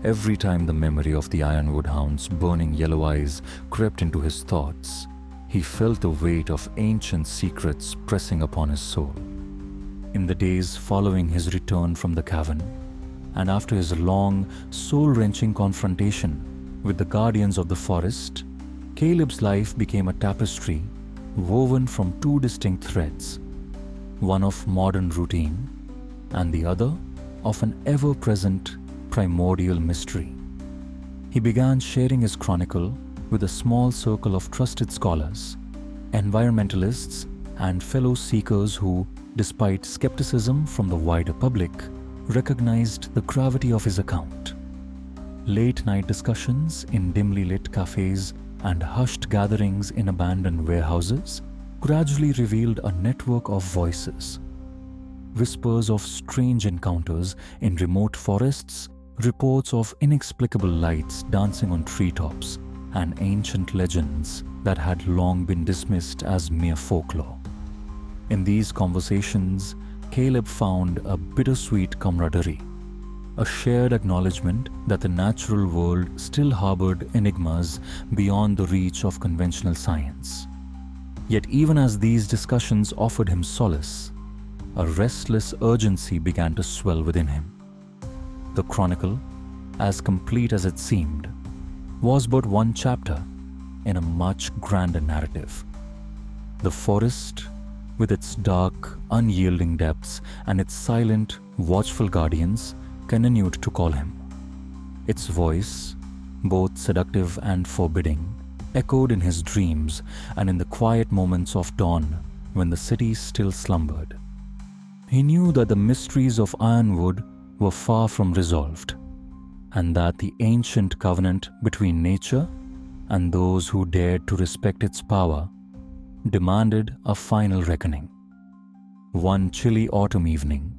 every time the memory of the Ironwood hound's burning yellow eyes crept into his thoughts, he felt the weight of ancient secrets pressing upon his soul. In the days following his return from the cavern, and after his long, soul-wrenching confrontation with the guardians of the forest, Caleb's life became a tapestry woven from two distinct threads, one of modern routine and the other of an ever-present primordial mystery. He began sharing his chronicle with a small circle of trusted scholars, environmentalists, and fellow seekers who, despite skepticism from the wider public, recognized the gravity of his account. Late-night discussions in dimly lit cafes and hushed gatherings in abandoned warehouses gradually revealed a network of voices. Whispers of strange encounters in remote forests, reports of inexplicable lights dancing on treetops, and ancient legends that had long been dismissed as mere folklore. In these conversations, Caleb found a bittersweet camaraderie, a shared acknowledgement that the natural world still harbored enigmas beyond the reach of conventional science. Yet even as these discussions offered him solace, a restless urgency began to swell within him. The chronicle, as complete as it seemed, was but one chapter in a much grander narrative. The forest, with its dark, unyielding depths and its silent, watchful guardians, continued to call him. Its voice, both seductive and forbidding, echoed in his dreams and in the quiet moments of dawn when the city still slumbered. He knew that the mysteries of Ironwood were far from resolved, and that the ancient covenant between nature and those who dared to respect its power demanded a final reckoning. One chilly autumn evening,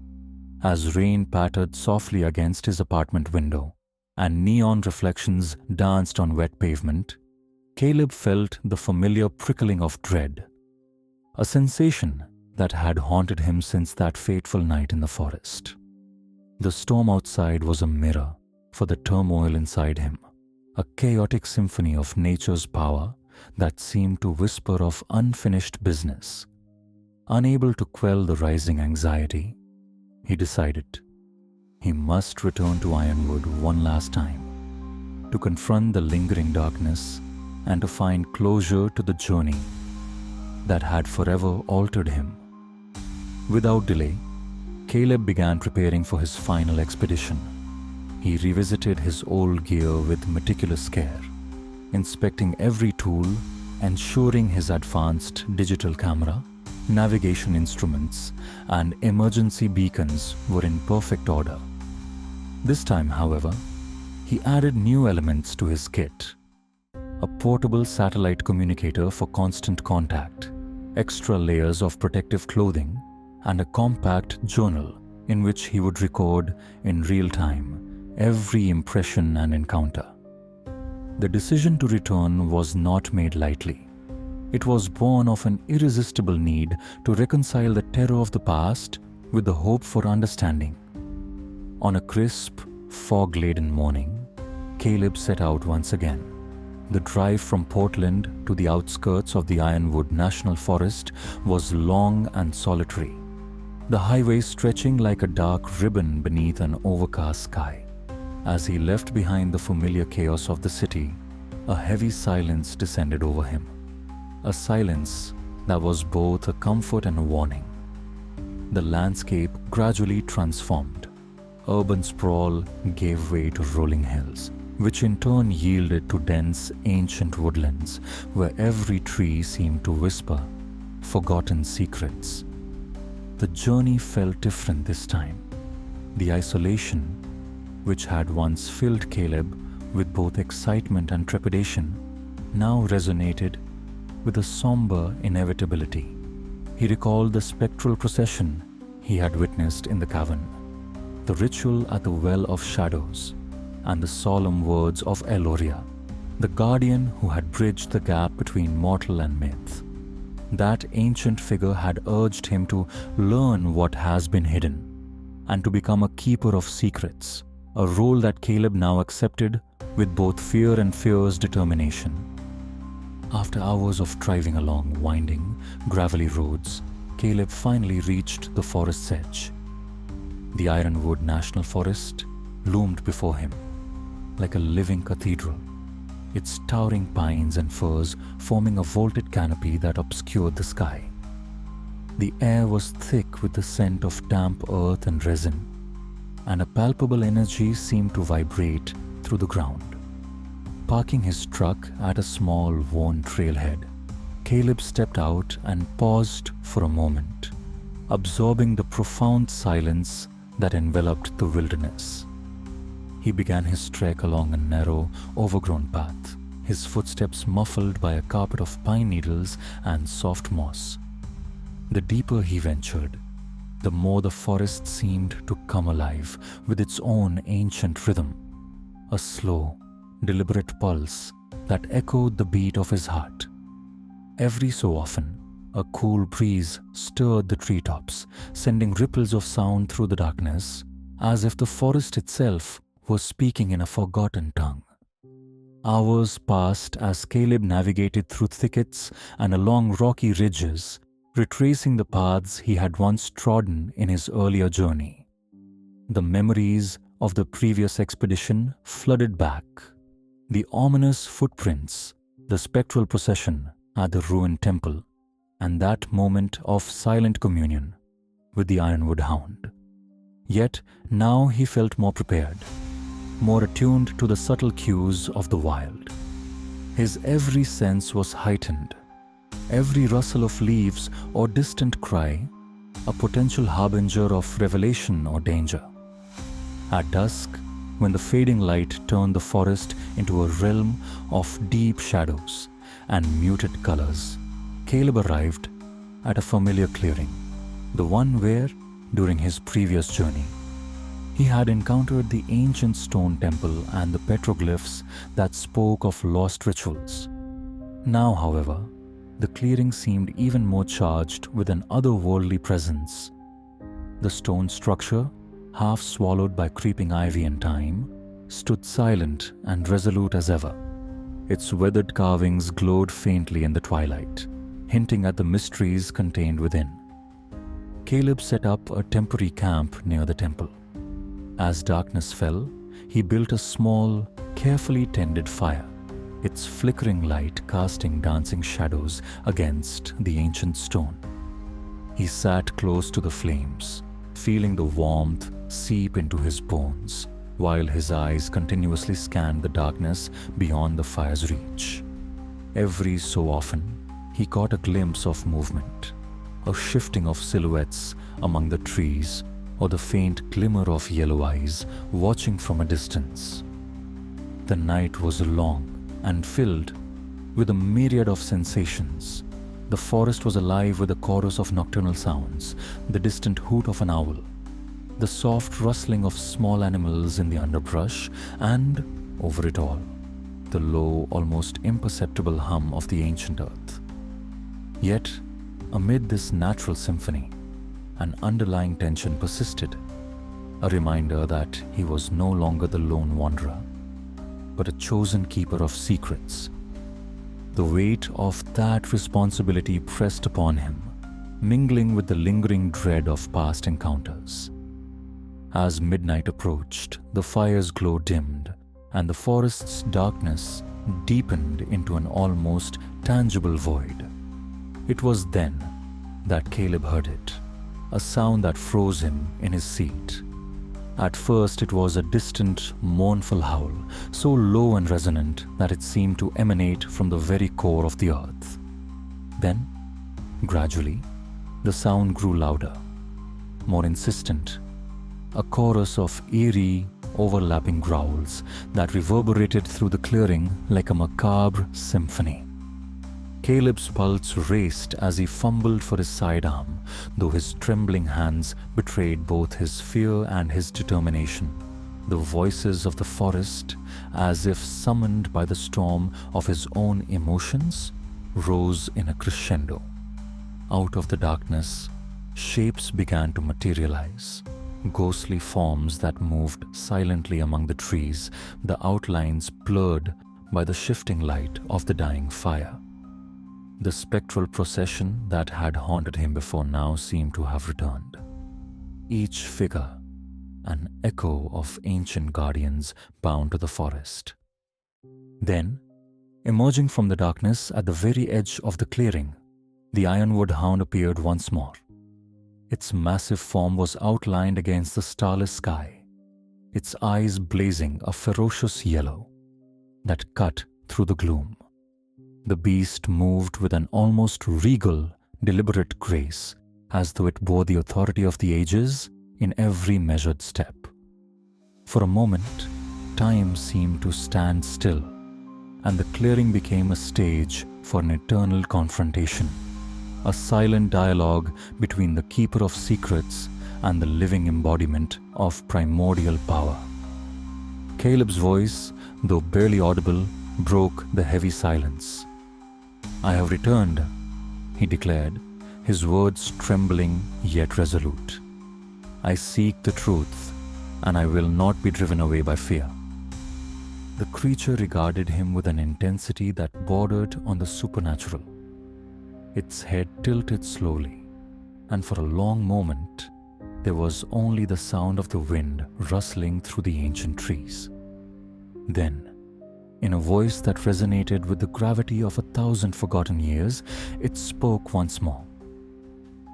as rain pattered softly against his apartment window and neon reflections danced on wet pavement, Caleb felt the familiar prickling of dread, a sensation that had haunted him since that fateful night in the forest. The storm outside was a mirror for the turmoil inside him, a chaotic symphony of nature's power that seemed to whisper of unfinished business. Unable to quell the rising anxiety, he decided he must return to Ironwood one last time, to confront the lingering darkness and to find closure to the journey that had forever altered him. Without delay, Caleb began preparing for his final expedition. He revisited his old gear with meticulous care, inspecting every tool, ensuring his advanced digital camera, navigation instruments, and emergency beacons were in perfect order. This time, however, he added new elements to his kit: a portable satellite communicator for constant contact, extra layers of protective clothing, and a compact journal in which he would record in real time every impression and encounter. The decision to return was not made lightly. It was born of an irresistible need to reconcile the terror of the past with the hope for understanding. On a crisp, fog-laden morning, Caleb set out once again. The drive from Portland to the outskirts of the Ironwood National Forest was long and solitary, the highway stretching like a dark ribbon beneath an overcast sky. As he left behind the familiar chaos of the city, a heavy silence descended over him. A silence that was both a comfort and a warning. The landscape gradually transformed. Urban sprawl gave way to rolling hills, which in turn yielded to dense, ancient woodlands where every tree seemed to whisper forgotten secrets. The journey felt different this time. The isolation, which had once filled Caleb with both excitement and trepidation, now resonated with a somber inevitability. He recalled the spectral procession he had witnessed in the cavern, the ritual at the Well of Shadows, and the solemn words of Eloria, the guardian who had bridged the gap between mortal and myth. That ancient figure had urged him to learn what has been hidden and to become a keeper of secrets, a role that Caleb now accepted with both fear and fierce determination. After hours of driving along winding, gravelly roads, Caleb finally reached the forest's edge. The Ironwood National Forest loomed before him like a living cathedral, its towering pines and firs forming a vaulted canopy that obscured the sky. The air was thick with the scent of damp earth and resin, and a palpable energy seemed to vibrate through the ground. Parking his truck at a small, worn trailhead, Caleb stepped out and paused for a moment, absorbing the profound silence that enveloped the wilderness. He began his trek along a narrow, overgrown path, his footsteps muffled by a carpet of pine needles and soft moss. The deeper he ventured, the more the forest seemed to come alive with its own ancient rhythm, a slow, deliberate pulse that echoed the beat of his heart. Every so often, a cool breeze stirred the treetops, sending ripples of sound through the darkness, as if the forest itself was speaking in a forgotten tongue. Hours passed as Caleb navigated through thickets and along rocky ridges, retracing the paths he had once trodden in his earlier journey. The memories of the previous expedition flooded back. The ominous footprints, the spectral procession at the ruined temple, and that moment of silent communion with the Ironwood hound. Yet now he felt more prepared, more attuned to the subtle cues of the wild. His every sense was heightened. Every rustle of leaves or distant cry, a potential harbinger of revelation or danger. At dusk, when the fading light turned the forest into a realm of deep shadows and muted colors, Caleb arrived at a familiar clearing, the one where, during his previous journey, he had encountered the ancient stone temple and the petroglyphs that spoke of lost rituals. Now, however, the clearing seemed even more charged with an otherworldly presence. The stone structure, half swallowed by creeping ivy and thyme, stood silent and resolute as ever. Its weathered carvings glowed faintly in the twilight, hinting at the mysteries contained within. Caleb set up a temporary camp near the temple. As darkness fell, he built a small, carefully tended fire, its flickering light casting dancing shadows against the ancient stone. He sat close to the flames, feeling the warmth seep into his bones, while his eyes continuously scanned the darkness beyond the fire's reach. Every so often, he caught a glimpse of movement, a shifting of silhouettes among the trees, or the faint glimmer of yellow eyes watching from a distance. The night was long and filled with a myriad of sensations. The forest was alive with a chorus of nocturnal sounds, the distant hoot of an owl, the soft rustling of small animals in the underbrush, and, over it all, the low, almost imperceptible hum of the ancient earth. Yet, amid this natural symphony, an underlying tension persisted, a reminder that he was no longer the lone wanderer, but a chosen keeper of secrets. The weight of that responsibility pressed upon him, mingling with the lingering dread of past encounters. As midnight approached, the fire's glow dimmed, and the forest's darkness deepened into an almost tangible void. It was then that Caleb heard it, a sound that froze him in his seat. At first it was a distant, mournful howl, so low and resonant that it seemed to emanate from the very core of the earth. Then, gradually, the sound grew louder, more insistent, a chorus of eerie, overlapping growls that reverberated through the clearing like a macabre symphony. Caleb's pulse raced as he fumbled for his sidearm, though his trembling hands betrayed both his fear and his determination. The voices of the forest, as if summoned by the storm of his own emotions, rose in a crescendo. Out of the darkness, shapes began to materialize, ghostly forms that moved silently among the trees, the outlines blurred by the shifting light of the dying fire. The spectral procession that had haunted him before now seemed to have returned. Each figure, an echo of ancient guardians bound to the forest. Then, emerging from the darkness at the very edge of the clearing, the Ironwood hound appeared once more. Its massive form was outlined against the starless sky, its eyes blazing a ferocious yellow that cut through the gloom. The beast moved with an almost regal, deliberate grace, as though it bore the authority of the ages in every measured step. For a moment, time seemed to stand still, and the clearing became a stage for an eternal confrontation, a silent dialogue between the keeper of secrets and the living embodiment of primordial power. Caleb's voice, though barely audible, broke the heavy silence. "I have returned," he declared, his words trembling yet resolute. "I seek the truth, and I will not be driven away by fear." The creature regarded him with an intensity that bordered on the supernatural. Its head tilted slowly, and for a long moment, there was only the sound of the wind rustling through the ancient trees. Then, in a voice that resonated with the gravity of 1,000 forgotten years, it spoke once more.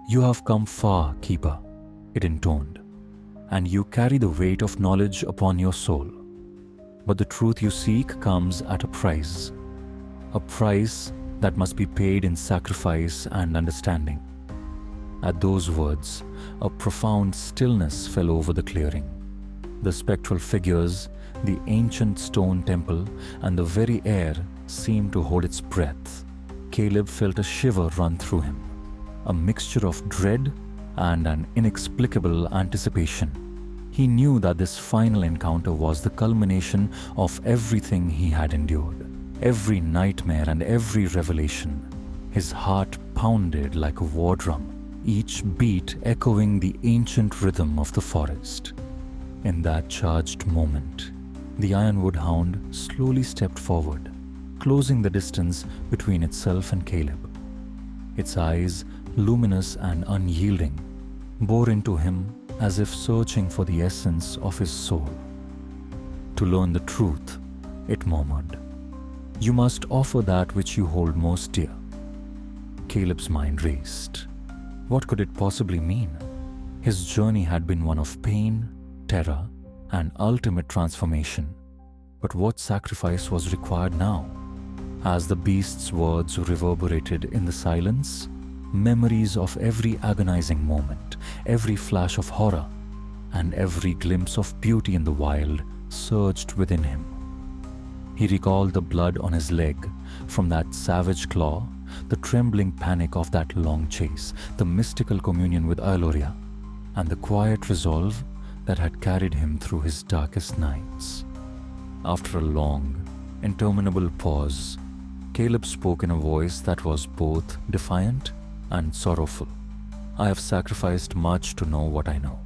"You have come far, Keeper," it intoned, "and you carry the weight of knowledge upon your soul. But the truth you seek comes at a price that must be paid in sacrifice and understanding." At those words, a profound stillness fell over the clearing. The spectral figures, the ancient stone temple, and the very air seemed to hold its breath. Caleb felt a shiver run through him, a mixture of dread and an inexplicable anticipation. He knew that this final encounter was the culmination of everything he had endured, every nightmare and every revelation. His heart pounded like a war drum, each beat echoing the ancient rhythm of the forest. In that charged moment, the Ironwood hound slowly stepped forward, closing the distance between itself and Caleb. Its eyes, luminous and unyielding, bore into him as if searching for the essence of his soul. "To learn the truth," it murmured, "you must offer that which you hold most dear." Caleb's mind raced. What could it possibly mean? His journey had been one of pain, terror, and ultimate transformation. But what sacrifice was required now? As the beast's words reverberated in the silence, memories of every agonizing moment, every flash of horror, and every glimpse of beauty in the wild surged within him. He recalled the blood on his leg from that savage claw, the trembling panic of that long chase, the mystical communion with Iloria, and the quiet resolve that had carried him through his darkest nights. After a long, interminable pause, Caleb spoke in a voice that was both defiant and sorrowful. "I have sacrificed much to know what I know.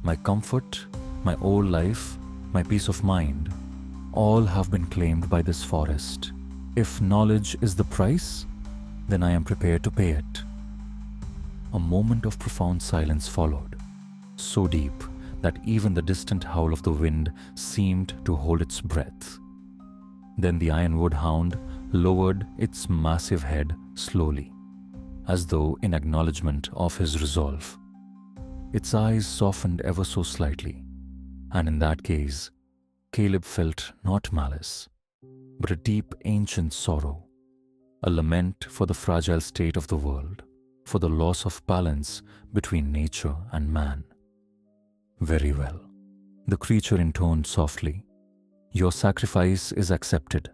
My comfort, my old life, my peace of mind, all have been claimed by this forest. If knowledge is the price, then I am prepared to pay it." A moment of profound silence followed, so deep that even the distant howl of the wind seemed to hold its breath. Then the Ironwood hound lowered its massive head slowly, as though in acknowledgement of his resolve. Its eyes softened ever so slightly, and in that gaze, Caleb felt not malice, but a deep ancient sorrow, a lament for the fragile state of the world, for the loss of balance between nature and man. "Very well," the creature intoned softly. "Your sacrifice is accepted.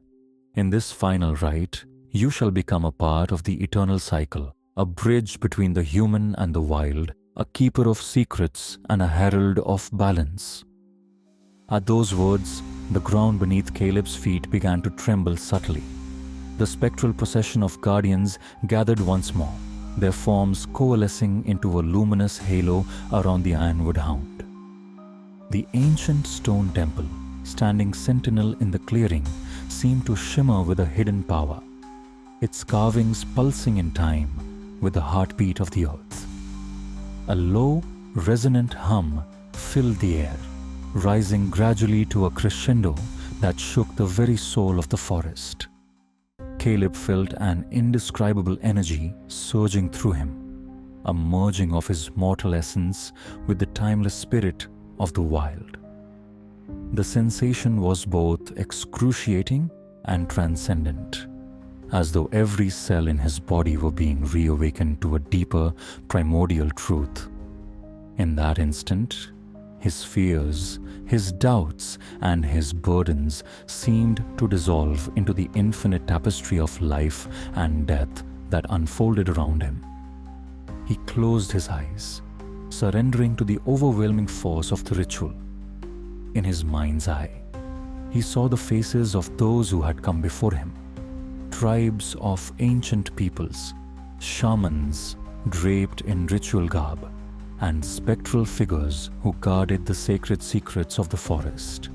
In this final rite, you shall become a part of the eternal cycle, a bridge between the human and the wild, a keeper of secrets and a herald of balance." At those words, the ground beneath Caleb's feet began to tremble subtly. The spectral procession of guardians gathered once more, their forms coalescing into a luminous halo around the Ironwood hound. The ancient stone temple, standing sentinel in the clearing, seemed to shimmer with a hidden power, its carvings pulsing in time with the heartbeat of the earth. A low, resonant hum filled the air, rising gradually to a crescendo that shook the very soul of the forest. Caleb felt an indescribable energy surging through him, a merging of his mortal essence with the timeless spirit of the wild. The sensation was both excruciating and transcendent, as though every cell in his body were being reawakened to a deeper, primordial truth. In that instant, His fears, his doubts, and his burdens seemed to dissolve into the infinite tapestry of life and death that unfolded around him. He closed his eyes, surrendering to the overwhelming force of the ritual. In his mind's eye, he saw the faces of those who had come before him, tribes of ancient peoples, shamans draped in ritual garb, and spectral figures who guarded the sacred secrets of the forest.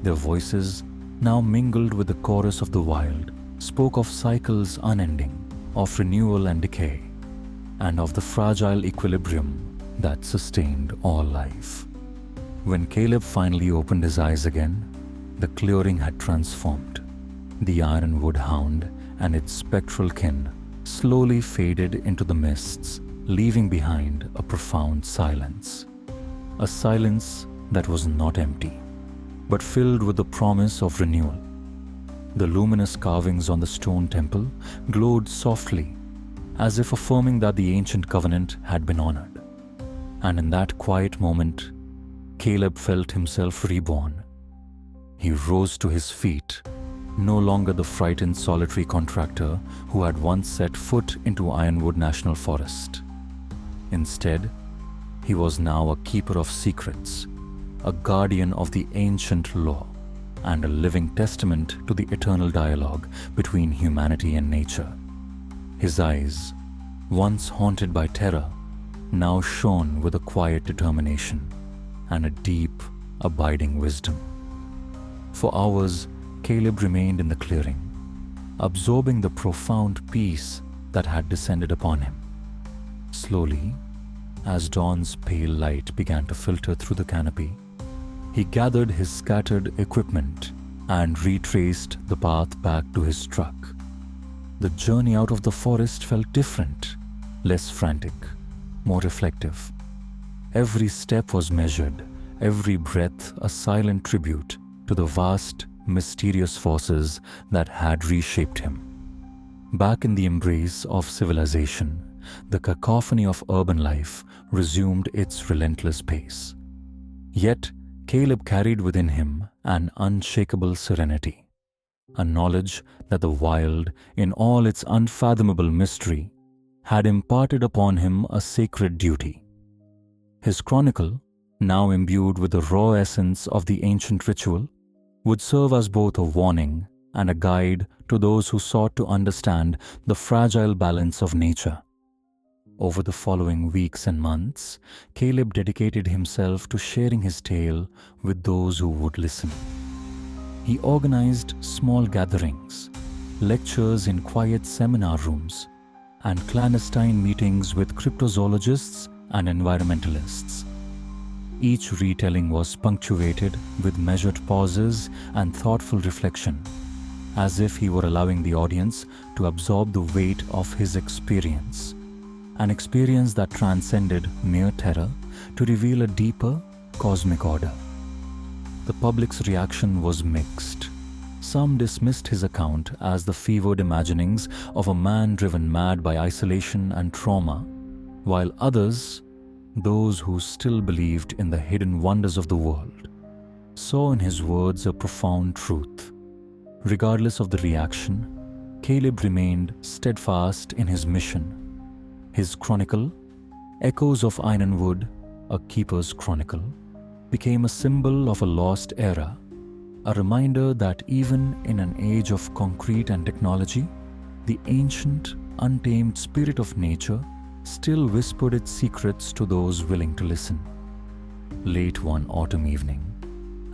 Their voices, now mingled with the chorus of the wild, spoke of cycles unending, of renewal and decay, and of the fragile equilibrium that sustained all life. When Caleb finally opened his eyes again, the clearing had transformed. The Ironwood hound and its spectral kin slowly faded into the mists, leaving behind a profound silence. A silence that was not empty, but filled with the promise of renewal. The luminous carvings on the stone temple glowed softly, as if affirming that the ancient covenant had been honored. And in that quiet moment, Caleb felt himself reborn. He rose to his feet, no longer the frightened solitary contractor who had once set foot into Ironwood National Forest. Instead, he was now a keeper of secrets, a guardian of the ancient law, and a living testament to the eternal dialogue between humanity and nature. His eyes, once haunted by terror, now shone with a quiet determination and a deep, abiding wisdom. For hours, Caleb remained in the clearing, absorbing the profound peace that had descended upon him. Slowly, as dawn's pale light began to filter through the canopy, he gathered his scattered equipment and retraced the path back to his truck. The journey out of the forest felt different, less frantic, more reflective. Every step was measured, every breath a silent tribute to the vast, mysterious forces that had reshaped him. Back in the embrace of civilization, the cacophony of urban life resumed its relentless pace. Yet, Caleb carried within him an unshakable serenity, a knowledge that the wild, in all its unfathomable mystery, had imparted upon him a sacred duty. His chronicle, now imbued with the raw essence of the ancient ritual, would serve as both a warning and a guide to those who sought to understand the fragile balance of nature. Over the following weeks and months, Caleb dedicated himself to sharing his tale with those who would listen. He organized small gatherings, lectures in quiet seminar rooms, and clandestine meetings with cryptozoologists and environmentalists. Each retelling was punctuated with measured pauses and thoughtful reflection, as if he were allowing the audience to absorb the weight of his experience, an experience that transcended mere terror to reveal a deeper cosmic order. The public's reaction was mixed. Some dismissed his account as the fevered imaginings of a man driven mad by isolation and trauma, while others, those who still believed in the hidden wonders of the world, saw in his words a profound truth. Regardless of the reaction, Caleb remained steadfast in his mission. His chronicle, Echoes of Ironwood, a Keeper's Chronicle, became a symbol of a lost era, a reminder that even in an age of concrete and technology, the ancient, untamed spirit of nature still whispered its secrets to those willing to listen. Late one autumn evening,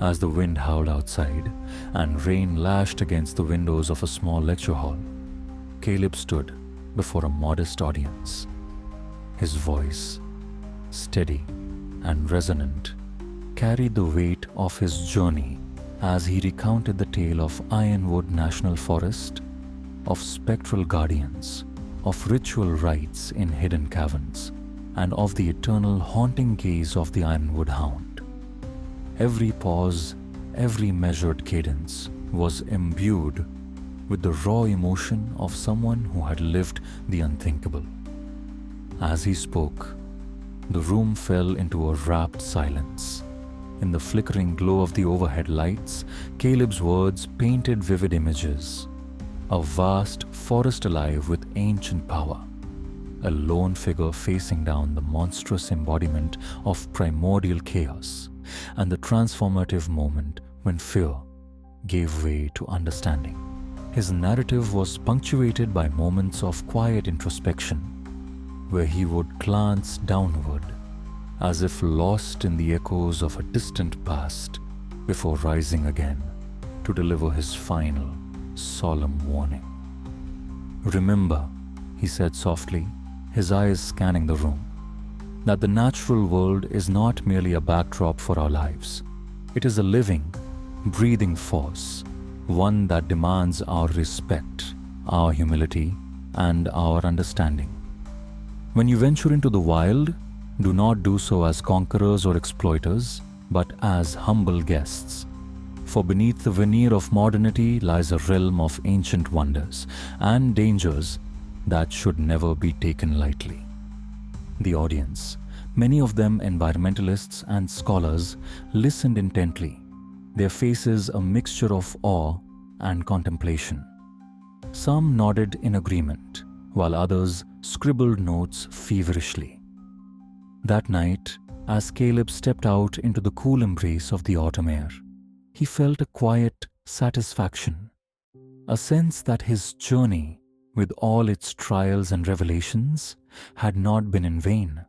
as the wind howled outside and rain lashed against the windows of a small lecture hall, Caleb stood before a modest audience. His voice, steady and resonant, carried the weight of his journey as he recounted the tale of Ironwood National Forest, of spectral guardians, of ritual rites in hidden caverns, and of the eternal haunting gaze of the Ironwood hound. Every pause, every measured cadence was imbued with the raw emotion of someone who had lived the unthinkable. As he spoke, the room fell into a rapt silence, In the flickering glow of the overhead lights, Caleb's words painted vivid images. A vast forest alive with ancient power. A lone figure facing down the monstrous embodiment of primordial chaos, and the transformative moment when fear gave way to understanding. His narrative was punctuated by moments of quiet introspection, where he would glance downward, as if lost in the echoes of a distant past, before rising again to deliver his final, solemn warning. "Remember," he said softly, his eyes scanning the room, "that the natural world is not merely a backdrop for our lives. It is a living, breathing force, one that demands our respect, our humility, and our understanding. When you venture into the wild, do not do so as conquerors or exploiters, but as humble guests. For beneath the veneer of modernity lies a realm of ancient wonders and dangers that should never be taken lightly." The audience, many of them environmentalists and scholars, listened intently, their faces a mixture of awe and contemplation. Some nodded in agreement, while others scribbled notes feverishly. That night, as Caleb stepped out into the cool embrace of the autumn air, he felt a quiet satisfaction, a sense that his journey, with all its trials and revelations, had not been in vain.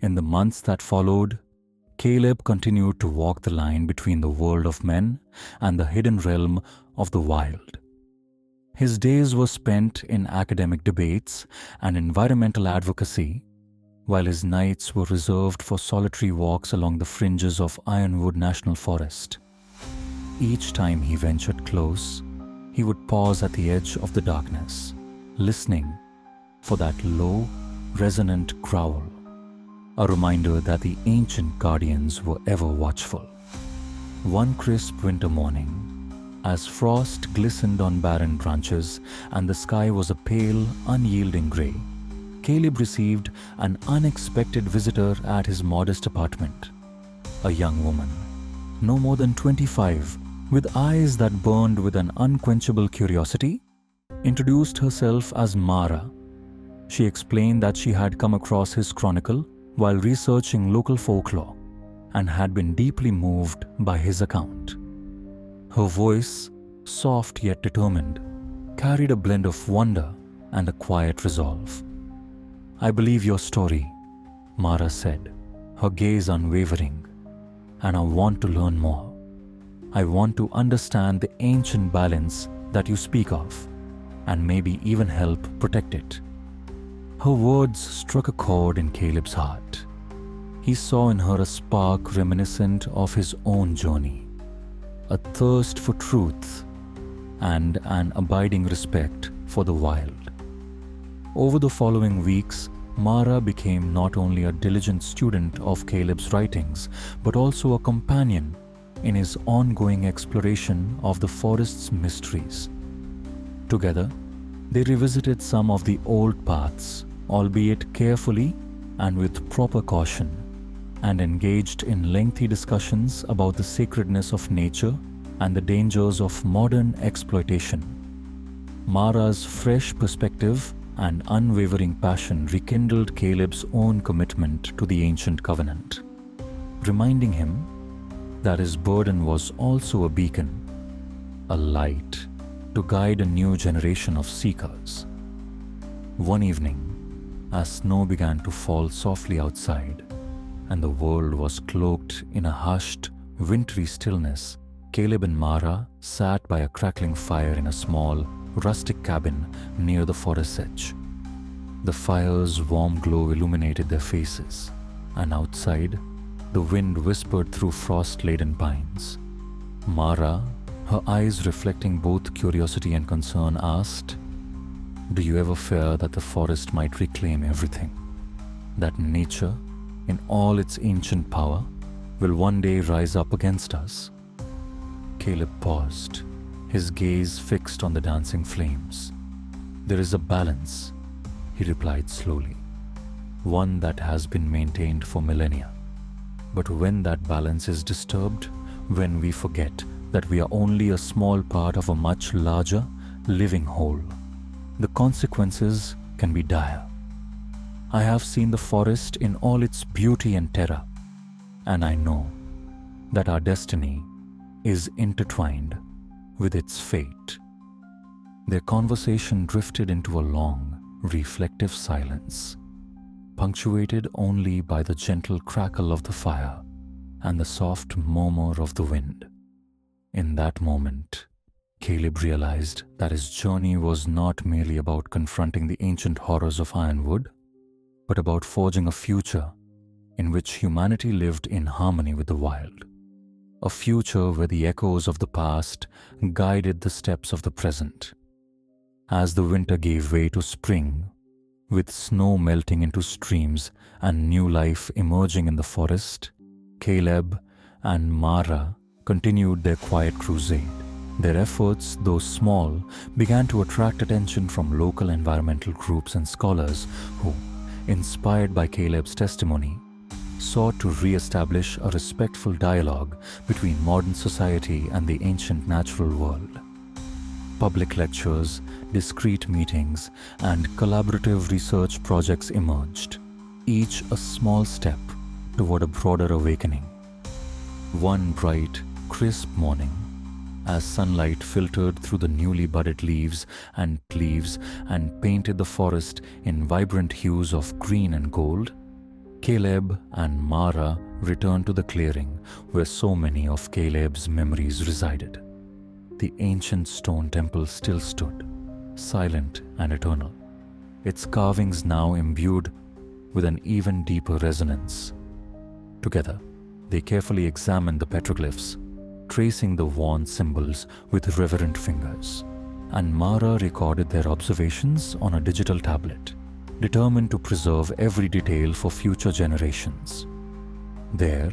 In the months that followed, Caleb continued to walk the line between the world of men and the hidden realm of the wild. His days were spent in academic debates and environmental advocacy, while his nights were reserved for solitary walks along the fringes of Ironwood National Forest. Each time he ventured close, he would pause at the edge of the darkness, listening for that low, resonant growl, a reminder that the ancient guardians were ever watchful. One crisp winter morning, as frost glistened on barren branches and the sky was a pale, unyielding grey, Caleb received an unexpected visitor at his modest apartment. A young woman, no more than 25, with eyes that burned with an unquenchable curiosity, introduced herself as Mara. She explained that she had come across his chronicle while researching local folklore and had been deeply moved by his account. Her voice, soft yet determined, carried a blend of wonder and a quiet resolve. "I believe your story," Mara said, her gaze unwavering, "and I want to learn more. I want to understand the ancient balance that you speak of, and maybe even help protect it." Her words struck a chord in Caleb's heart. He saw in her a spark reminiscent of his own journey, a thirst for truth and an abiding respect for the wild. Over the following weeks, Mara became not only a diligent student of Caleb's writings, but also a companion in his ongoing exploration of the forest's mysteries. Together, they revisited some of the old paths, albeit carefully and with proper caution, and engaged in lengthy discussions about the sacredness of nature and the dangers of modern exploitation. Mara's fresh perspective and unwavering passion rekindled Caleb's own commitment to the ancient covenant, reminding him that his burden was also a beacon, a light to guide a new generation of seekers. One evening, as snow began to fall softly outside and the world was cloaked in a hushed, wintry stillness, Caleb and Mara sat by a crackling fire in a small, rustic cabin near the forest edge. The fire's warm glow illuminated their faces, and outside, the wind whispered through frost-laden pines. Mara, her eyes reflecting both curiosity and concern, asked, "Do you ever fear that the forest might reclaim everything? That nature, in all its ancient power, will one day rise up against us?" Caleb paused, his gaze fixed on the dancing flames. "There is a balance," he replied slowly, "one that has been maintained for millennia. But when that balance is disturbed, when we forget that we are only a small part of a much larger, living whole, the consequences can be dire. I have seen the forest in all its beauty and terror, and I know that our destiny is intertwined with its fate. Their conversation drifted into a long, reflective silence, punctuated only by the gentle crackle of the fire and the soft murmur of the wind. In that moment, Caleb realized that his journey was not merely about confronting the ancient horrors of Ironwood, but about forging a future in which humanity lived in harmony with the wild. A future where the echoes of the past guided the steps of the present. As the winter gave way to spring, with snow melting into streams and new life emerging in the forest, Caleb and Mara continued their quiet crusade. Their efforts, though small, began to attract attention from local environmental groups and scholars who, inspired by Caleb's testimony, sought to re-establish a respectful dialogue between modern society and the ancient natural world. Public lectures, discreet meetings, and collaborative research projects emerged, each a small step toward a broader awakening. One bright, crisp morning, as sunlight filtered through the newly budded leaves and painted the forest in vibrant hues of green and gold, Caleb and Mara returned to the clearing where so many of Caleb's memories resided. The ancient stone temple still stood, silent and eternal, its carvings now imbued with an even deeper resonance. Together, they carefully examined the petroglyphs, tracing the worn symbols with reverent fingers, and Mara recorded their observations on a digital tablet, determined to preserve every detail for future generations. There,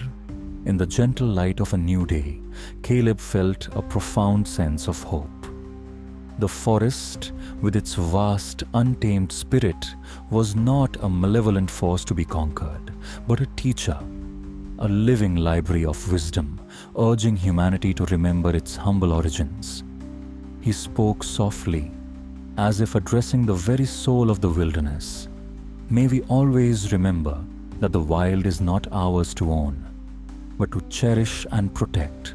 in the gentle light of a new day, Caleb felt a profound sense of hope. The forest, with its vast, untamed spirit, was not a malevolent force to be conquered, but a teacher, a living library of wisdom, urging humanity to remember its humble origins. He spoke softly, as if addressing the very soul of the wilderness. May we always remember that the wild is not ours to own, but to cherish and protect.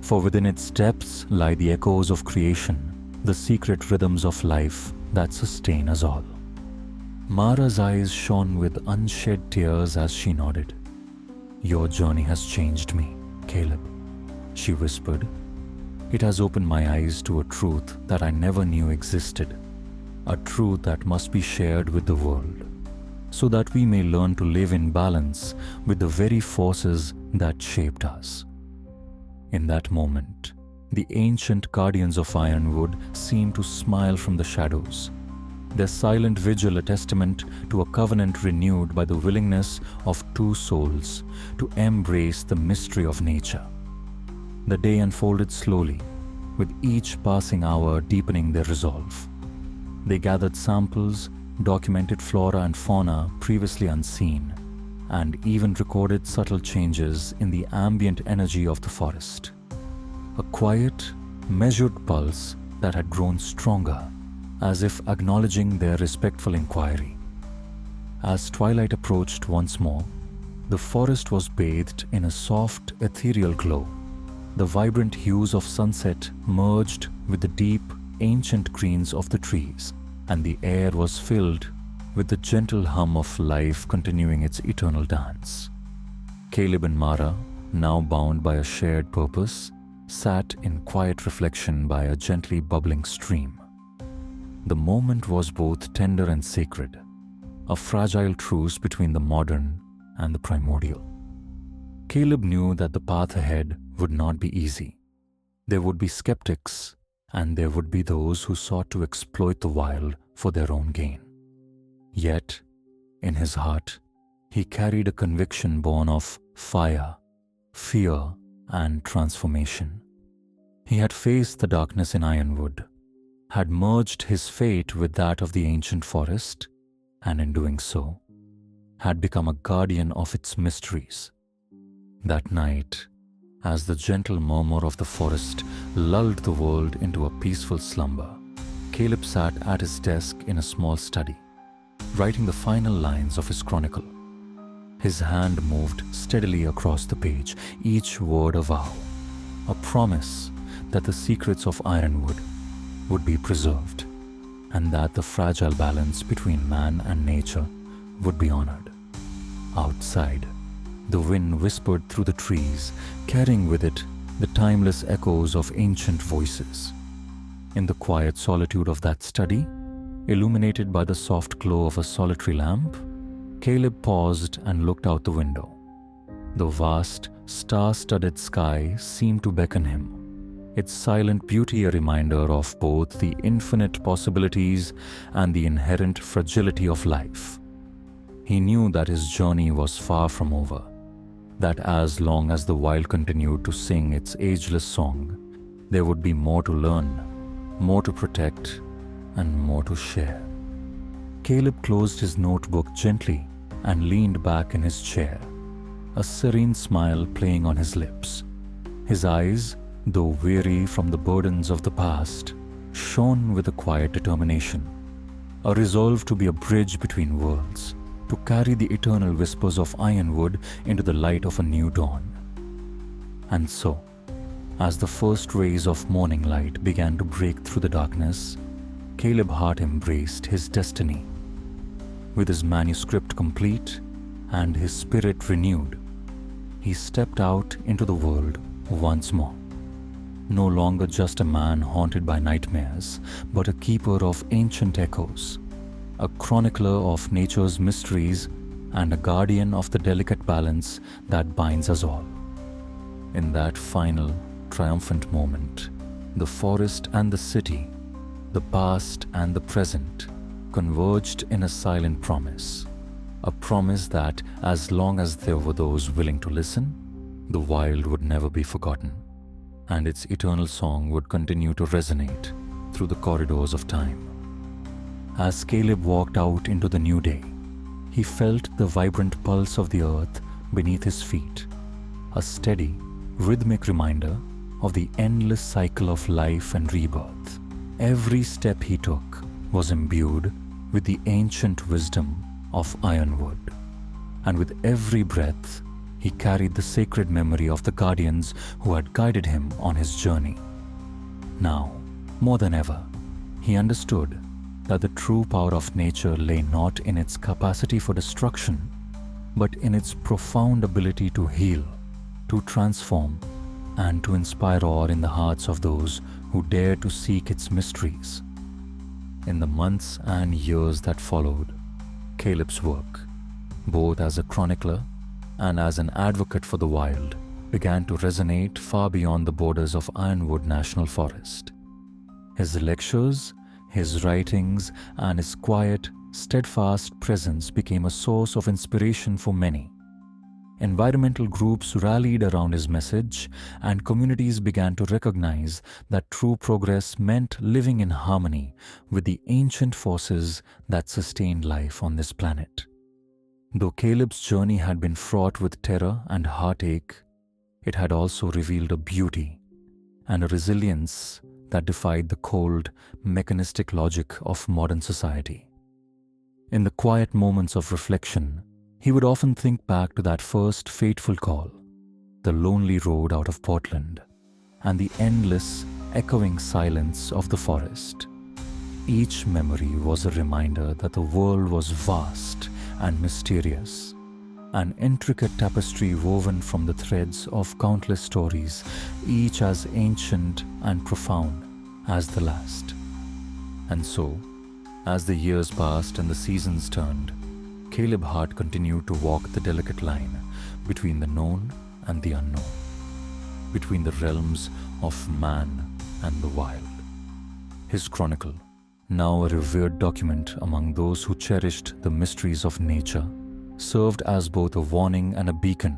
For within its depths lie the echoes of creation, the secret rhythms of life that sustain us all. Mara's eyes shone with unshed tears as she nodded. "Your journey has changed me, Caleb," she whispered. "It has opened my eyes to a truth that I never knew existed, a truth that must be shared with the world, so that we may learn to live in balance with the very forces that shaped us." In that moment, the ancient guardians of Ironwood seemed to smile from the shadows, their silent vigil a testament to a covenant renewed by the willingness of two souls to embrace the mystery of nature. The day unfolded slowly, with each passing hour deepening their resolve. They gathered samples, documented flora and fauna previously unseen, and even recorded subtle changes in the ambient energy of the forest. A quiet, measured pulse that had grown stronger, as if acknowledging their respectful inquiry. As twilight approached once more, the forest was bathed in a soft, ethereal glow. The vibrant hues of sunset merged with the deep, ancient greens of the trees, and the air was filled with the gentle hum of life continuing its eternal dance. Caleb and Mara, now bound by a shared purpose, sat in quiet reflection by a gently bubbling stream. The moment was both tender and sacred, a fragile truce between the modern and the primordial. Caleb knew that the path ahead would not be easy. There would be skeptics, and there would be those who sought to exploit the wild for their own gain. Yet, in his heart, he carried a conviction born of fire, fear, and transformation. He had faced the darkness in Ironwood, had merged his fate with that of the ancient forest, and in doing so, had become a guardian of its mysteries. That night, as the gentle murmur of the forest lulled the world into a peaceful slumber, Caleb sat at his desk in a small study, writing the final lines of his chronicle. His hand moved steadily across the page, each word a vow, a promise that the secrets of Ironwood would be preserved, and that the fragile balance between man and nature would be honored. Outside, the wind whispered through the trees, carrying with it the timeless echoes of ancient voices. In the quiet solitude of that study, illuminated by the soft glow of a solitary lamp, Caleb paused and looked out the window. The vast, star-studded sky seemed to beckon him, its silent beauty a reminder of both the infinite possibilities and the inherent fragility of life. He knew that his journey was far from over, that as long as the wild continued to sing its ageless song, there would be more to learn, more to protect, and more to share. Caleb closed his notebook gently and leaned back in his chair, a serene smile playing on his lips. His eyes, though weary from the burdens of the past, shone with a quiet determination, a resolve to be a bridge between worlds, to carry the eternal whispers of Ironwood into the light of a new dawn. And so, as the first rays of morning light began to break through the darkness, Caleb Hart embraced his destiny. With his manuscript complete and his spirit renewed, he stepped out into the world once more. No longer just a man haunted by nightmares, but a keeper of ancient echoes, a chronicler of nature's mysteries, and a guardian of the delicate balance that binds us all. In that final, triumphant moment, the forest and the city, the past and the present, converged in a silent promise. A promise that, as long as there were those willing to listen, the wild would never be forgotten, and its eternal song would continue to resonate through the corridors of time. As Caleb walked out into the new day, he felt the vibrant pulse of the earth beneath his feet, a steady, rhythmic reminder of the endless cycle of life and rebirth. Every step he took was imbued with the ancient wisdom of Ironwood, and with every breath he carried the sacred memory of the guardians who had guided him on his journey. Now, more than ever, he understood that the true power of nature lay not in its capacity for destruction, but in its profound ability to heal, to transform, and to inspire awe in the hearts of those who dare to seek its mysteries. In the months and years that followed, Caleb's work, both as a chronicler and as an advocate for the wild, began to resonate far beyond the borders of Ironwood National Forest. His lectures, his writings, and his quiet, steadfast presence became a source of inspiration for many. Environmental groups rallied around his message, and communities began to recognize that true progress meant living in harmony with the ancient forces that sustained life on this planet. Though Caleb's journey had been fraught with terror and heartache, it had also revealed a beauty and a resilience that defied the cold, mechanistic logic of modern society. In the quiet moments of reflection, he would often think back to that first fateful call, the lonely road out of Portland, and the endless, echoing silence of the forest. Each memory was a reminder that the world was vast and mysterious, an intricate tapestry woven from the threads of countless stories, each as ancient and profound as the last. And so, as the years passed and the seasons turned, Caleb Hart continued to walk the delicate line between the known and the unknown, between the realms of man and the wild. His chronicle, now a revered document among those who cherished the mysteries of nature, served as both a warning and a beacon,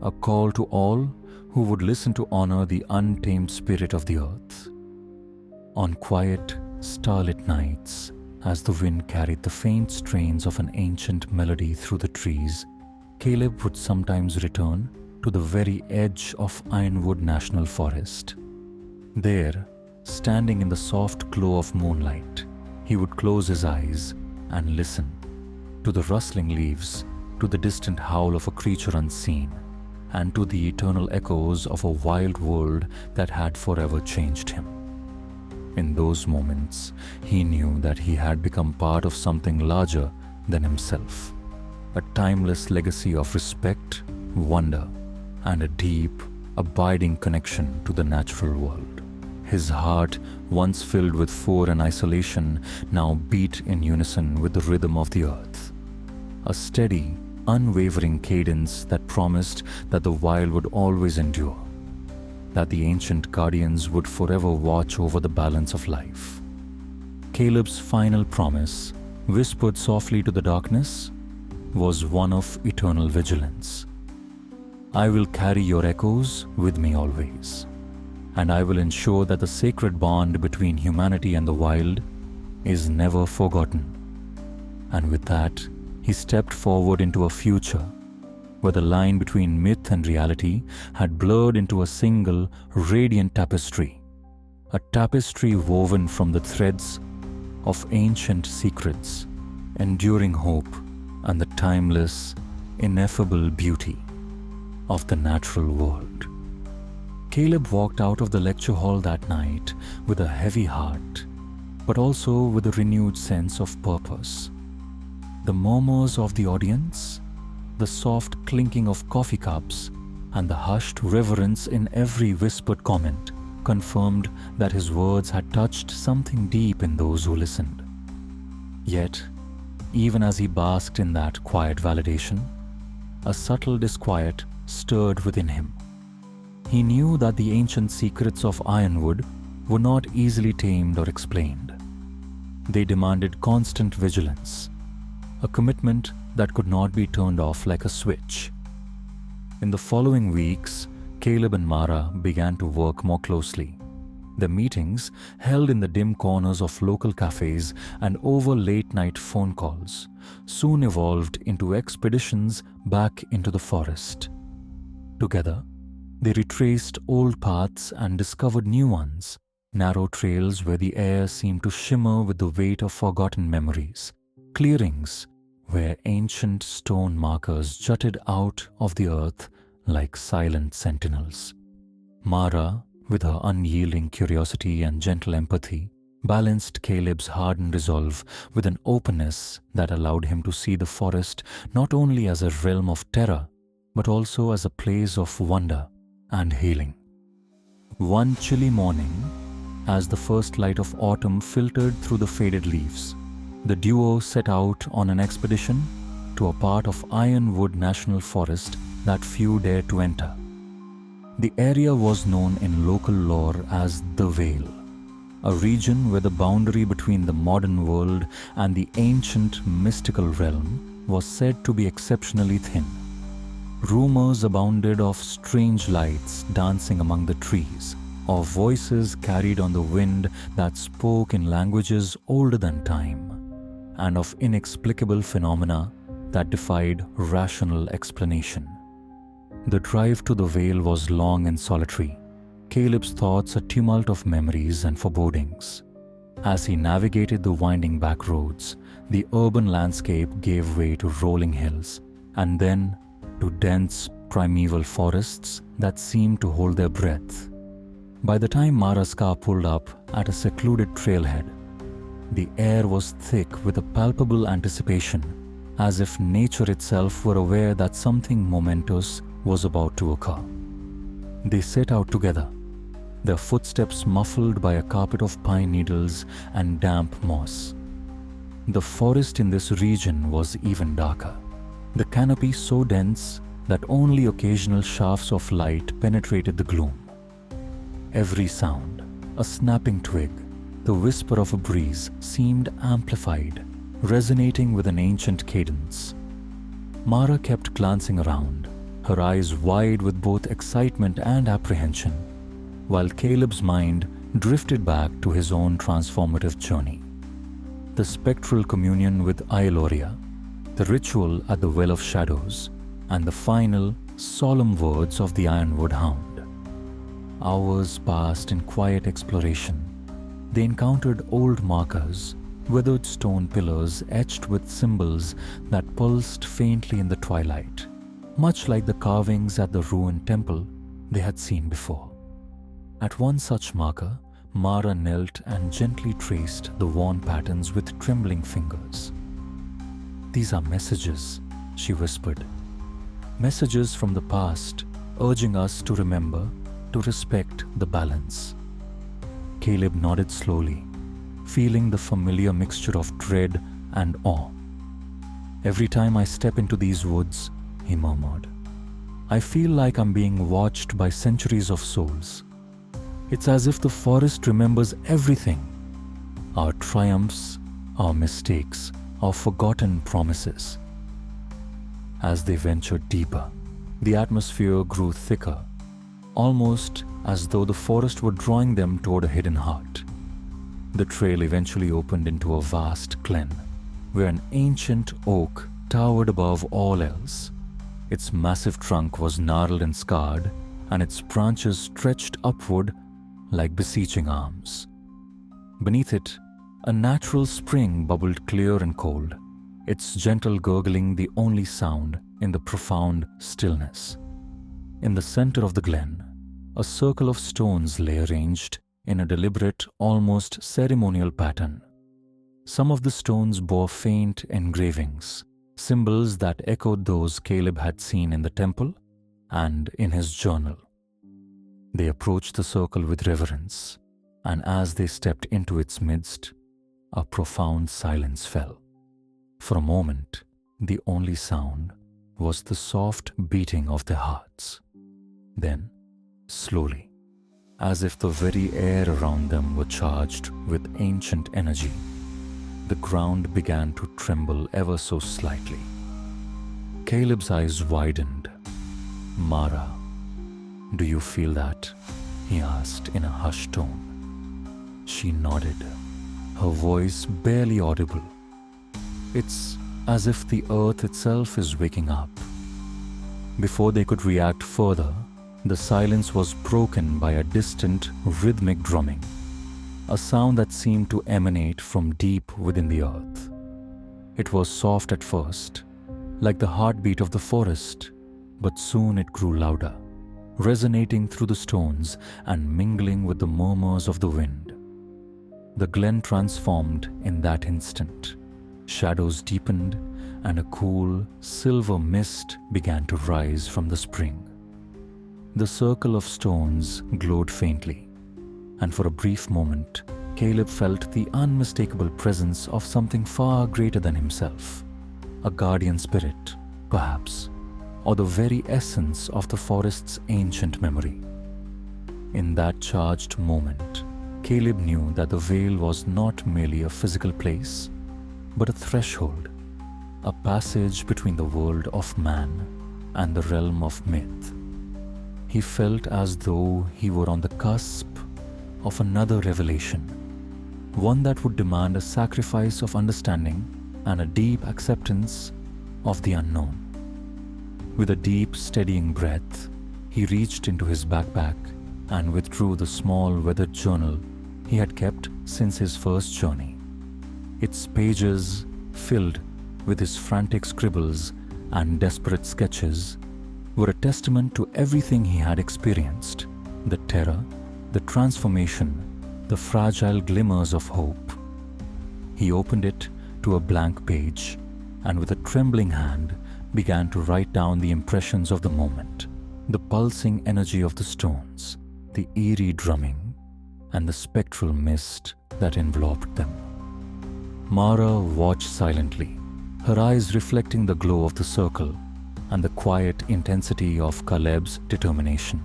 a call to all who would listen to honor the untamed spirit of the earth. On quiet, starlit nights, as the wind carried the faint strains of an ancient melody through the trees, Caleb would sometimes return to the very edge of Ironwood National Forest. There, standing in the soft glow of moonlight, he would close his eyes and listen to the rustling leaves, to the distant howl of a creature unseen, and to the eternal echoes of a wild world that had forever changed him. In those moments, he knew that he had become part of something larger than himself, a timeless legacy of respect, wonder, and a deep, abiding connection to the natural world. His heart, once filled with fear and isolation, now beat in unison with the rhythm of the earth. A steady, unwavering cadence that promised that the wild would always endure, that the ancient guardians would forever watch over the balance of life. Caleb's final promise, whispered softly to the darkness, was one of eternal vigilance. I will carry your echoes with me always, and I will ensure that the sacred bond between humanity and the wild is never forgotten. And with that, he stepped forward into a future where the line between myth and reality had blurred into a single, radiant tapestry, a tapestry woven from the threads of ancient secrets, enduring hope, and the timeless, ineffable beauty of the natural world. Caleb walked out of the lecture hall that night with a heavy heart, but also with a renewed sense of purpose. The murmurs of the audience, the soft clinking of coffee cups, and the hushed reverence in every whispered comment confirmed that his words had touched something deep in those who listened. Yet, even as he basked in that quiet validation, a subtle disquiet stirred within him. He knew that the ancient secrets of Ironwood were not easily tamed or explained. They demanded constant vigilance, a commitment that could not be turned off like a switch. In the following weeks, Caleb and Mara began to work more closely. The meetings, held in the dim corners of local cafes and over late-night phone calls, soon evolved into expeditions back into the forest. Together, they retraced old paths and discovered new ones, narrow trails where the air seemed to shimmer with the weight of forgotten memories, clearings where ancient stone markers jutted out of the earth like silent sentinels. Mara, with her unyielding curiosity and gentle empathy, balanced Caleb's hardened resolve with an openness that allowed him to see the forest not only as a realm of terror, but also as a place of wonder and healing. One chilly morning, as the first light of autumn filtered through the faded leaves, the duo set out on an expedition to a part of Ironwood National Forest that few dared to enter. The area was known in local lore as the Vale, a region where the boundary between the modern world and the ancient mystical realm was said to be exceptionally thin. Rumors abounded of strange lights dancing among the trees, of voices carried on the wind that spoke in languages older than time, and of inexplicable phenomena that defied rational explanation. The drive to the Vale was long and solitary, Caleb's thoughts a tumult of memories and forebodings. As he navigated the winding back roads, the urban landscape gave way to rolling hills, and then to dense, primeval forests that seemed to hold their breath. By the time Mara's car pulled up at a secluded trailhead, the air was thick with a palpable anticipation, as if nature itself were aware that something momentous was about to occur. They set out together, their footsteps muffled by a carpet of pine needles and damp moss. The forest in this region was even darker, the canopy so dense that only occasional shafts of light penetrated the gloom. Every sound, a snapping twig, the whisper of a breeze, seemed amplified, resonating with an ancient cadence. Mara kept glancing around, her eyes wide with both excitement and apprehension, while Caleb's mind drifted back to his own transformative journey. The spectral communion with Ailoria, the ritual at the Well of Shadows, and the final, solemn words of the Ironwood hound. Hours passed in quiet exploration. They encountered old markers, withered stone pillars etched with symbols that pulsed faintly in the twilight, much like the carvings at the ruined temple they had seen before. At one such marker, Mara knelt and gently traced the worn patterns with trembling fingers. "These are messages," she whispered. "Messages from the past, urging us to remember, to respect the balance." Caleb nodded slowly, feeling the familiar mixture of dread and awe. "Every time I step into these woods," he murmured, "I feel like I'm being watched by centuries of souls. It's as if the forest remembers everything: our triumphs, our mistakes, our forgotten promises." As they ventured deeper, the atmosphere grew thicker, almost as though the forest were drawing them toward a hidden heart. The trail eventually opened into a vast glen, where an ancient oak towered above all else. Its massive trunk was gnarled and scarred, and its branches stretched upward like beseeching arms. Beneath it, a natural spring bubbled clear and cold, its gentle gurgling the only sound in the profound stillness. In the center of the glen, a circle of stones lay arranged in a deliberate, almost ceremonial pattern. Some of the stones bore faint engravings, symbols that echoed those Caleb had seen in the temple and in his journal. They approached the circle with reverence, and as they stepped into its midst, a profound silence fell. For a moment, the only sound was the soft beating of their hearts. Then, slowly, as if the very air around them were charged with ancient energy, the ground began to tremble ever so slightly. Caleb's eyes widened. "Mara, do you feel that?" he asked in a hushed tone. She nodded, her voice barely audible. "It's as if the earth itself is waking up." Before they could react further, the silence was broken by a distant, rhythmic drumming, a sound that seemed to emanate from deep within the earth. It was soft at first, like the heartbeat of the forest, but soon it grew louder, resonating through the stones and mingling with the murmurs of the wind. The glen transformed in that instant. Shadows deepened, and a cool, silver mist began to rise from the spring. The circle of stones glowed faintly, and for a brief moment, Caleb felt the unmistakable presence of something far greater than himself, a guardian spirit, perhaps, or the very essence of the forest's ancient memory. In that charged moment, Caleb knew that the vale was not merely a physical place, but a threshold, a passage between the world of man and the realm of myth. He felt as though he were on the cusp of another revelation, one that would demand a sacrifice of understanding and a deep acceptance of the unknown. With a deep, steadying breath, he reached into his backpack and withdrew the small weathered journal he had kept since his first journey. Its pages, filled with his frantic scribbles and desperate sketches, were a testament to everything he had experienced: the terror, the transformation, the fragile glimmers of hope. He opened it to a blank page and with a trembling hand began to write down the impressions of the moment, the pulsing energy of the stones, the eerie drumming, and the spectral mist that enveloped them. Mara watched silently, her eyes reflecting the glow of the circle and the quiet intensity of Caleb's determination.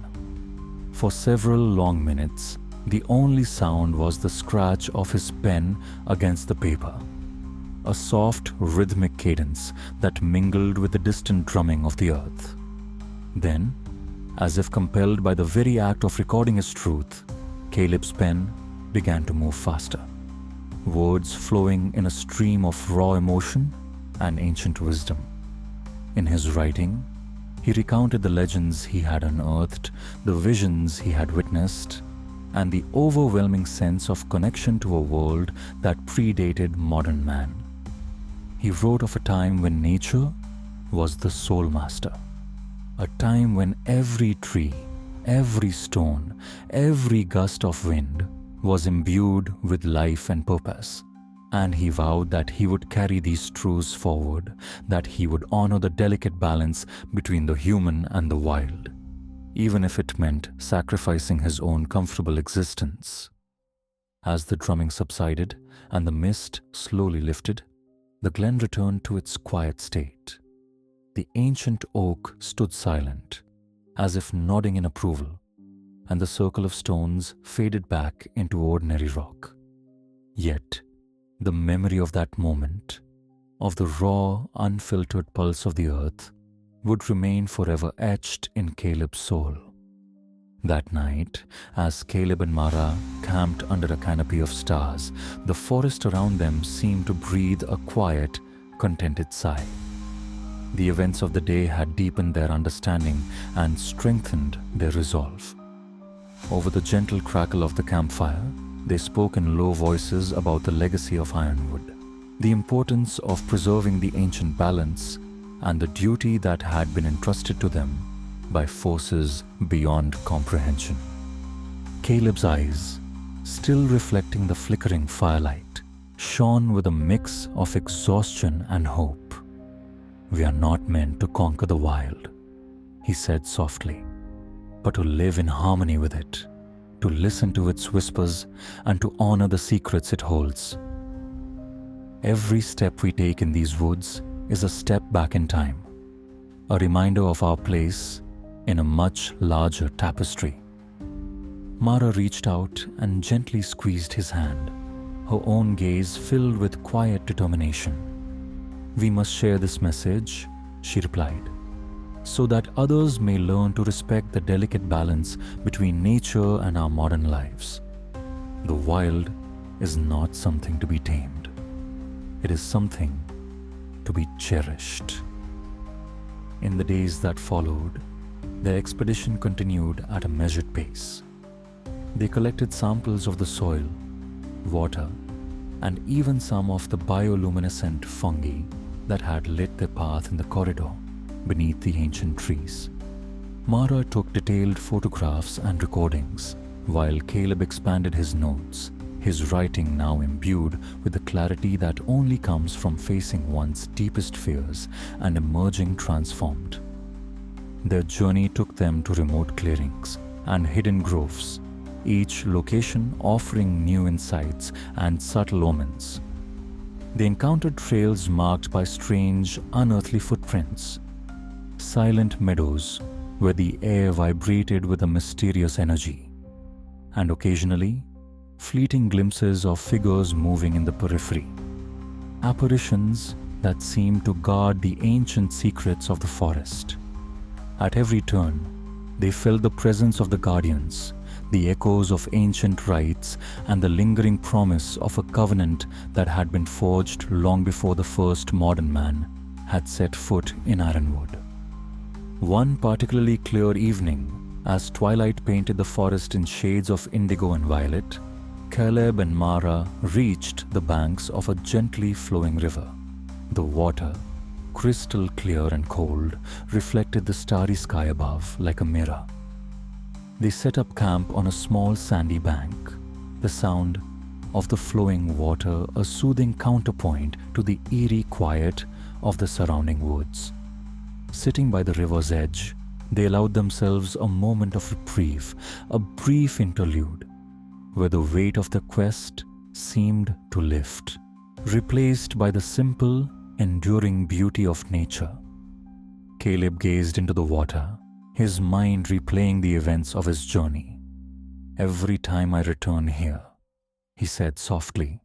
For several long minutes, the only sound was the scratch of his pen against the paper, a soft, rhythmic cadence that mingled with the distant drumming of the earth. Then, as if compelled by the very act of recording his truth, Caleb's pen began to move faster, words flowing in a stream of raw emotion and ancient wisdom. In his writing, He recounted the legends he had unearthed, the visions he had witnessed, and the overwhelming sense of connection to a world that predated modern man. He wrote of a time when nature was the sole master, a time when every tree, every stone, every gust of wind was imbued with life and purpose. And he vowed that he would carry these truths forward, that he would honor the delicate balance between the human and the wild, even if it meant sacrificing his own comfortable existence. As the drumming subsided and the mist slowly lifted, the glen returned to its quiet state. The ancient oak stood silent, as if nodding in approval, and the circle of stones faded back into ordinary rock. Yet, the memory of that moment, of the raw, unfiltered pulse of the earth, would remain forever etched in Caleb's soul. That night, as Caleb and Mara camped under a canopy of stars, the forest around them seemed to breathe a quiet, contented sigh. The events of the day had deepened their understanding and strengthened their resolve. Over the gentle crackle of the campfire, they spoke in low voices about the legacy of Ironwood, the importance of preserving the ancient balance, and the duty that had been entrusted to them by forces beyond comprehension. Caleb's eyes, still reflecting the flickering firelight, shone with a mix of exhaustion and hope. "We are not meant to conquer the wild," he said softly, "but to live in harmony with it, to listen to its whispers, and to honor the secrets it holds. Every step we take in these woods is a step back in time, a reminder of our place in a much larger tapestry." Mara reached out and gently squeezed his hand, her own gaze filled with quiet determination. "We must share this message," she replied, "so that others may learn to respect the delicate balance between nature and our modern lives. The wild is not something to be tamed. It is something to be cherished." In the days that followed, their expedition continued at a measured pace. They collected samples of the soil, water, and even some of the bioluminescent fungi that had lit their path in the corridor beneath the ancient trees. Mara took detailed photographs and recordings, while Caleb expanded his notes, his writing now imbued with the clarity that only comes from facing one's deepest fears and emerging transformed. Their journey took them to remote clearings and hidden groves, each location offering new insights and subtle omens. They encountered trails marked by strange, unearthly footprints, silent meadows where the air vibrated with a mysterious energy, and occasionally, fleeting glimpses of figures moving in the periphery, apparitions that seemed to guard the ancient secrets of the forest. At every turn, they felt the presence of the guardians, the echoes of ancient rites, and the lingering promise of a covenant that had been forged long before the first modern man had set foot in Ironwood. One particularly clear evening, as twilight painted the forest in shades of indigo and violet, Caleb and Mara reached the banks of a gently flowing river. The water, crystal clear and cold, reflected the starry sky above like a mirror. They set up camp on a small sandy bank, the sound of the flowing water a soothing counterpoint to the eerie quiet of the surrounding woods. Sitting by the river's edge, they allowed themselves a moment of reprieve, a brief interlude, where the weight of the quest seemed to lift, replaced by the simple, enduring beauty of nature. Caleb gazed into the water, his mind replaying the events of his journey. "Every time I return here," he said softly,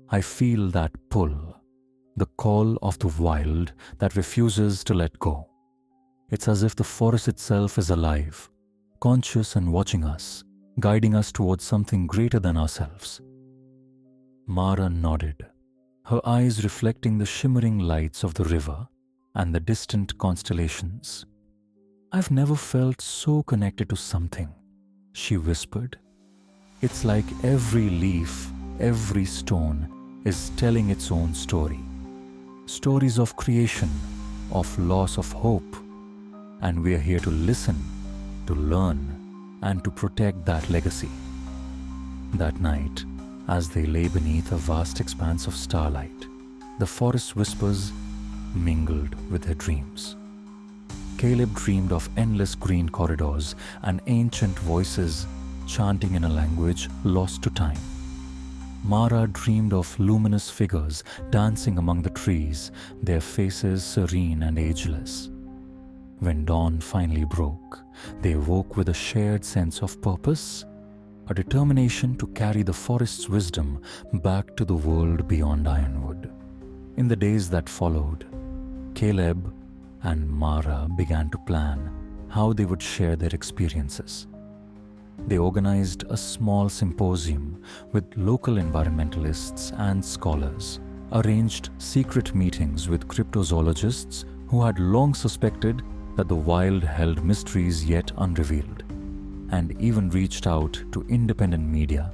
"I feel that pull, the call of the wild that refuses to let go. It's as if the forest itself is alive, conscious and watching us, guiding us towards something greater than ourselves." Mara nodded, her eyes reflecting the shimmering lights of the river and the distant constellations. "I've never felt so connected to something," she whispered. "It's like every leaf, every stone is telling its own story. Stories of creation, of loss of hope. And we're here to listen, to learn, and to protect that legacy." That night, as they lay beneath a vast expanse of starlight, the forest whispers mingled with their dreams. Caleb dreamed of endless green corridors and ancient voices chanting in a language lost to time. Mara dreamed of luminous figures dancing among the trees, their faces serene and ageless. When dawn finally broke, they woke with a shared sense of purpose, a determination to carry the forest's wisdom back to the world beyond Ironwood. In the days that followed, Caleb and Mara began to plan how they would share their experiences. They organized a small symposium with local environmentalists and scholars, arranged secret meetings with cryptozoologists who had long suspected that the wild held mysteries yet unrevealed, and even reached out to independent media,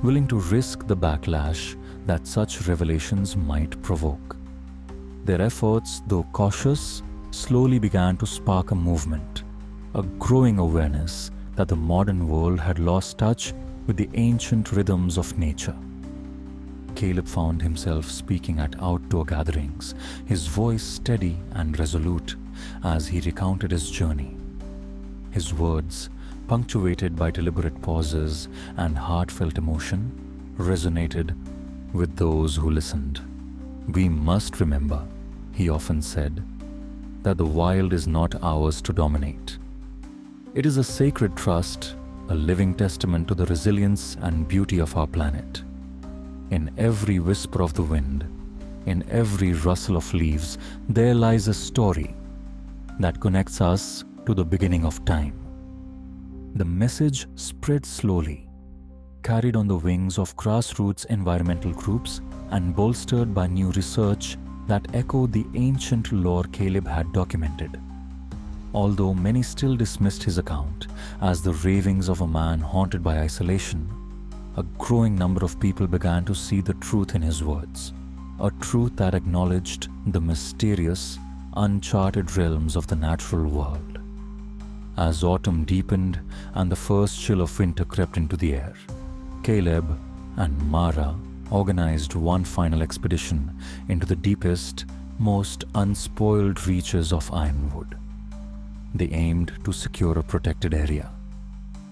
willing to risk the backlash that such revelations might provoke. Their efforts, though cautious, slowly began to spark a movement, a growing awareness that the modern world had lost touch with the ancient rhythms of nature. Caleb found himself speaking at outdoor gatherings, his voice steady and resolute as he recounted his journey. His words, punctuated by deliberate pauses and heartfelt emotion, resonated with those who listened. "We must remember," he often said, "that the wild is not ours to dominate. It is a sacred trust, a living testament to the resilience and beauty of our planet. In every whisper of the wind, in every rustle of leaves, there lies a story that connects us to the beginning of time." The message spread slowly, carried on the wings of grassroots environmental groups and bolstered by new research that echoed the ancient lore Caleb had documented. Although many still dismissed his account as the ravings of a man haunted by isolation, a growing number of people began to see the truth in his words, a truth that acknowledged the mysterious, uncharted realms of the natural world. As autumn deepened and the first chill of winter crept into the air, Caleb and Mara organized one final expedition into the deepest, most unspoiled reaches of Ironwood. They aimed to secure a protected area,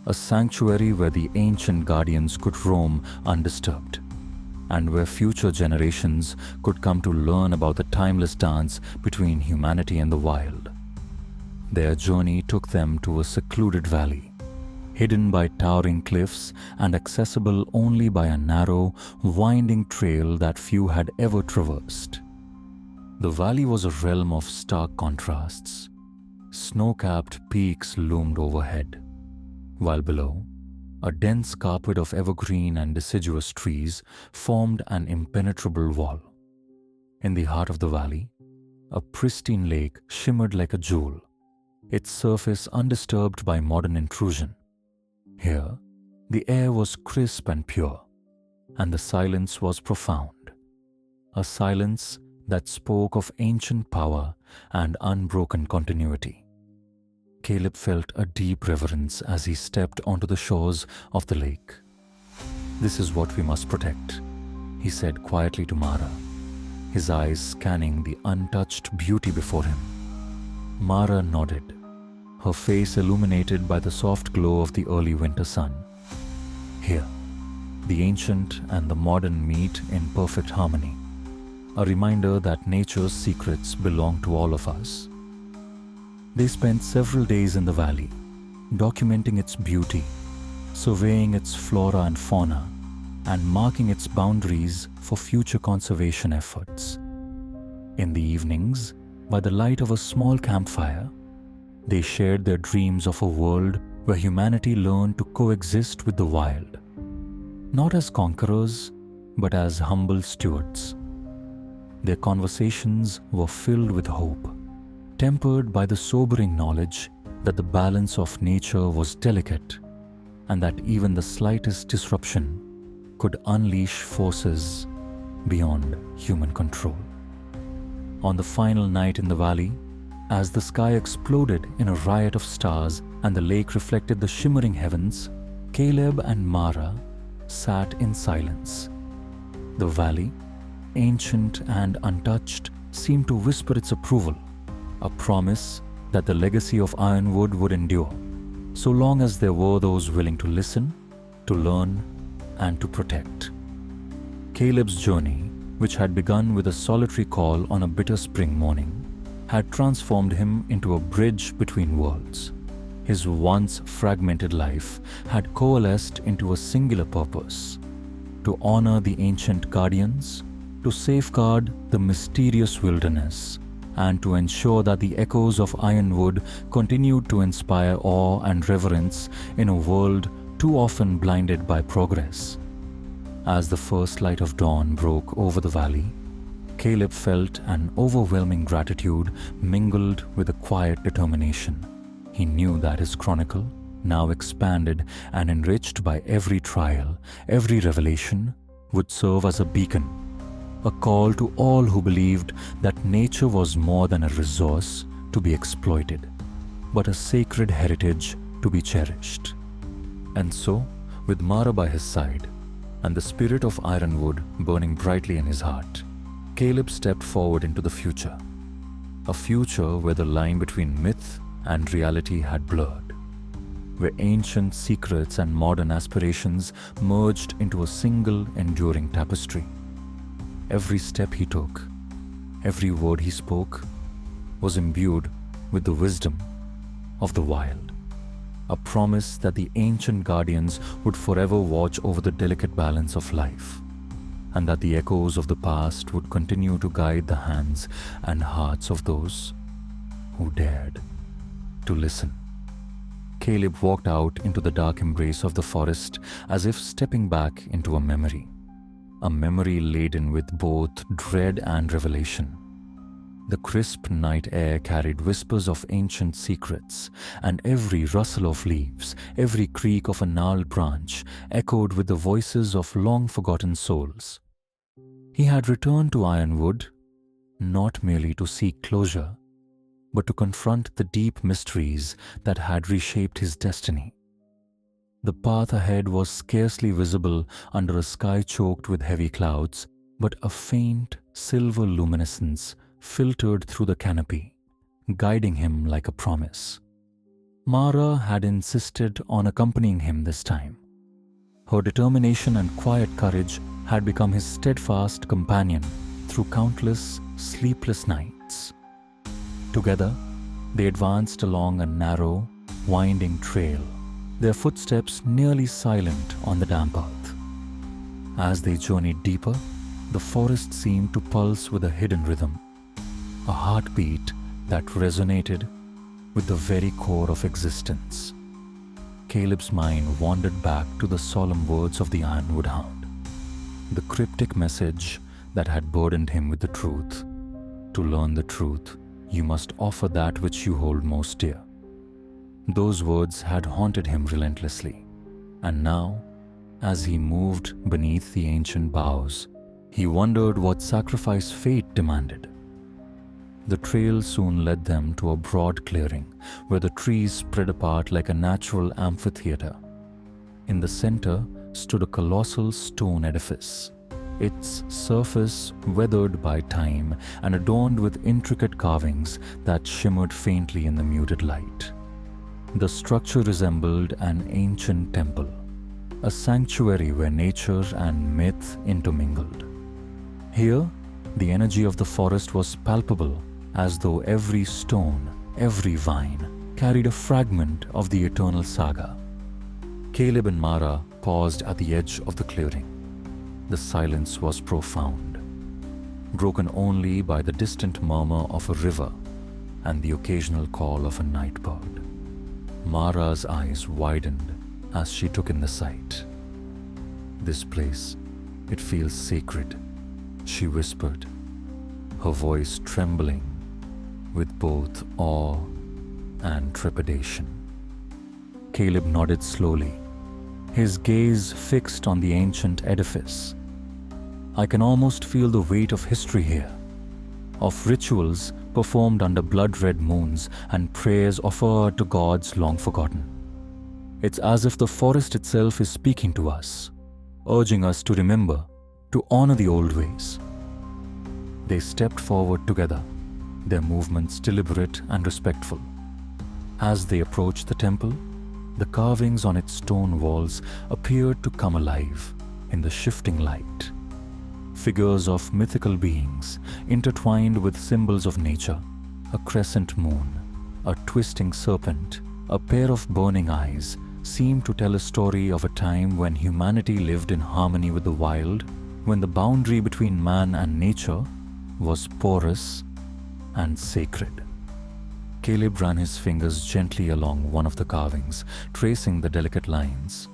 a sanctuary where the ancient guardians could roam undisturbed, and where future generations could come to learn about the timeless dance between humanity and the wild. Their journey took them to a secluded valley, hidden by towering cliffs and accessible only by a narrow, winding trail that few had ever traversed. The valley was a realm of stark contrasts. Snow-capped peaks loomed overhead, while below, a dense carpet of evergreen and deciduous trees formed an impenetrable wall. In the heart of the valley, a pristine lake shimmered like a jewel, its surface undisturbed by modern intrusion. Here, the air was crisp and pure, and the silence was profound, a silence that spoke of ancient power and unbroken continuity. Caleb felt a deep reverence as he stepped onto the shores of the lake. "This is what we must protect," he said quietly to Mara, his eyes scanning the untouched beauty before him. Mara nodded, her face illuminated by the soft glow of the early winter sun. Here, the ancient and the modern meet in perfect harmony, a reminder that nature's secrets belong to all of us. They spent several days in the valley, documenting its beauty, surveying its flora and fauna, and marking its boundaries for future conservation efforts. In the evenings, by the light of a small campfire, they shared their dreams of a world where humanity learned to coexist with the wild, not as conquerors, but as humble stewards. Their conversations were filled with hope, tempered by the sobering knowledge that the balance of nature was delicate and that even the slightest disruption could unleash forces beyond human control. On the final night in the valley, as the sky exploded in a riot of stars and the lake reflected the shimmering heavens, Caleb and Mara sat in silence. The valley, ancient and untouched, seemed to whisper its approval, a promise that the legacy of Ironwood would endure, so long as there were those willing to listen, to learn, and to protect. Caleb's journey, which had begun with a solitary call on a bitter spring morning, had transformed him into a bridge between worlds. His once fragmented life had coalesced into a singular purpose: to honor the ancient guardians, to safeguard the mysterious wilderness, and to ensure that the echoes of Ironwood continued to inspire awe and reverence in a world too often blinded by progress. As the first light of dawn broke over the valley, Caleb felt an overwhelming gratitude mingled with a quiet determination. He knew that his chronicle, now expanded and enriched by every trial, every revelation, would serve as a beacon, a call to all who believed that nature was more than a resource to be exploited, but a sacred heritage to be cherished. And so, with Mara by his side, and the spirit of Ironwood burning brightly in his heart, Caleb stepped forward into the future. A future where the line between myth and reality had blurred, where ancient secrets and modern aspirations merged into a single enduring tapestry. Every step he took, every word he spoke, was imbued with the wisdom of the wild, a promise that the ancient guardians would forever watch over the delicate balance of life, and that the echoes of the past would continue to guide the hands and hearts of those who dared to listen. Caleb walked out into the dark embrace of the forest as if stepping back into a memory laden with both dread and revelation. The crisp night air carried whispers of ancient secrets, and every rustle of leaves, every creak of a gnarled branch echoed with the voices of long-forgotten souls. He had returned to Ironwood not merely to seek closure, but to confront the deep mysteries that had reshaped his destiny. The path ahead was scarcely visible under a sky choked with heavy clouds, but a faint silver luminescence filtered through the canopy, guiding him like a promise. Mara had insisted on accompanying him this time. Her determination and quiet courage had become his steadfast companion through countless sleepless nights. Together, they advanced along a narrow, winding trail, their footsteps nearly silent on the damp earth. As they journeyed deeper, the forest seemed to pulse with a hidden rhythm, a heartbeat that resonated with the very core of existence. Caleb's mind wandered back to the solemn words of the Ironwood Hound, the cryptic message that had burdened him with the truth. To learn the truth, you must offer that which you hold most dear. Those words had haunted him relentlessly, and now, as he moved beneath the ancient boughs, he wondered what sacrifice fate demanded. The trail soon led them to a broad clearing where the trees spread apart like a natural amphitheater. In the center stood a colossal stone edifice, its surface weathered by time and adorned with intricate carvings that shimmered faintly in the muted light. The structure resembled an ancient temple, a sanctuary where nature and myth intermingled. Here, the energy of the forest was palpable, as though every stone, every vine, carried a fragment of the eternal saga. Caleb and Mara paused at the edge of the clearing. The silence was profound, broken only by the distant murmur of a river and the occasional call of a night bird. Mara's eyes widened as she took in the sight. "This place, it feels sacred," she whispered, her voice trembling with both awe and trepidation. Caleb nodded slowly, his gaze fixed on the ancient edifice. I can almost feel the weight of history here, of rituals performed under blood-red moons and prayers offered to gods long forgotten. It's as if the forest itself is speaking to us, urging us to remember, to honor the old ways. They stepped forward together, their movements deliberate and respectful. As they approached the temple, the carvings on its stone walls appeared to come alive in the shifting light. Figures of mythical beings intertwined with symbols of nature, a crescent moon, a twisting serpent, a pair of burning eyes, seemed to tell a story of a time when humanity lived in harmony with the wild, when the boundary between man and nature was porous and sacred. Caleb ran his fingers gently along one of the carvings, tracing the delicate lines.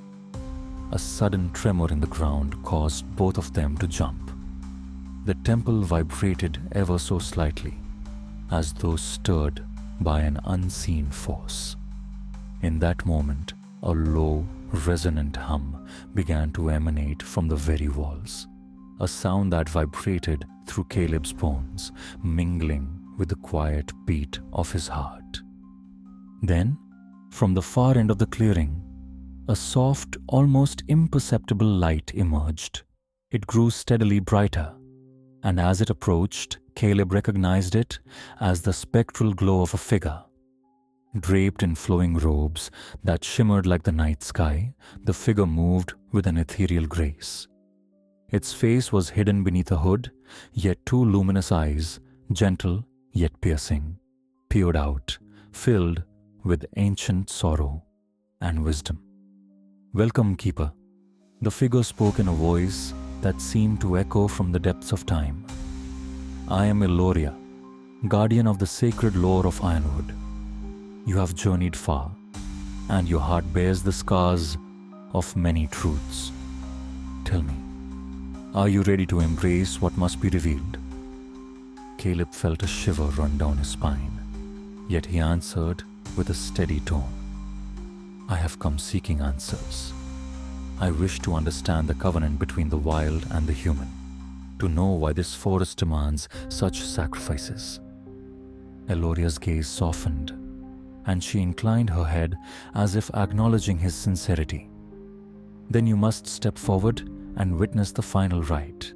A sudden tremor in the ground caused both of them to jump. The temple vibrated ever so slightly, as though stirred by an unseen force. In that moment, a low, resonant hum began to emanate from the very walls, a sound that vibrated through Caleb's bones, mingling with the quiet beat of his heart. Then, from the far end of the clearing, a soft, almost imperceptible light emerged. It grew steadily brighter, and as it approached, Caleb recognized it as the spectral glow of a figure. Draped in flowing robes that shimmered like the night sky, the figure moved with an ethereal grace. Its face was hidden beneath a hood, yet two luminous eyes, gentle yet piercing, peered out, filled with ancient sorrow and wisdom. "Welcome, Keeper," the figure spoke in a voice that seemed to echo from the depths of time. "I am Illoria, guardian of the sacred lore of Ironwood. You have journeyed far, and your heart bears the scars of many truths. Tell me, are you ready to embrace what must be revealed?" Caleb felt a shiver run down his spine, yet he answered with a steady tone. "I have come seeking answers. I wish to understand the covenant between the wild and the human, to know why this forest demands such sacrifices." Eloria's gaze softened, and she inclined her head as if acknowledging his sincerity. "Then you must step forward and witness the final rite,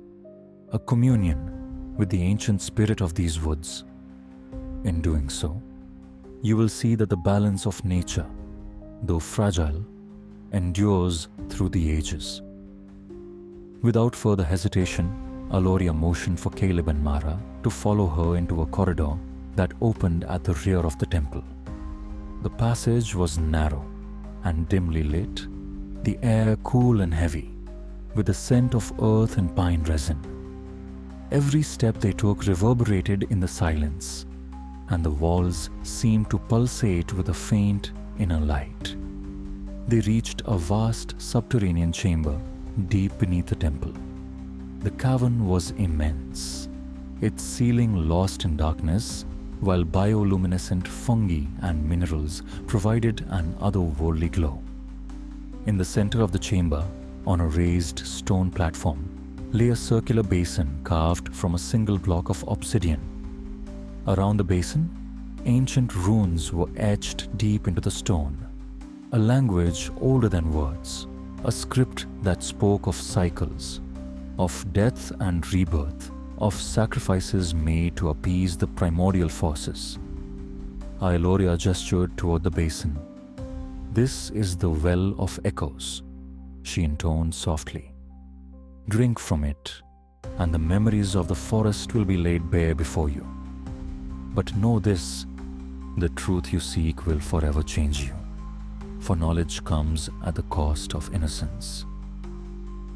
a communion with the ancient spirit of these woods. In doing so, you will see that the balance of nature, though fragile, endures through the ages." Without further hesitation, Aloria motioned for Caleb and Mara to follow her into a corridor that opened at the rear of the temple. The passage was narrow and dimly lit, the air cool and heavy, with the scent of earth and pine resin. Every step they took reverberated in the silence, and the walls seemed to pulsate with a faint inner light. They reached a vast subterranean chamber deep beneath the temple. The cavern was immense, its ceiling lost in darkness, while bioluminescent fungi and minerals provided an otherworldly glow. In the center of the chamber, on a raised stone platform, lay a circular basin carved from a single block of obsidian. Around the basin, ancient runes were etched deep into the stone, a language older than words, a script that spoke of cycles, of death and rebirth, of sacrifices made to appease the primordial forces. Ailoria gestured toward the basin. "This is the well of echoes," she intoned softly. "Drink from it, and the memories of the forest will be laid bare before you. But know this, the truth you seek will forever change you, for knowledge comes at the cost of innocence."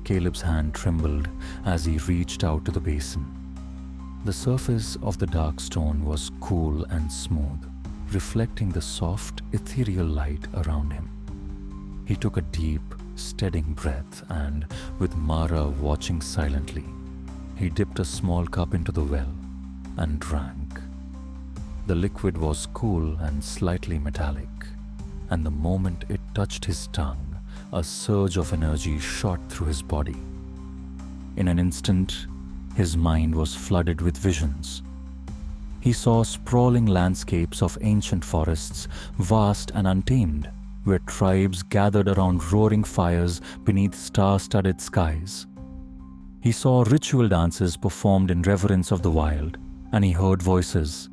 Caleb's hand trembled as he reached out to the basin. The surface of the dark stone was cool and smooth, reflecting the soft, ethereal light around him. He took a deep, steadying breath and, with Mara watching silently, he dipped a small cup into the well and drank. The liquid was cool and slightly metallic, and the moment it touched his tongue, a surge of energy shot through his body. In an instant, his mind was flooded with visions. He saw sprawling landscapes of ancient forests, vast and untamed, where tribes gathered around roaring fires beneath star-studded skies. He saw ritual dances performed in reverence of the wild, and he heard voices,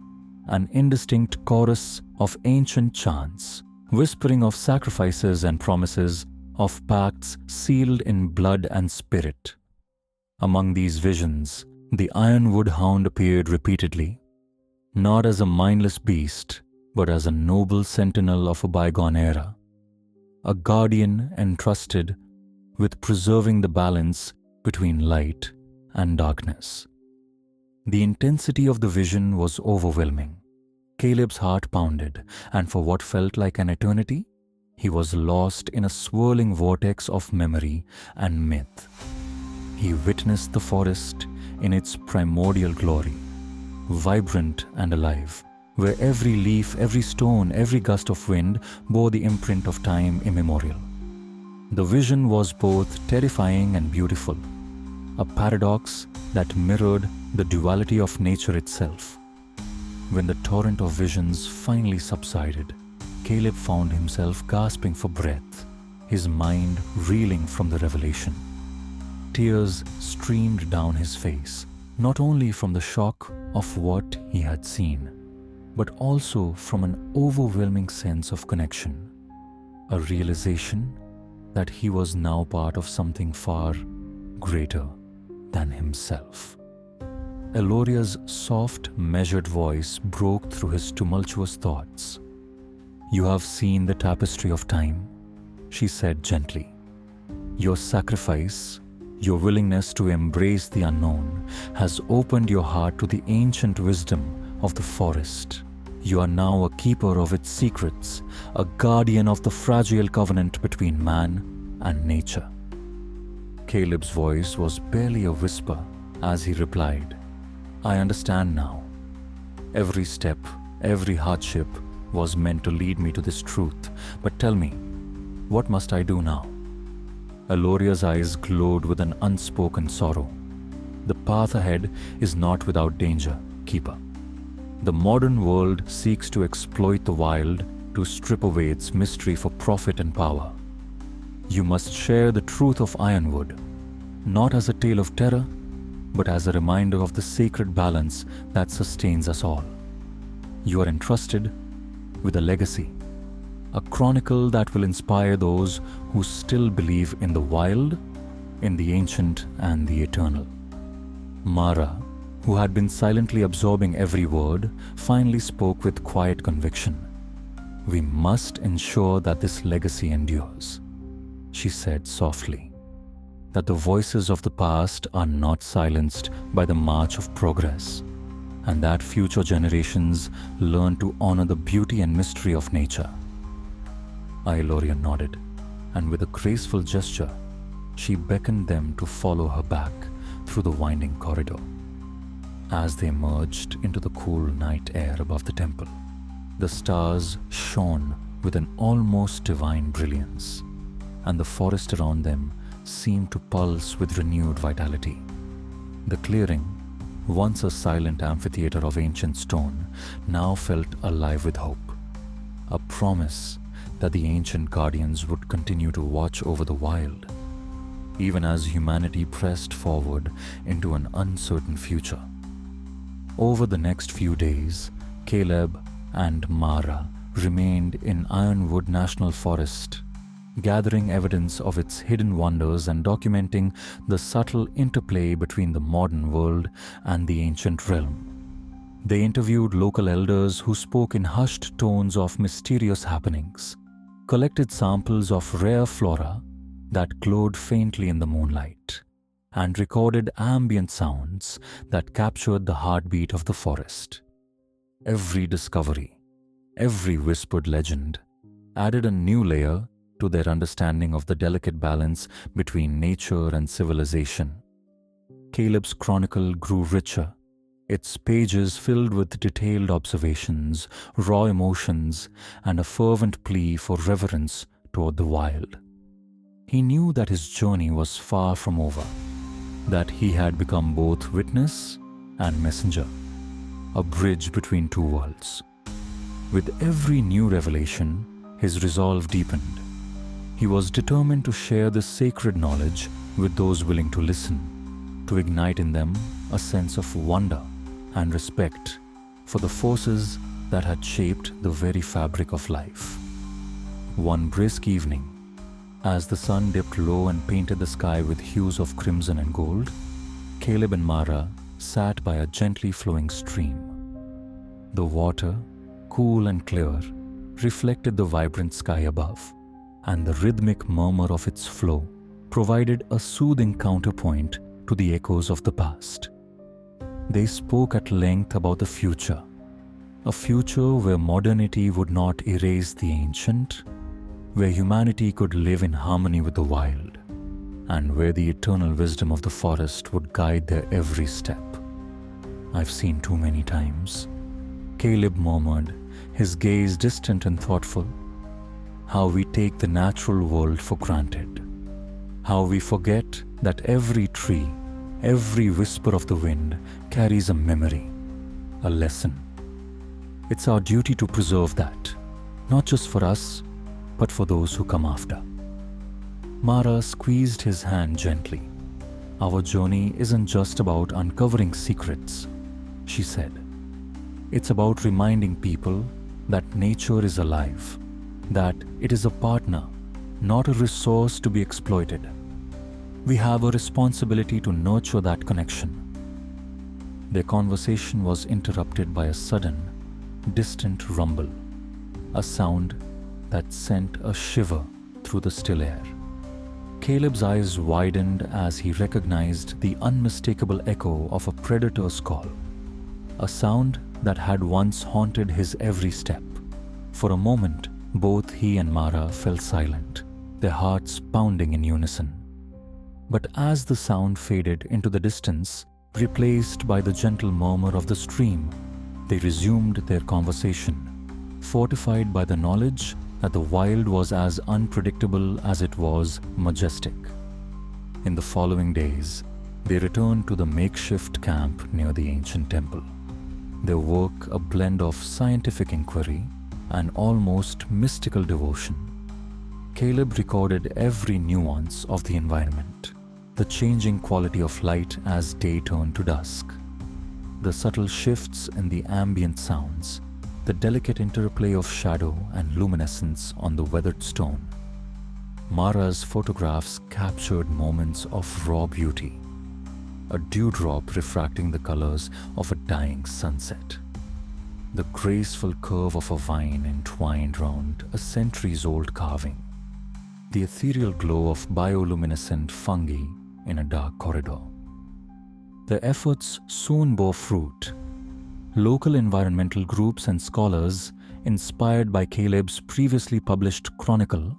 an indistinct chorus of ancient chants, whispering of sacrifices and promises, of pacts sealed in blood and spirit. Among these visions, the Ironwood hound appeared repeatedly, not as a mindless beast, but as a noble sentinel of a bygone era, a guardian entrusted with preserving the balance between light and darkness. The intensity of the vision was overwhelming. Caleb's heart pounded, and for what felt like an eternity, he was lost in a swirling vortex of memory and myth. He witnessed the forest in its primordial glory, vibrant and alive, where every leaf, every stone, every gust of wind bore the imprint of time immemorial. The vision was both terrifying and beautiful, a paradox that mirrored the duality of nature itself. When the torrent of visions finally subsided, Caleb found himself gasping for breath, his mind reeling from the revelation. Tears streamed down his face, not only from the shock of what he had seen, but also from an overwhelming sense of connection, a realization that he was now part of something far greater than himself. Eloria's soft, measured voice broke through his tumultuous thoughts. "You have seen the tapestry of time," she said gently. "Your sacrifice, your willingness to embrace the unknown, has opened your heart to the ancient wisdom of the forest. You are now a keeper of its secrets, a guardian of the fragile covenant between man and nature." Caleb's voice was barely a whisper as he replied, "I understand now. Every step, every hardship was meant to lead me to this truth. But tell me, what must I do now?" Eloria's eyes glowed with an unspoken sorrow. "The path ahead is not without danger, Keeper. The modern world seeks to exploit the wild, to strip away its mystery for profit and power. You must share the truth of Ironwood, not as a tale of terror, but as a reminder of the sacred balance that sustains us all. You are entrusted with a legacy, a chronicle that will inspire those who still believe in the wild, in the ancient and the eternal." Mara, who had been silently absorbing every word, finally spoke with quiet conviction. "We must ensure that this legacy endures," she said softly, "that the voices of the past are not silenced by the march of progress, and that future generations learn to honor the beauty and mystery of nature." Iloria nodded, and with a graceful gesture, she beckoned them to follow her back through the winding corridor. As they emerged into the cool night air above the temple, the stars shone with an almost divine brilliance, and the forest around them seemed to pulse with renewed vitality. The clearing, once a silent amphitheater of ancient stone, now felt alive with hope, a promise that the ancient guardians would continue to watch over the wild, even as humanity pressed forward into an uncertain future. Over the next few days, Caleb and Mara remained in Ironwood National Forest, gathering evidence of its hidden wonders and documenting the subtle interplay between the modern world and the ancient realm. They interviewed local elders who spoke in hushed tones of mysterious happenings, collected samples of rare flora that glowed faintly in the moonlight, and recorded ambient sounds that captured the heartbeat of the forest. Every discovery, every whispered legend, added a new layer to their understanding of the delicate balance between nature and civilization. Caleb's chronicle grew richer, its pages filled with detailed observations, raw emotions, and a fervent plea for reverence toward the wild. He knew that his journey was far from over, that he had become both witness and messenger, a bridge between two worlds. With every new revelation, his resolve deepened. He was determined to share this sacred knowledge with those willing to listen, to ignite in them a sense of wonder and respect for the forces that had shaped the very fabric of life. One brisk evening, as the sun dipped low and painted the sky with hues of crimson and gold, Caleb and Mara sat by a gently flowing stream. The water, cool and clear, reflected the vibrant sky above, and the rhythmic murmur of its flow provided a soothing counterpoint to the echoes of the past. They spoke at length about the future, a future where modernity would not erase the ancient, where humanity could live in harmony with the wild, and where the eternal wisdom of the forest would guide their every step. "I've seen too many times," Caleb murmured, his gaze distant and thoughtful. "How we take the natural world for granted. How we forget that every tree, every whisper of the wind carries a memory, a lesson. It's our duty to preserve that, not just for us, but for those who come after." Mara squeezed his hand gently. "Our journey isn't just about uncovering secrets," she said. "It's about reminding people that nature is alive, that it is a partner, not a resource to be exploited. We have a responsibility to nurture that connection." Their conversation was interrupted by a sudden, distant rumble, a sound that sent a shiver through the still air. Caleb's eyes widened as he recognized the unmistakable echo of a predator's call, a sound that had once haunted his every step. For a moment, both he and Mara fell silent, their hearts pounding in unison. But as the sound faded into the distance, replaced by the gentle murmur of the stream, they resumed their conversation, fortified by the knowledge that the wild was as unpredictable as it was majestic. In the following days, they returned to the makeshift camp near the ancient temple, their work a blend of scientific inquiry and almost mystical devotion. Caleb recorded every nuance of the environment, the changing quality of light as day turned to dusk, the subtle shifts in the ambient sounds, the delicate interplay of shadow and luminescence on the weathered stone. Mara's photographs captured moments of raw beauty, a dewdrop refracting the colors of a dying sunset, the graceful curve of a vine entwined round a centuries-old carving, the ethereal glow of bioluminescent fungi in a dark corridor. Their efforts soon bore fruit. Local environmental groups and scholars, inspired by Caleb's previously published chronicle,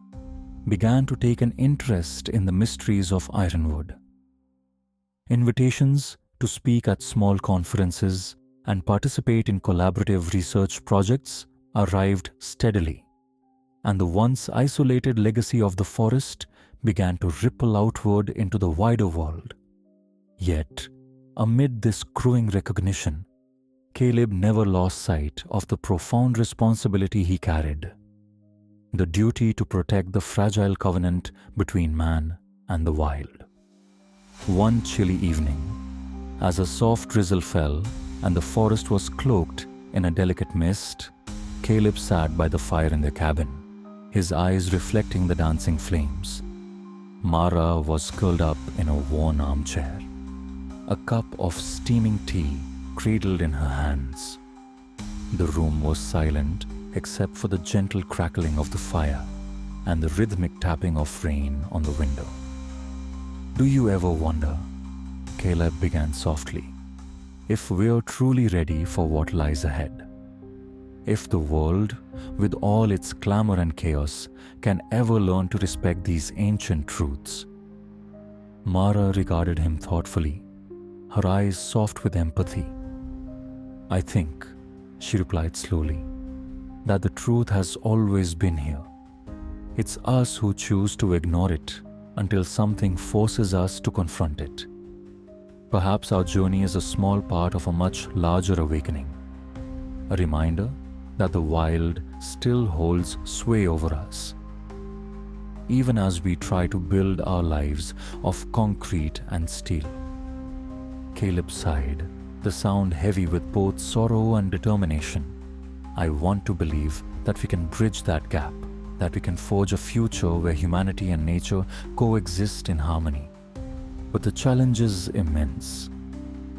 began to take an interest in the mysteries of Ironwood. Invitations to speak at small conferences and participate in collaborative research projects arrived steadily, and the once isolated legacy of the forest began to ripple outward into the wider world. Yet, amid this growing recognition, Caleb never lost sight of the profound responsibility he carried, the duty to protect the fragile covenant between man and the wild. One chilly evening, as a soft drizzle fell and the forest was cloaked in a delicate mist, Caleb sat by the fire in their cabin, his eyes reflecting the dancing flames. Mara was curled up in a worn armchair, a cup of steaming tea cradled in her hands. The room was silent except for the gentle crackling of the fire and the rhythmic tapping of rain on the window. "Do you ever wonder," Caleb began softly, "if we're truly ready for what lies ahead? If the world, with all its clamor and chaos, can ever learn to respect these ancient truths?" Mara regarded him thoughtfully, her eyes soft with empathy, "I think," she replied slowly, "that the truth has always been here. It's us who choose to ignore it until something forces us to confront it. Perhaps our journey is a small part of a much larger awakening, a reminder that the wild still holds sway over us. Even as we try to build our lives of concrete and steel." Caleb sighed, the sound heavy with both sorrow and determination. "I want to believe that we can bridge that gap, that we can forge a future where humanity and nature coexist in harmony. But the challenge is immense.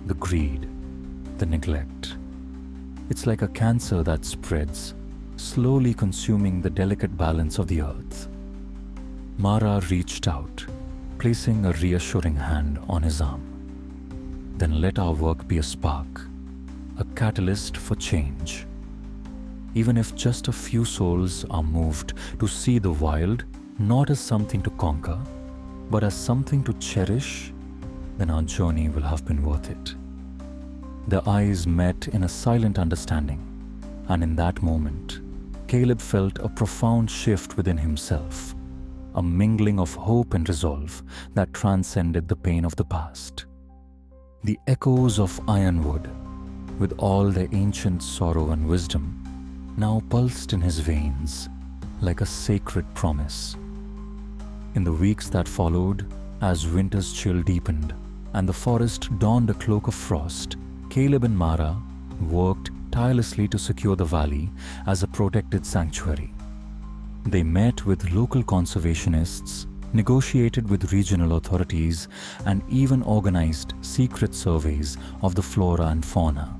The greed, the neglect. It's like a cancer that spreads, slowly consuming the delicate balance of the earth." Mara reached out, placing a reassuring hand on his arm. "Then let our work be a spark, a catalyst for change. Even if just a few souls are moved to see the wild not as something to conquer, but as something to cherish, then our journey will have been worth it." Their eyes met in a silent understanding, and in that moment, Caleb felt a profound shift within himself, a mingling of hope and resolve that transcended the pain of the past. The echoes of Ironwood, with all their ancient sorrow and wisdom, now pulsed in his veins like a sacred promise. In the weeks that followed, as winter's chill deepened and the forest donned a cloak of frost, Caleb and Mara worked tirelessly to secure the valley as a protected sanctuary. They met with local conservationists, negotiated with regional authorities, and even organized secret surveys of the flora and fauna.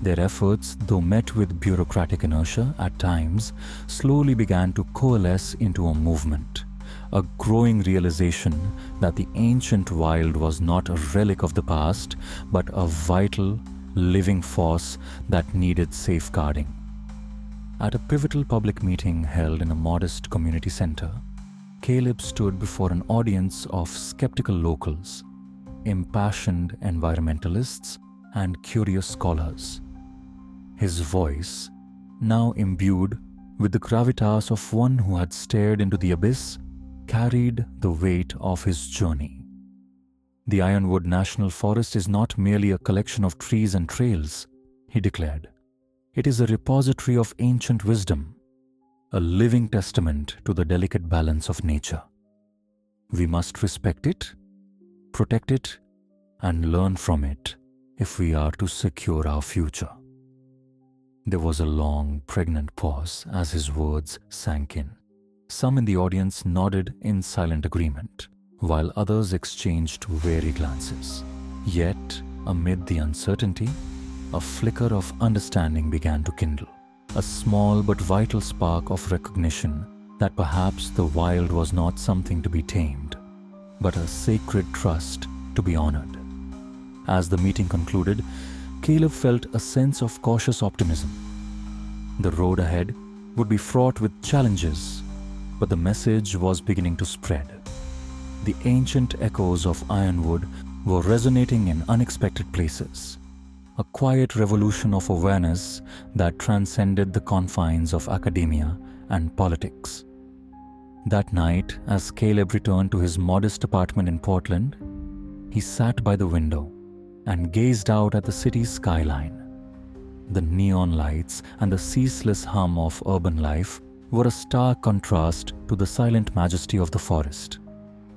Their efforts, though met with bureaucratic inertia at times, slowly began to coalesce into a movement, a growing realization that the ancient wild was not a relic of the past, but a vital, living force that needed safeguarding. At a pivotal public meeting held in a modest community center, Caleb stood before an audience of skeptical locals, impassioned environmentalists, and curious scholars. His voice, now imbued with the gravitas of one who had stared into the abyss, carried the weight of his journey. "The Ironwood National Forest is not merely a collection of trees and trails," he declared. "It is a repository of ancient wisdom, a living testament to the delicate balance of nature. We must respect it, protect it, and learn from it if we are to secure our future." There was a long, pregnant pause as his words sank in. Some in the audience nodded in silent agreement, while others exchanged wary glances. Yet, amid the uncertainty, a flicker of understanding began to kindle, a small but vital spark of recognition that perhaps the wild was not something to be tamed, but a sacred trust to be honored. As the meeting concluded, Caleb felt a sense of cautious optimism. The road ahead would be fraught with challenges, but the message was beginning to spread. The ancient echoes of Ironwood were resonating in unexpected places, a quiet revolution of awareness that transcended the confines of academia and politics. That night, as Caleb returned to his modest apartment in Portland, he sat by the window and gazed out at the city's skyline. The neon lights and the ceaseless hum of urban life were a stark contrast to the silent majesty of the forest.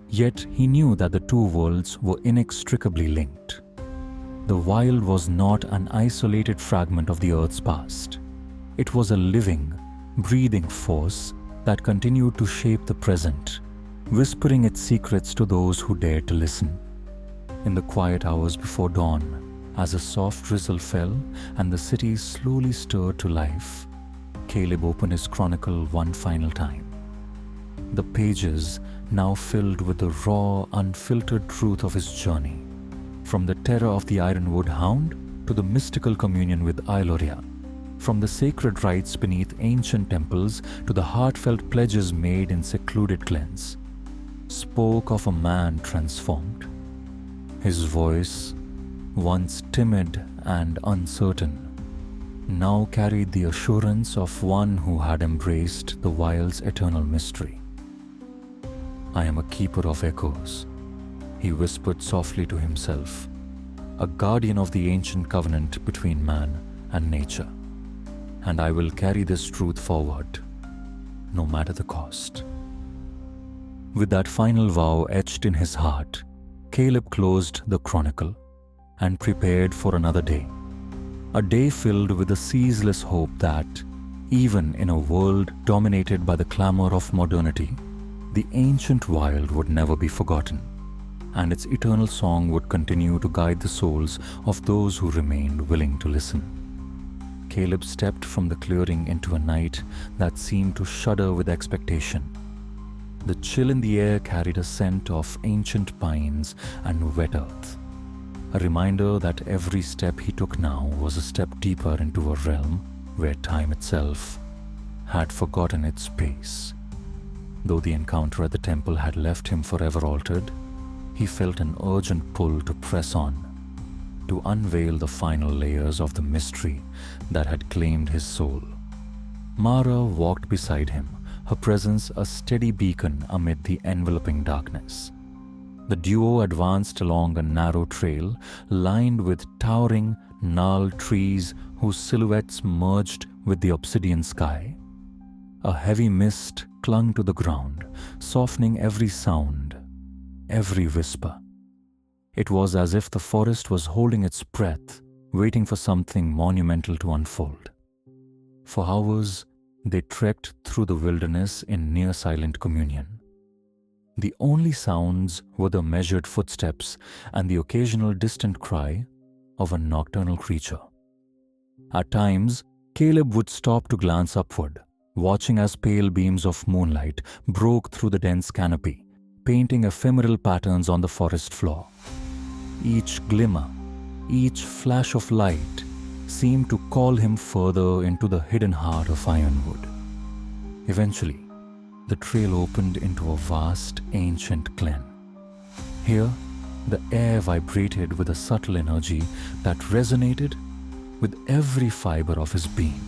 Yet he knew that the two worlds were inextricably linked. The wild was not an isolated fragment of the earth's past. It was a living, breathing force that continued to shape the present, whispering its secrets to those who dared to listen. In the quiet hours before dawn, as a soft drizzle fell and the city slowly stirred to life, Caleb opened his chronicle one final time. The pages now filled with the raw, unfiltered truth of his journey, from the terror of the Ironwood hound to the mystical communion with Iloria, from the sacred rites beneath ancient temples to the heartfelt pledges made in secluded glens, spoke of a man transformed. His voice, once timid and uncertain, now carried the assurance of one who had embraced the wild's eternal mystery. "I am a keeper of echoes," he whispered softly to himself, "a guardian of the ancient covenant between man and nature, and I will carry this truth forward, no matter the cost." With that final vow etched in his heart, Caleb closed the chronicle and prepared for another day. A day filled with a ceaseless hope that, even in a world dominated by the clamor of modernity, the ancient wild would never be forgotten, and its eternal song would continue to guide the souls of those who remained willing to listen. Caleb stepped from the clearing into a night that seemed to shudder with expectation. The chill in the air carried a scent of ancient pines and wet earth, a reminder that every step he took now was a step deeper into a realm where time itself had forgotten its pace. Though the encounter at the temple had left him forever altered, he felt an urgent pull to press on, to unveil the final layers of the mystery that had claimed his soul. Mara walked beside him, her presence a steady beacon amid the enveloping darkness. The duo advanced along a narrow trail lined with towering, gnarled trees whose silhouettes merged with the obsidian sky. A heavy mist clung to the ground, softening every sound, every whisper. It was as if the forest was holding its breath, waiting for something monumental to unfold. For hours, they trekked through the wilderness in near-silent communion. The only sounds were the measured footsteps and the occasional distant cry of a nocturnal creature. At times, Caleb would stop to glance upward, watching as pale beams of moonlight broke through the dense canopy, painting ephemeral patterns on the forest floor. Each glimmer, each flash of light seemed to call him further into the hidden heart of Ironwood. Eventually, the trail opened into a vast, ancient glen. Here, the air vibrated with a subtle energy that resonated with every fiber of his being.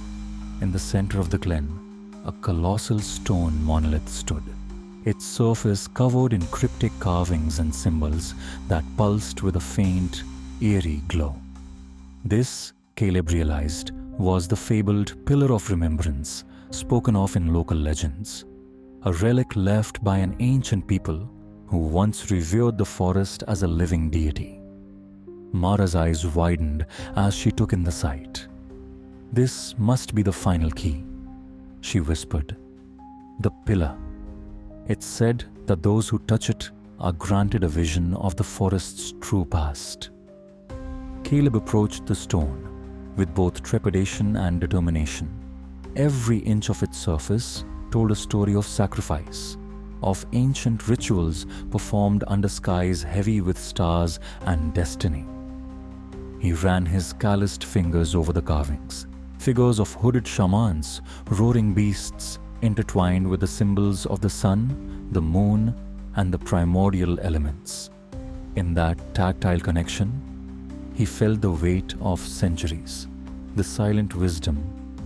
In the center of the glen, a colossal stone monolith stood, its surface covered in cryptic carvings and symbols that pulsed with a faint, eerie glow. This, Caleb realized, was the fabled Pillar of Remembrance spoken of in local legends, a relic left by an ancient people who once revered the forest as a living deity. Mara's eyes widened as she took in the sight. "This must be the final key," she whispered. "The pillar. It's said that those who touch it are granted a vision of the forest's true past." Caleb approached the stone with both trepidation and determination. Every inch of its surface told a story of sacrifice, of ancient rituals performed under skies heavy with stars and destiny. He ran his calloused fingers over the carvings, figures of hooded shamans, roaring beasts, intertwined with the symbols of the sun, the moon, and the primordial elements. In that tactile connection, he felt the weight of centuries, the silent wisdom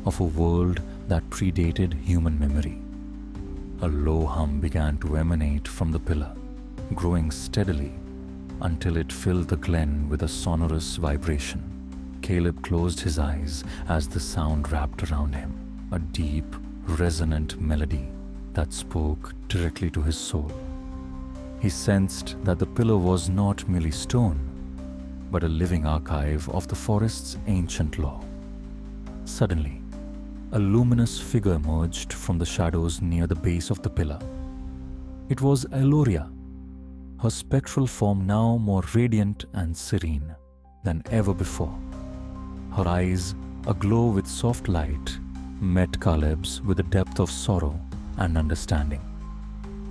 of a world that predated human memory. A low hum began to emanate from the pillar, growing steadily until it filled the glen with a sonorous vibration. Caleb closed his eyes as the sound wrapped around him, a deep, resonant melody that spoke directly to his soul. He sensed that the pillar was not merely stone, but a living archive of the forest's ancient lore. Suddenly, a luminous figure emerged from the shadows near the base of the pillar. It was Eloria, her spectral form now more radiant and serene than ever before. Her eyes, aglow with soft light, met Caleb's with a depth of sorrow and understanding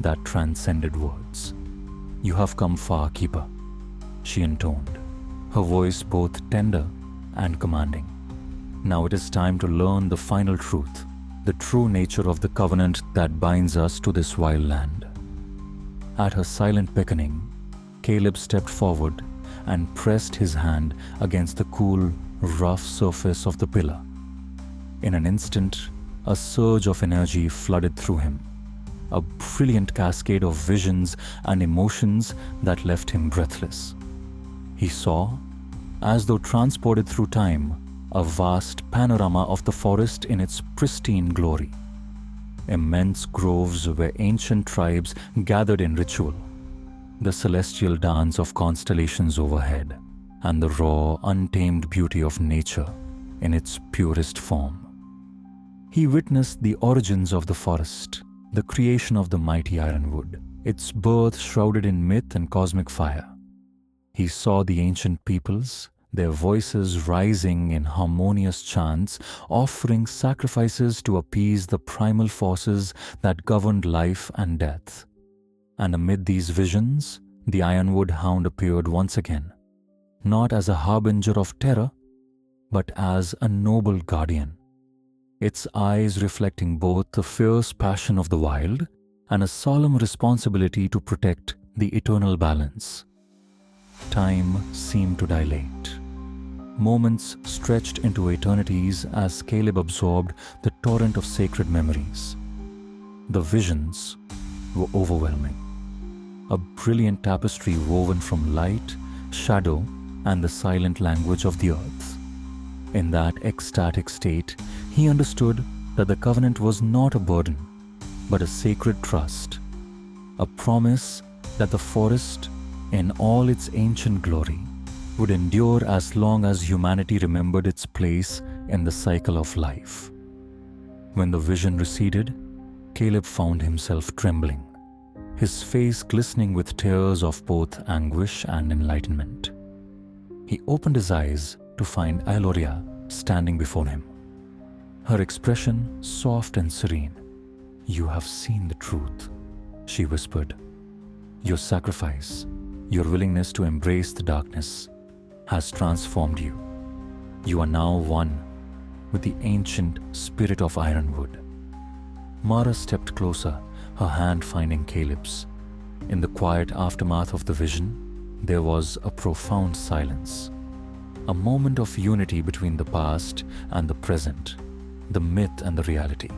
that transcended words. "You have come far, Keeper," she intoned, her voice both tender and commanding. "Now it is time to learn the final truth, the true nature of the covenant that binds us to this wild land." At her silent beckoning, Caleb stepped forward and pressed his hand against the cool, rough surface of the pillar. In an instant, a surge of energy flooded through him, a brilliant cascade of visions and emotions that left him breathless. He saw, as though transported through time, a vast panorama of the forest in its pristine glory. Immense groves where ancient tribes gathered in ritual, the celestial dance of constellations overhead, and the raw, untamed beauty of nature in its purest form. He witnessed the origins of the forest, the creation of the mighty Ironwood, its birth shrouded in myth and cosmic fire. He saw the ancient peoples, their voices rising in harmonious chants, offering sacrifices to appease the primal forces that governed life and death. And amid these visions, the Ironwood Hound appeared once again, not as a harbinger of terror, but as a noble guardian, its eyes reflecting both the fierce passion of the wild and a solemn responsibility to protect the eternal balance. Time seemed to dilate. Moments stretched into eternities as Caleb absorbed the torrent of sacred memories. The visions were overwhelming. A brilliant tapestry woven from light, shadow, and the silent language of the earth. In that ecstatic state, he understood that the covenant was not a burden, but a sacred trust, a promise that the forest, in all its ancient glory, would endure as long as humanity remembered its place in the cycle of life. When the vision receded, Caleb found himself trembling, his face glistening with tears of both anguish and enlightenment. He opened his eyes to find Iloria standing before him, her expression soft and serene. "You have seen the truth," she whispered. "Your sacrifice, your willingness to embrace the darkness, has transformed you. You are now one with the ancient spirit of Ironwood." Mara stepped closer, her hand finding Caleb's. In the quiet aftermath of the vision, there was a profound silence, a moment of unity between the past and the present, the myth and the reality.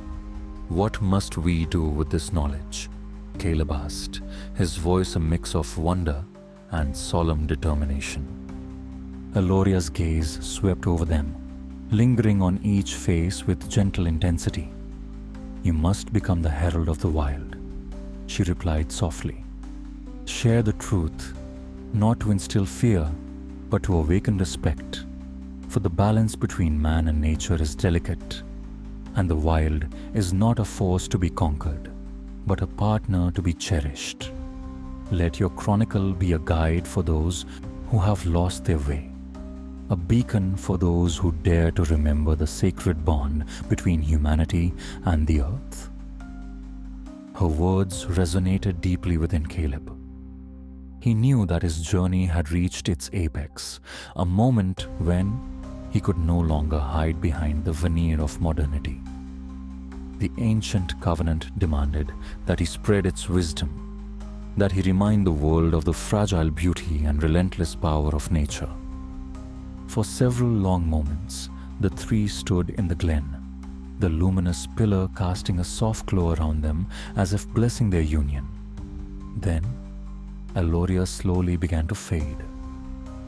"What must we do with this knowledge?" Caleb asked, his voice a mix of wonder and solemn determination. Eloria's gaze swept over them, lingering on each face with gentle intensity. "You must become the herald of the wild," she replied softly. "Share the truth, not to instill fear, but to awaken respect, for the balance between man and nature is delicate, and the wild is not a force to be conquered, but a partner to be cherished. Let your chronicle be a guide for those who have lost their way, a beacon for those who dare to remember the sacred bond between humanity and the earth." Her words resonated deeply within Caleb. He knew that his journey had reached its apex, a moment when he could no longer hide behind the veneer of modernity. The ancient covenant demanded that he spread its wisdom, that he remind the world of the fragile beauty and relentless power of nature. For several long moments, the three stood in the glen, the luminous pillar casting a soft glow around them as if blessing their union. Then, Eloria slowly began to fade,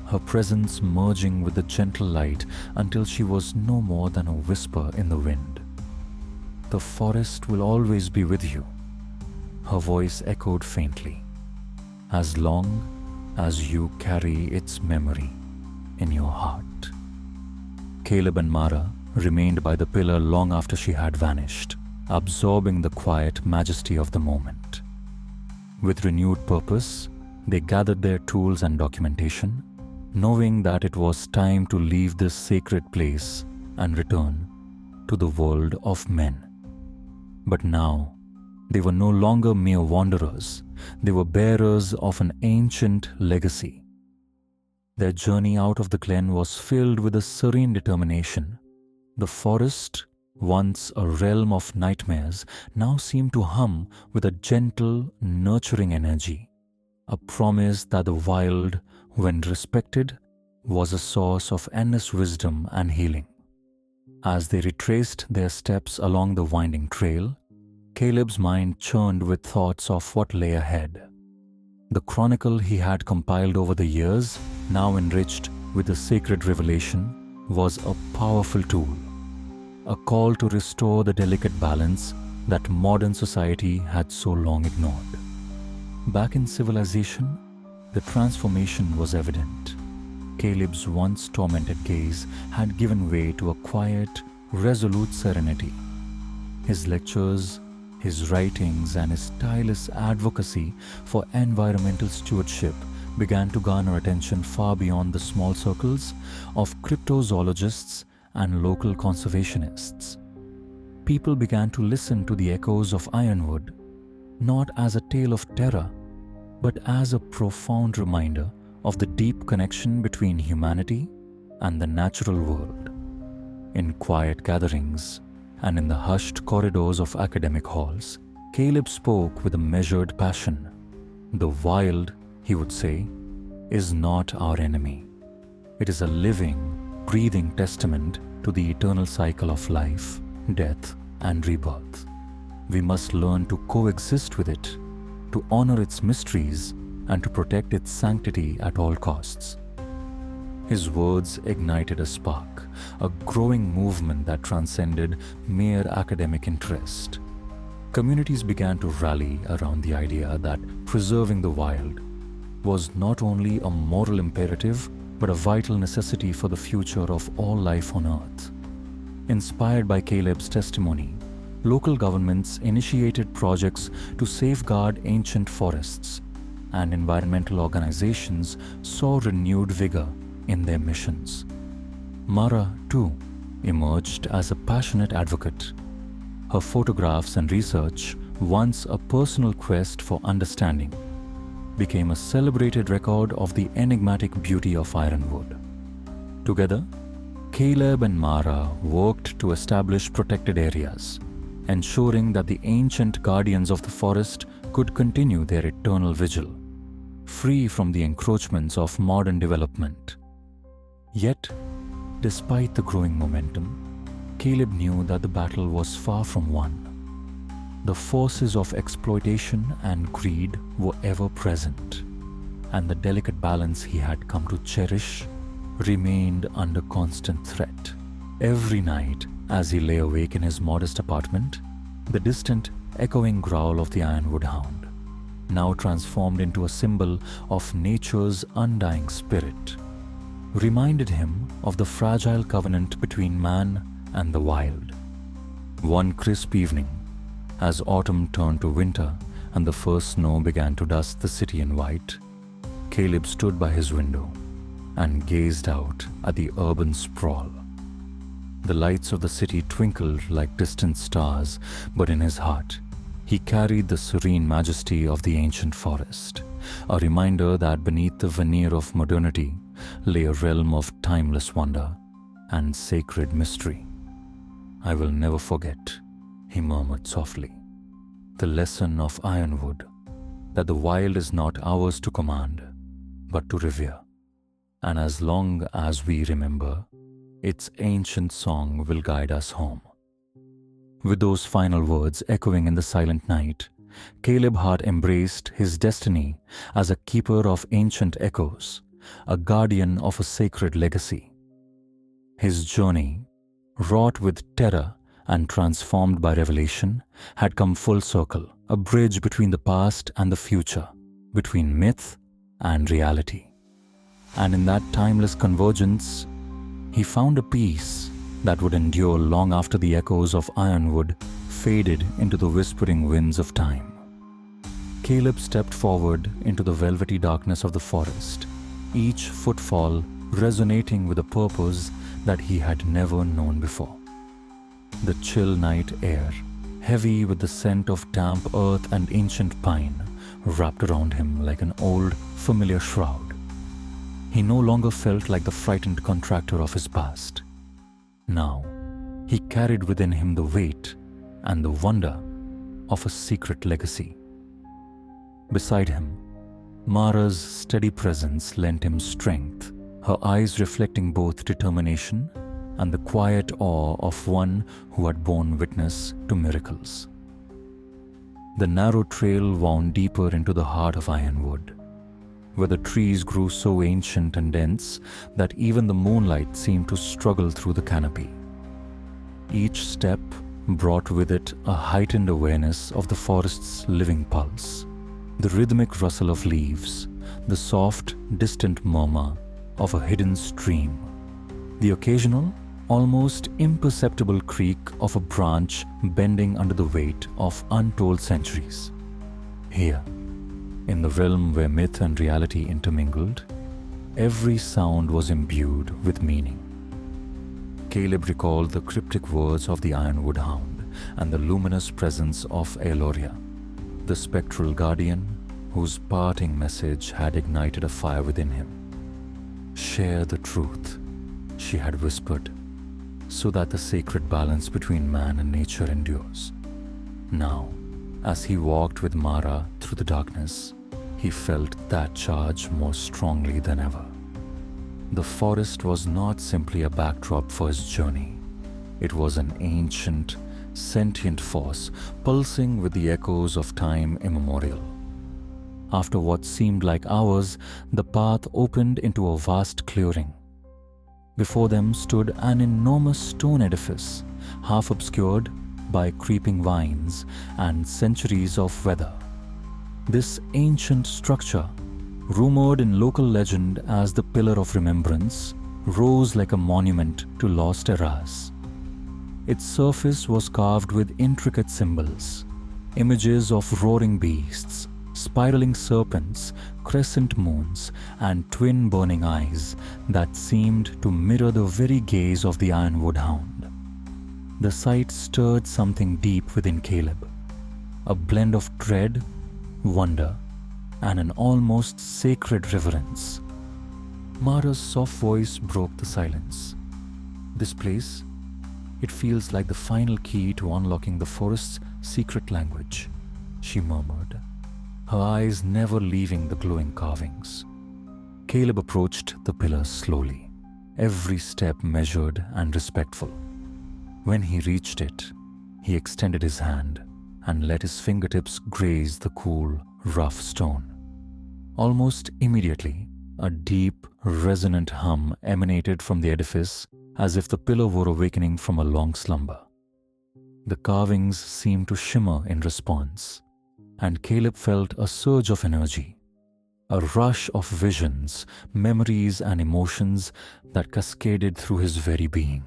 her presence merging with the gentle light until she was no more than a whisper in the wind. "The forest will always be with you," her voice echoed faintly, "as long as you carry its memory in your heart." Caleb and Mara remained by the pillar long after she had vanished, absorbing the quiet majesty of the moment. With renewed purpose, they gathered their tools and documentation, knowing that it was time to leave this sacred place and return to the world of men. But now, they were no longer mere wanderers. They were bearers of an ancient legacy. Their journey out of the glen was filled with a serene determination. The forest, once a realm of nightmares, now seemed to hum with a gentle, nurturing energy, a promise that the wild when respected, was a source of endless wisdom and healing. As they retraced their steps along the winding trail, Caleb's mind churned with thoughts of what lay ahead. The chronicle he had compiled over the years, now enriched with the sacred revelation, was a powerful tool, a call to restore the delicate balance that modern society had so long ignored. Back in civilization, the transformation was evident. Caleb's once tormented gaze had given way to a quiet, resolute serenity. His lectures, his writings, and his tireless advocacy for environmental stewardship began to garner attention far beyond the small circles of cryptozoologists and local conservationists. People began to listen to the echoes of Ironwood, not as a tale of terror, but as a profound reminder of the deep connection between humanity and the natural world. In quiet gatherings and in the hushed corridors of academic halls, Caleb spoke with a measured passion. The wild, he would say, is not our enemy. It is a living, breathing testament to the eternal cycle of life, death, and rebirth. We must learn to coexist with it, to honor its mysteries, and to protect its sanctity at all costs. His words ignited a spark, a growing movement that transcended mere academic interest. Communities began to rally around the idea that preserving the wild was not only a moral imperative, but a vital necessity for the future of all life on Earth. Inspired by Caleb's testimony, local governments initiated projects to safeguard ancient forests, and environmental organizations saw renewed vigor in their missions. Mara, too, emerged as a passionate advocate. Her photographs and research, once a personal quest for understanding, became a celebrated record of the enigmatic beauty of Ironwood. Together, Caleb and Mara worked to establish protected areas, ensuring that the ancient guardians of the forest could continue their eternal vigil, free from the encroachments of modern development. Yet, despite the growing momentum, Caleb knew that the battle was far from won. The forces of exploitation and greed were ever present, and the delicate balance he had come to cherish remained under constant threat. Every night, as he lay awake in his modest apartment, the distant, echoing growl of the Ironwood hound, now transformed into a symbol of nature's undying spirit, reminded him of the fragile covenant between man and the wild. One crisp evening, as autumn turned to winter and the first snow began to dust the city in white, Caleb stood by his window and gazed out at the urban sprawl. The lights of the city twinkled like distant stars, but in his heart, he carried the serene majesty of the ancient forest, a reminder that beneath the veneer of modernity lay a realm of timeless wonder and sacred mystery. "I will never forget," he murmured softly, "the lesson of Ironwood, that the wild is not ours to command, but to revere. And as long as we remember, its ancient song will guide us home." With those final words echoing in the silent night, Caleb Hart embraced his destiny as a keeper of ancient echoes, a guardian of a sacred legacy. His journey, wrought with terror and transformed by revelation, had come full circle, a bridge between the past and the future, between myth and reality. And in that timeless convergence, he found a peace that would endure long after the echoes of Ironwood faded into the whispering winds of time. Caleb stepped forward into the velvety darkness of the forest, each footfall resonating with a purpose that he had never known before. The chill night air, heavy with the scent of damp earth and ancient pine, wrapped around him like an old, familiar shroud. He no longer felt like the frightened contractor of his past. Now, he carried within him the weight and the wonder of a secret legacy. Beside him, Mara's steady presence lent him strength, her eyes reflecting both determination and the quiet awe of one who had borne witness to miracles. The narrow trail wound deeper into the heart of Ironwood, where the trees grew so ancient and dense that even the moonlight seemed to struggle through the canopy. Each step brought with it a heightened awareness of the forest's living pulse, the rhythmic rustle of leaves, the soft, distant murmur of a hidden stream, the occasional, almost imperceptible creak of a branch bending under the weight of untold centuries. Here, in the realm where myth and reality intermingled, every sound was imbued with meaning. Caleb recalled the cryptic words of the Ironwood Hound and the luminous presence of Eloria, the spectral guardian whose parting message had ignited a fire within him. "Share the truth," she had whispered, "so that the sacred balance between man and nature endures." Now, as he walked with Mara through the darkness, he felt that charge more strongly than ever. The forest was not simply a backdrop for his journey. It was an ancient, sentient force pulsing with the echoes of time immemorial. After what seemed like hours, the path opened into a vast clearing. Before them stood an enormous stone edifice, half obscured by creeping vines and centuries of weather. This ancient structure, rumored in local legend as the Pillar of Remembrance, rose like a monument to lost eras. Its surface was carved with intricate symbols, images of roaring beasts, spiraling serpents, crescent moons, and twin burning eyes that seemed to mirror the very gaze of the Ironwood Hound. The sight stirred something deep within Caleb, a blend of dread, wonder, and an almost sacred reverence. Mara's soft voice broke the silence. "This place, it feels like the final key to unlocking the forest's secret language," she murmured, her eyes never leaving the glowing carvings. Caleb approached the pillar slowly, every step measured and respectful. When he reached it, he extended his hand and let his fingertips graze the cool, rough stone. Almost immediately, a deep, resonant hum emanated from the edifice as if the pillar were awakening from a long slumber. The carvings seemed to shimmer in response, and Caleb felt a surge of energy, a rush of visions, memories, and emotions that cascaded through his very being.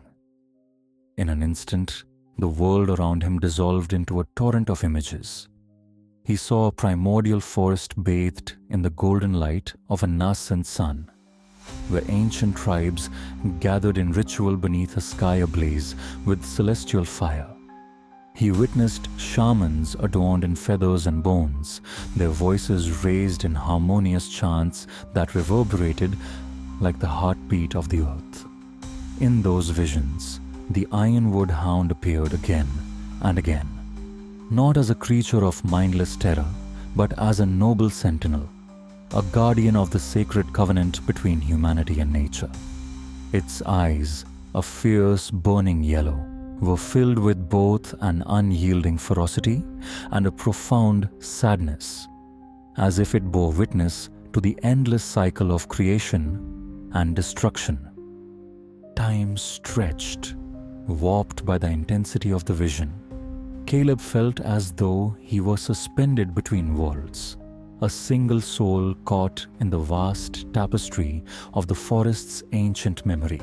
In an instant, the world around him dissolved into a torrent of images. He saw a primordial forest bathed in the golden light of a nascent sun, where ancient tribes gathered in ritual beneath a sky ablaze with celestial fire. He witnessed shamans adorned in feathers and bones, their voices raised in harmonious chants that reverberated like the heartbeat of the earth. In those visions, the Ironwood Hound appeared again and again, not as a creature of mindless terror, but as a noble sentinel, a guardian of the sacred covenant between humanity and nature. Its eyes, a fierce, burning yellow, were filled with both an unyielding ferocity and a profound sadness, as if it bore witness to the endless cycle of creation and destruction. Time stretched, warped by the intensity of the vision. Caleb felt as though he was suspended between worlds, a single soul caught in the vast tapestry of the forest's ancient memory.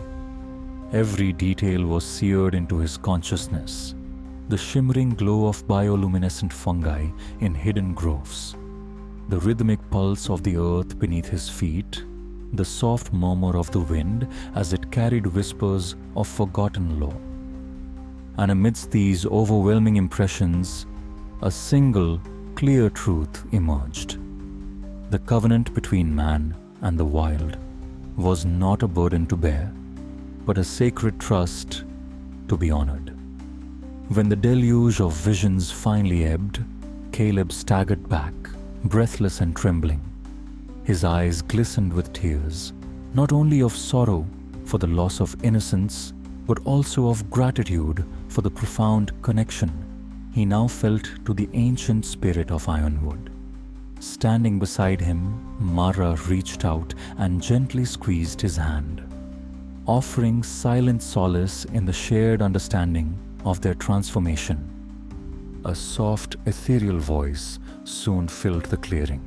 Every detail was seared into his consciousness, the shimmering glow of bioluminescent fungi in hidden groves, the rhythmic pulse of the earth beneath his feet, the soft murmur of the wind as it carried whispers of forgotten lore. And amidst these overwhelming impressions, a single, clear truth emerged. The covenant between man and the wild was not a burden to bear, but a sacred trust to be honored. When the deluge of visions finally ebbed, Caleb staggered back, breathless and trembling. His eyes glistened with tears, not only of sorrow for the loss of innocence, but also of gratitude for the profound connection he now felt to the ancient spirit of Ironwood. Standing beside him, Mara reached out and gently squeezed his hand, offering silent solace in the shared understanding of their transformation. A soft, ethereal voice soon filled the clearing,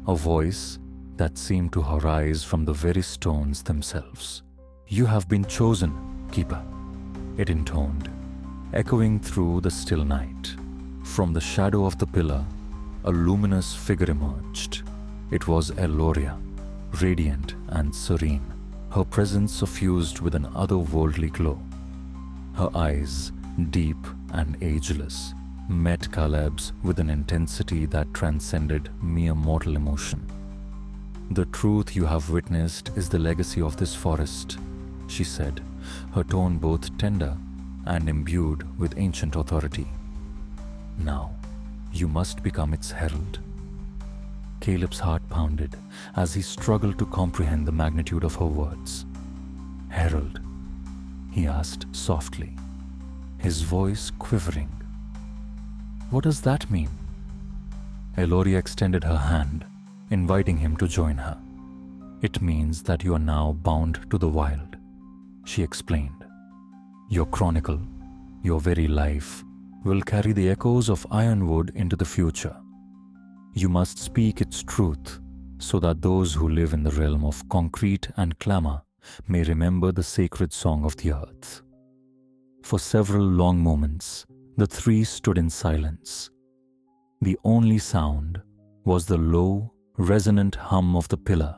a voice that seemed to arise from the very stones themselves. "You have been chosen, Keeper," it intoned, echoing through the still night. From the shadow of the pillar, a luminous figure emerged. It was Eloria, radiant and serene, her presence suffused with an otherworldly glow. Her eyes, deep and ageless, met Caleb's with an intensity that transcended mere mortal emotion. "The truth you have witnessed is the legacy of this forest," she said, her tone both tender and imbued with ancient authority. "Now, you must become its herald." Caleb's heart pounded as he struggled to comprehend the magnitude of her words. "Herald?" he asked softly, his voice quivering. "What does that mean?" Eloria extended her hand, inviting him to join her. "It means that you are now bound to the wild," she explained. "Your chronicle, your very life, will carry the echoes of Ironwood into the future. You must speak its truth so that those who live in the realm of concrete and clamor may remember the sacred song of the earth." For several long moments, the three stood in silence. The only sound was the low, resonant hum of the pillar,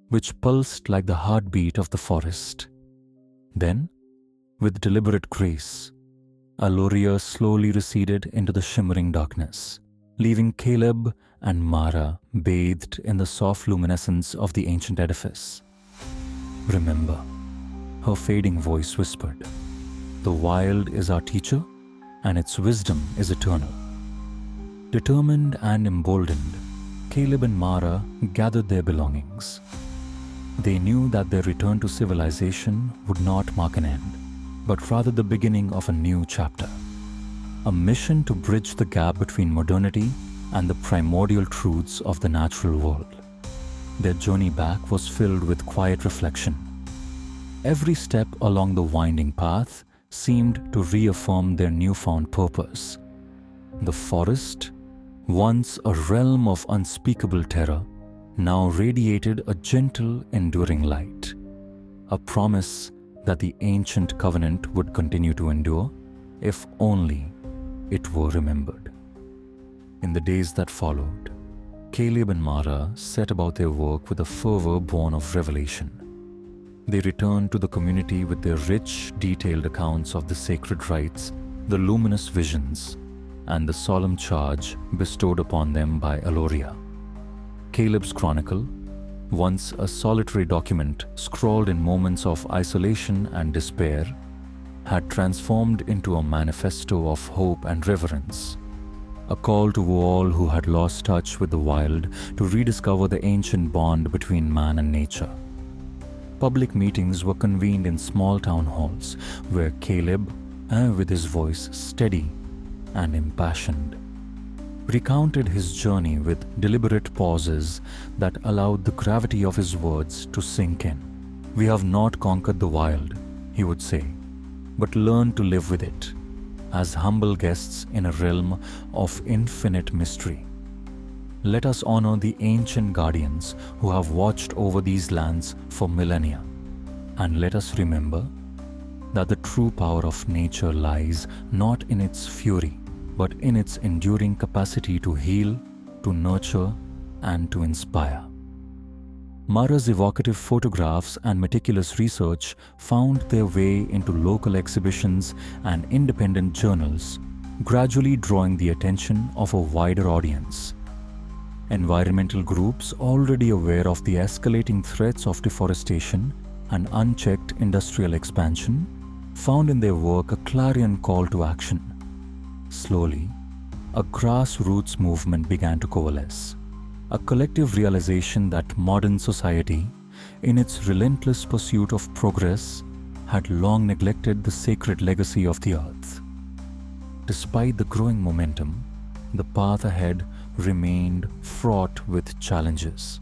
which pulsed like the heartbeat of the forest. Then, with deliberate grace, Eloria slowly receded into the shimmering darkness, leaving Caleb and Mara bathed in the soft luminescence of the ancient edifice. "Remember," her fading voice whispered, "the wild is our teacher, and its wisdom is eternal." Determined and emboldened, Caleb and Mara gathered their belongings. They knew that their return to civilization would not mark an end, but rather the beginning of a new chapter. A mission to bridge the gap between modernity and the primordial truths of the natural world. Their journey back was filled with quiet reflection. Every step along the winding path seemed to reaffirm their newfound purpose. The forest, once a realm of unspeakable terror, now radiated a gentle, enduring light, a promise that the ancient covenant would continue to endure if only it were remembered. In the days that followed, Caleb and Mara set about their work with a fervor born of revelation. They returned to the community with their rich, detailed accounts of the sacred rites, the luminous visions, and the solemn charge bestowed upon them by Eloria. Caleb's chronicle, once a solitary document scrawled in moments of isolation and despair, had transformed into a manifesto of hope and reverence, a call to all who had lost touch with the wild to rediscover the ancient bond between man and nature. Public meetings were convened in small town halls where Caleb, with his voice steady and impassioned, recounted his journey with deliberate pauses that allowed the gravity of his words to sink in. "We have not conquered the wild," he would say, "but learned to live with it, as humble guests in a realm of infinite mystery. Let us honor the ancient guardians who have watched over these lands for millennia, and let us remember that the true power of nature lies not in its fury, but in its enduring capacity to heal, to nurture, and to inspire." Mara's evocative photographs and meticulous research found their way into local exhibitions and independent journals, gradually drawing the attention of a wider audience. Environmental groups already aware of the escalating threats of deforestation and unchecked industrial expansion found in their work a clarion call to action. Slowly, a grassroots movement began to coalesce. a collective realization that modern society, in its relentless pursuit of progress, had long neglected the sacred legacy of the earth. Despite the growing momentum, the path ahead remained fraught with challenges.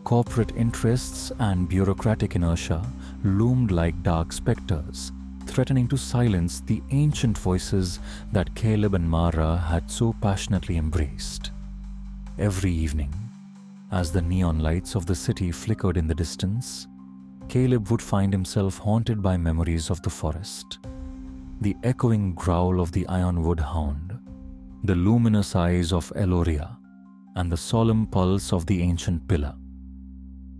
Corporate interests and bureaucratic inertia loomed like dark specters, threatening to silence the ancient voices that Caleb and Mara had so passionately embraced. Every evening, as the neon lights of the city flickered in the distance, Caleb would find himself haunted by memories of the forest. The echoing growl of the Ironwood hound, the luminous eyes of Eloria, and the solemn pulse of the ancient pillar.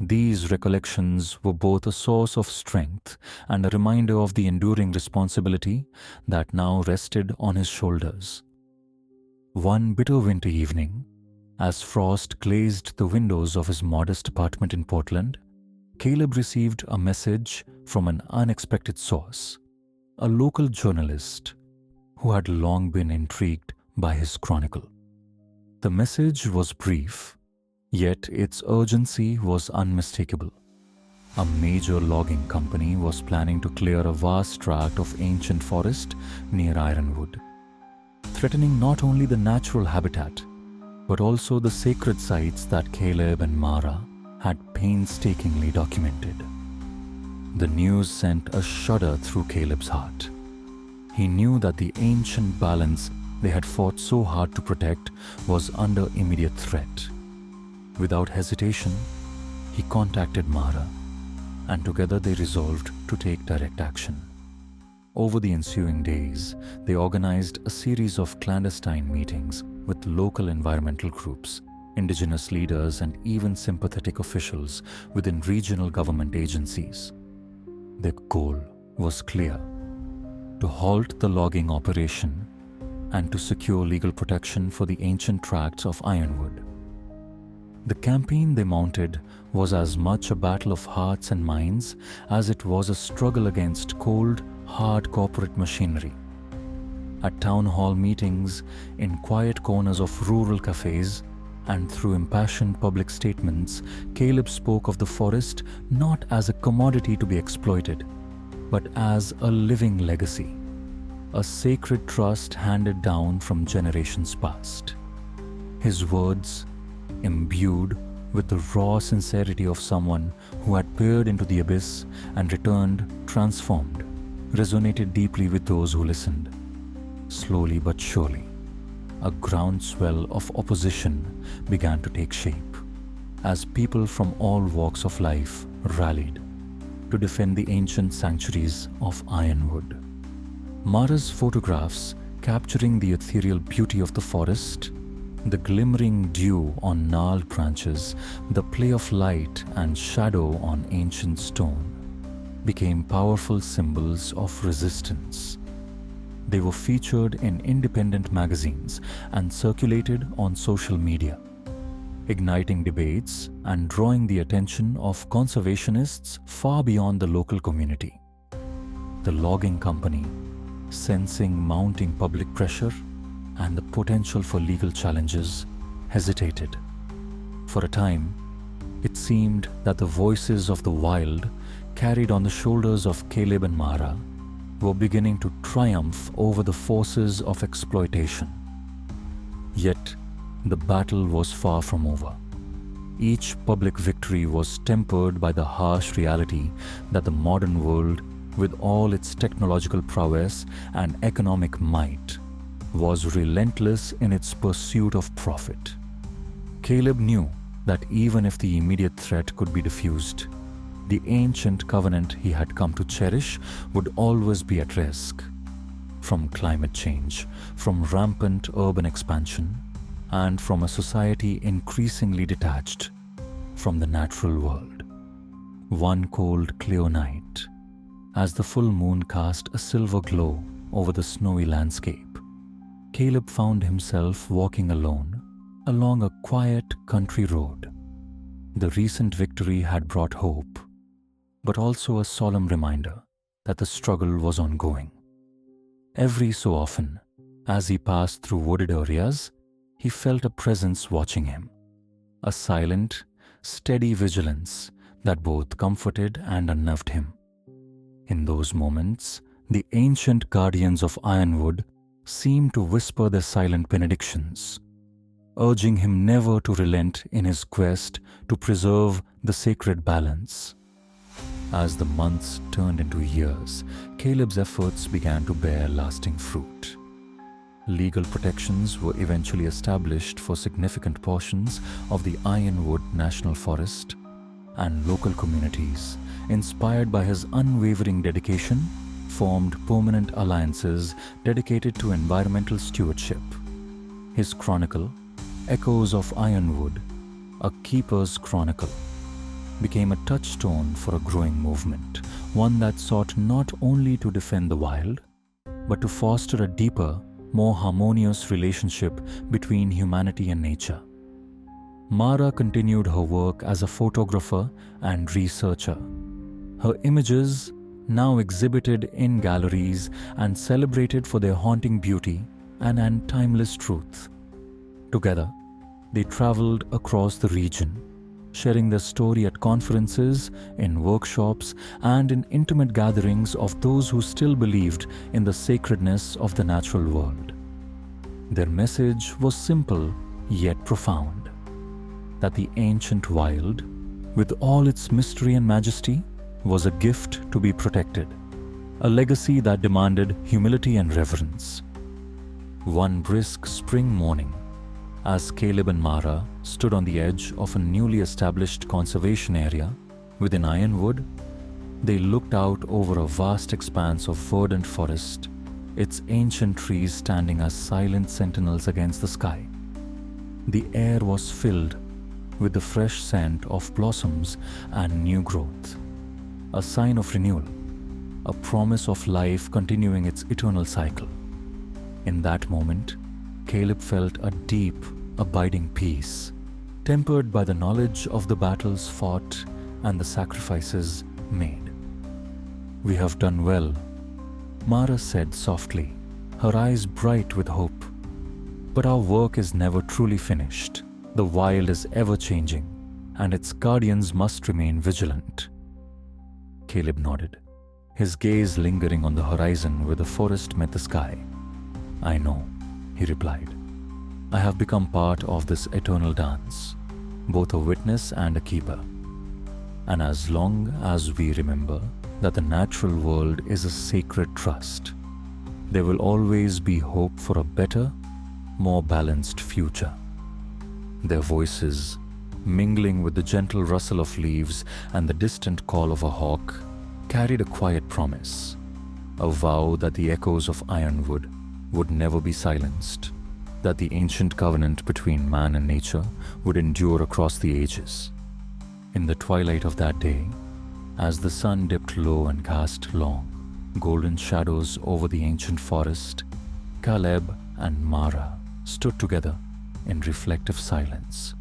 These recollections were both a source of strength and a reminder of the enduring responsibility that now rested on his shoulders. One bitter winter evening, as frost glazed the windows of his modest apartment in Portland, Caleb received a message from an unexpected source, a local journalist who had long been intrigued by his chronicle. The message was brief, yet its urgency was unmistakable. A major logging company was planning to clear a vast tract of ancient forest near Ironwood, threatening not only the natural habitat, but also the sacred sites that Caleb and Mara had painstakingly documented. The news sent a shudder through Caleb's heart. He knew that the ancient balance they had fought so hard to protect was under immediate threat. Without hesitation, he contacted Mara, and together they resolved to take direct action. Over the ensuing days, they organized a series of clandestine meetings with local environmental groups, indigenous leaders, and even sympathetic officials within regional government agencies. Their goal was clear: to halt the logging operation and to secure legal protection for the ancient tracts of Ironwood. The campaign they mounted was as much a battle of hearts and minds as it was a struggle against cold, hard corporate machinery. At town hall meetings, in quiet corners of rural cafes, and through impassioned public statements, Caleb spoke of the forest not as a commodity to be exploited, but as a living legacy, a sacred trust handed down from generations past. His words, imbued with the raw sincerity of someone who had peered into the abyss and returned transformed, resonated deeply with those who listened. Slowly but surely, a groundswell of opposition began to take shape as people from all walks of life rallied to defend the ancient sanctuaries of Ironwood. Mara's photographs capturing the ethereal beauty of the forest, the glimmering dew on gnarled branches, the play of light and shadow on ancient stone, became powerful symbols of resistance. They were featured in independent magazines and circulated on social media, igniting debates and drawing the attention of conservationists far beyond the local community. The logging company, sensing mounting public pressure and the potential for legal challenges, hesitated. For a time, it seemed that the voices of the wild, carried on the shoulders of Caleb and Mara, were beginning to triumph over the forces of exploitation. Yet, the battle was far from over. Each public victory was tempered by the harsh reality that the modern world, with all its technological prowess and economic might, was relentless in its pursuit of profit. Caleb knew that even if the immediate threat could be diffused, the ancient covenant he had come to cherish would always be at risk. From climate change, from rampant urban expansion, and from a society increasingly detached from the natural world. One cold, clear night, as the full moon cast a silver glow over the snowy landscape, Caleb found himself walking alone along a quiet country road. The recent victory had brought hope, but also a solemn reminder that the struggle was ongoing. Every so often, as he passed through wooded areas, he felt a presence watching him, a silent, steady vigilance that both comforted and unnerved him. In those moments, the ancient guardians of Ironwood seemed to whisper their silent benedictions, urging him never to relent in his quest to preserve the sacred balance. As the months turned into years, Caleb's efforts began to bear lasting fruit. Legal protections were eventually established for significant portions of the Ironwood National Forest, and local communities, inspired by his unwavering dedication, formed permanent alliances dedicated to environmental stewardship. His chronicle, Echoes of Ironwood, a keeper's chronicle, became a touchstone for a growing movement, one that sought not only to defend the wild, but to foster a deeper, more harmonious relationship between humanity and nature. Mara continued her work as a photographer and researcher. Her images, now exhibited in galleries and celebrated for their haunting beauty and timeless truth. Together, they traveled across the region, sharing their story at conferences, in workshops, and in intimate gatherings of those who still believed in the sacredness of the natural world. Their message was simple yet profound: that the ancient wild, with all its mystery and majesty, was a gift to be protected, a legacy that demanded humility and reverence. One brisk spring morning, as Caleb and Mara stood on the edge of a newly established conservation area within Ironwood, they looked out over a vast expanse of verdant forest, its ancient trees standing as silent sentinels against the sky. The air was filled with the fresh scent of blossoms and new growth, a sign of renewal, a promise of life continuing its eternal cycle. In that moment, Caleb felt a deep, abiding peace, tempered by the knowledge of the battles fought and the sacrifices made. "We have done well," Mara said softly, her eyes bright with hope. "But our work is never truly finished. The wild is ever-changing, and its guardians must remain vigilant." Caleb nodded, his gaze lingering on the horizon where the forest met the sky. "I know," he replied. "I have become part of this eternal dance, both a witness and a keeper. And as long as we remember that the natural world is a sacred trust, there will always be hope for a better, more balanced future." Their voices, mingling with the gentle rustle of leaves and the distant call of a hawk, carried a quiet promise, a vow that the echoes of Ironwood would never be silenced, that the ancient covenant between man and nature would endure across the ages. In the twilight of that day, as the sun dipped low and cast long, golden shadows over the ancient forest, Caleb and Mara stood together in reflective silence.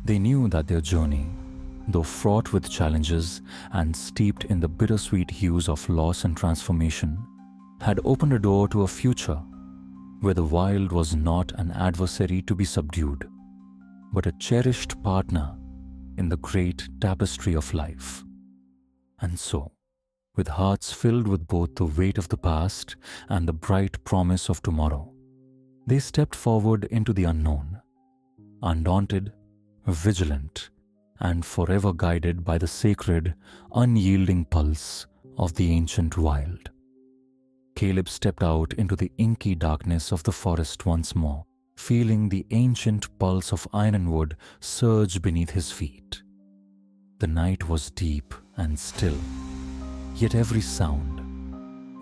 They knew that their journey, though fraught with challenges and steeped in the bittersweet hues of loss and transformation, had opened a door to a future where the wild was not an adversary to be subdued, but a cherished partner in the great tapestry of life. And so, with hearts filled with both the weight of the past and the bright promise of tomorrow, they stepped forward into the unknown, undaunted, vigilant, and forever guided by the sacred, unyielding pulse of the ancient wild. Caleb stepped out into the inky darkness of the forest once more, feeling the ancient pulse of Ironwood surge beneath his feet. The night was deep and still, yet every sound,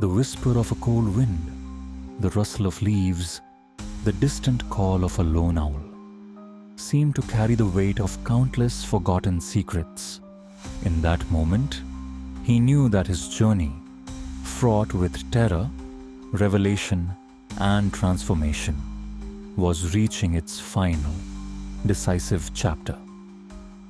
the whisper of a cold wind, the rustle of leaves, the distant call of a lone owl, seemed to carry the weight of countless forgotten secrets. In that moment, he knew that his journey, fraught with terror, revelation, and transformation, was reaching its final, decisive chapter.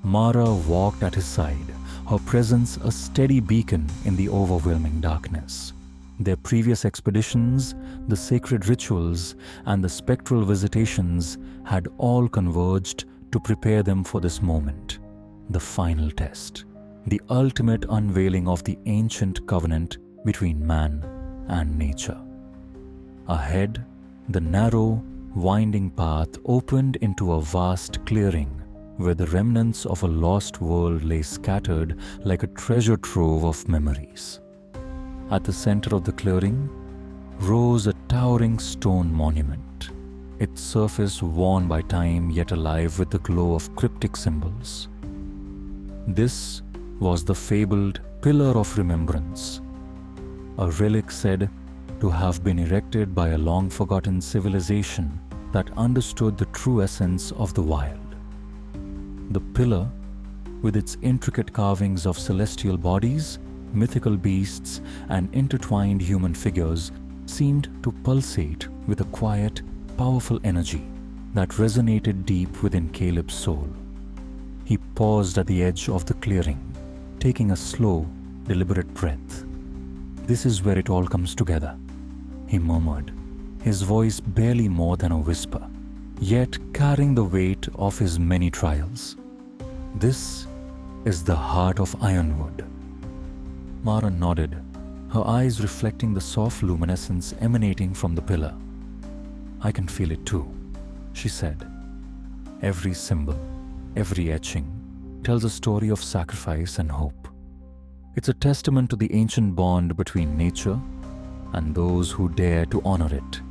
Mara walked at his side, her presence a steady beacon in the overwhelming darkness. Their previous expeditions, the sacred rituals, and the spectral visitations had all converged to prepare them for this moment, the final test, the ultimate unveiling of the ancient covenant between man and nature. Ahead, the narrow, winding path opened into a vast clearing where the remnants of a lost world lay scattered like a treasure trove of memories. At the center of the clearing rose a towering stone monument, its surface worn by time yet alive with the glow of cryptic symbols. This was the fabled Pillar of Remembrance, a relic said to have been erected by a long-forgotten civilization that understood the true essence of the wild. The pillar, with its intricate carvings of celestial bodies, mythical beasts, and intertwined human figures, seemed to pulsate with a quiet, powerful energy that resonated deep within Caleb's soul. He paused at the edge of the clearing, taking a slow, deliberate breath. "This is where it all comes together," he murmured, his voice barely more than a whisper, yet carrying the weight of his many trials. "This is the heart of Ironwood." Mara nodded, her eyes reflecting the soft luminescence emanating from the pillar. "I can feel it too," she said. "Every symbol, every etching, tells a story of sacrifice and hope. It's a testament to the ancient bond between nature and those who dare to honor it."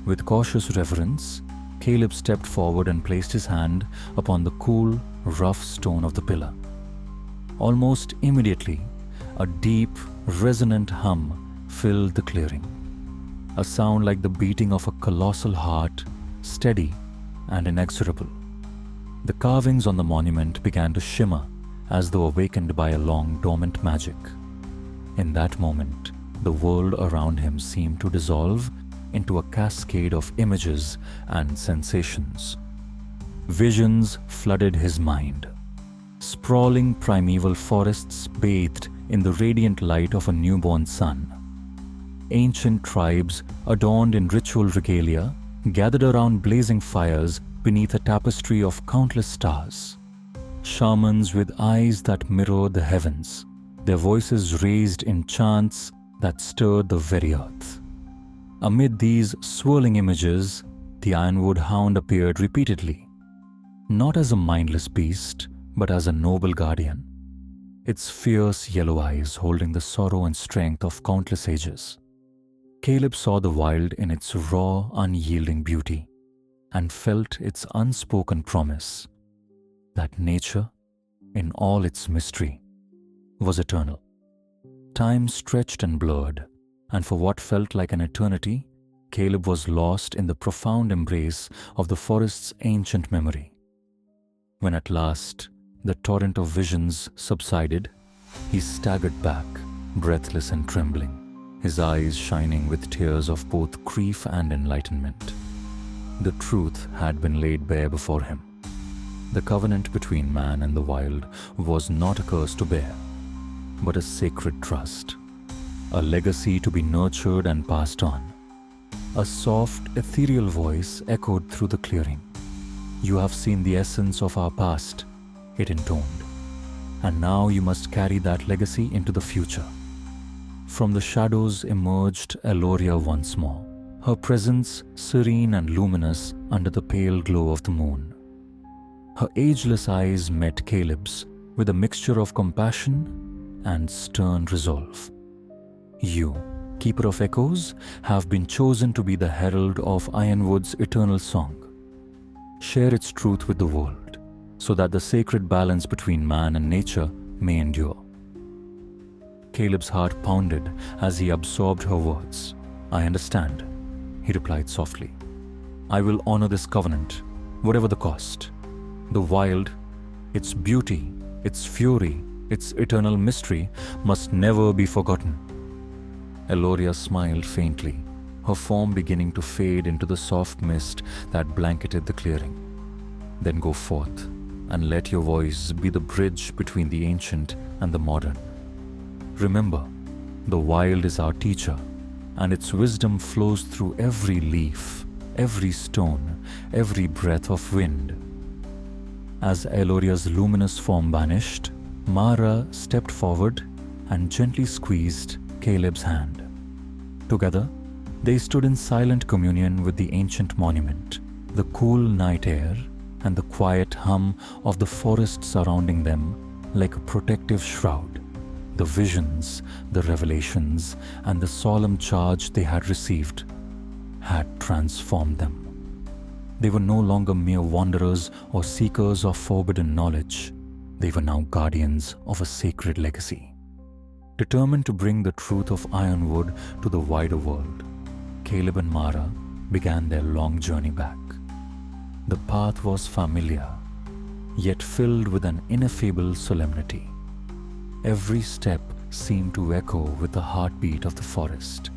With cautious reverence, Caleb stepped forward and placed his hand upon the cool, rough stone of the pillar. Almost immediately, a deep, resonant hum filled the clearing, a sound like the beating of a colossal heart, steady and inexorable. The carvings on the monument began to shimmer as though awakened by a long dormant magic. In that moment, the world around him seemed to dissolve into a cascade of images and sensations. Visions flooded his mind. Sprawling primeval forests bathed in the radiant light of a newborn sun. Ancient tribes, adorned in ritual regalia, gathered around blazing fires beneath a tapestry of countless stars. Shamans with eyes that mirrored the heavens, their voices raised in chants that stirred the very earth. Amid these swirling images, the Ironwood hound appeared repeatedly, not as a mindless beast, but as a noble guardian, its fierce yellow eyes holding the sorrow and strength of countless ages. Caleb saw the wild in its raw, unyielding beauty and felt its unspoken promise that nature, in all its mystery, was eternal. Time stretched and blurred, and for what felt like an eternity, Caleb was lost in the profound embrace of the forest's ancient memory. When at last the torrent of visions subsided, he staggered back, breathless and trembling, his eyes shining with tears of both grief and enlightenment. The truth had been laid bare before him. The covenant between man and the wild was not a curse to bear, but a sacred trust, a legacy to be nurtured and passed on. A soft, ethereal voice echoed through the clearing. "You have seen the essence of our past," it intoned, "and now you must carry that legacy into the future." From the shadows emerged Eloria once more, her presence serene and luminous under the pale glow of the moon. Her ageless eyes met Caleb's with a mixture of compassion and stern resolve. "You, Keeper of Echoes, have been chosen to be the herald of Ironwood's eternal song. Share its truth with the world, so that the sacred balance between man and nature may endure." Caleb's heart pounded as he absorbed her words. "I understand," he replied softly. "I will honor this covenant, whatever the cost. The wild, its beauty, its fury, its eternal mystery must never be forgotten." Eloria smiled faintly, her form beginning to fade into the soft mist that blanketed the clearing. "Then go forth and let your voice be the bridge between the ancient and the modern. Remember, the wild is our teacher, and its wisdom flows through every leaf, every stone, every breath of wind. As Eloria's luminous form vanished, Mara stepped forward and gently squeezed Caleb's hand. Together, they stood in silent communion with the ancient monument, the cool night air and the quiet hum of the forest surrounding them like a protective shroud. The visions, the revelations, and the solemn charge they had received had transformed them. They were no longer mere wanderers or seekers of forbidden knowledge. They were now guardians of a sacred legacy. Determined to bring the truth of Ironwood to the wider world, Caleb and Mara began their long journey back. The path was familiar, yet filled with an ineffable solemnity. Every step seemed to echo with the heartbeat of the forest.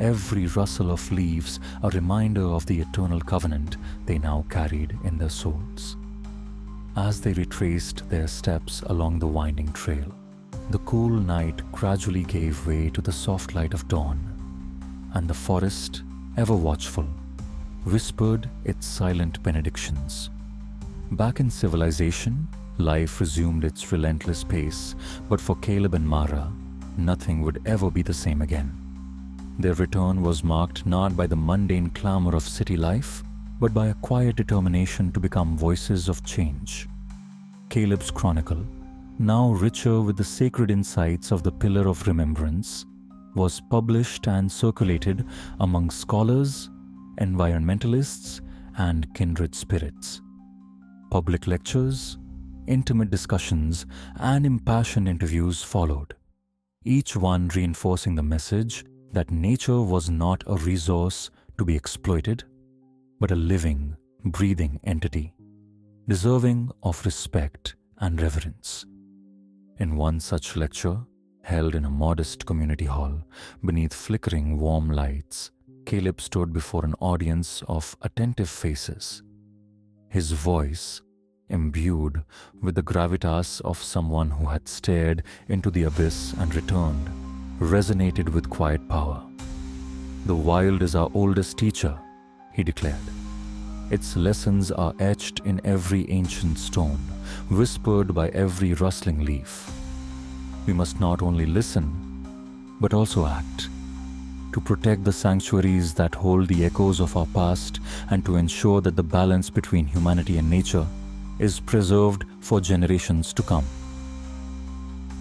Every rustle of leaves a reminder of the eternal covenant they now carried in their souls. As they retraced their steps along the winding trail, the cool night gradually gave way to the soft light of dawn, and the forest, ever watchful, whispered its silent benedictions. Back in civilization, life resumed its relentless pace, but for Caleb and Mara, nothing would ever be the same again. Their return was marked not by the mundane clamor of city life, but by a quiet determination to become voices of change. Caleb's chronicle, now richer with the sacred insights of the Pillar of Remembrance, was published and circulated among scholars, environmentalists, and kindred spirits. Public lectures, intimate discussions, and impassioned interviews followed, each one reinforcing the message that nature was not a resource to be exploited, but a living, breathing entity, deserving of respect and reverence. In one such lecture, held in a modest community hall beneath flickering warm lights, Caleb stood before an audience of attentive faces. His voice, imbued with the gravitas of someone who had stared into the abyss and returned, resonated with quiet power. "The wild is our oldest teacher," he declared. "Its lessons are etched in every ancient stone, whispered by every rustling leaf. We must not only listen, but also act, to protect the sanctuaries that hold the echoes of our past and to ensure that the balance between humanity and nature is preserved for generations to come."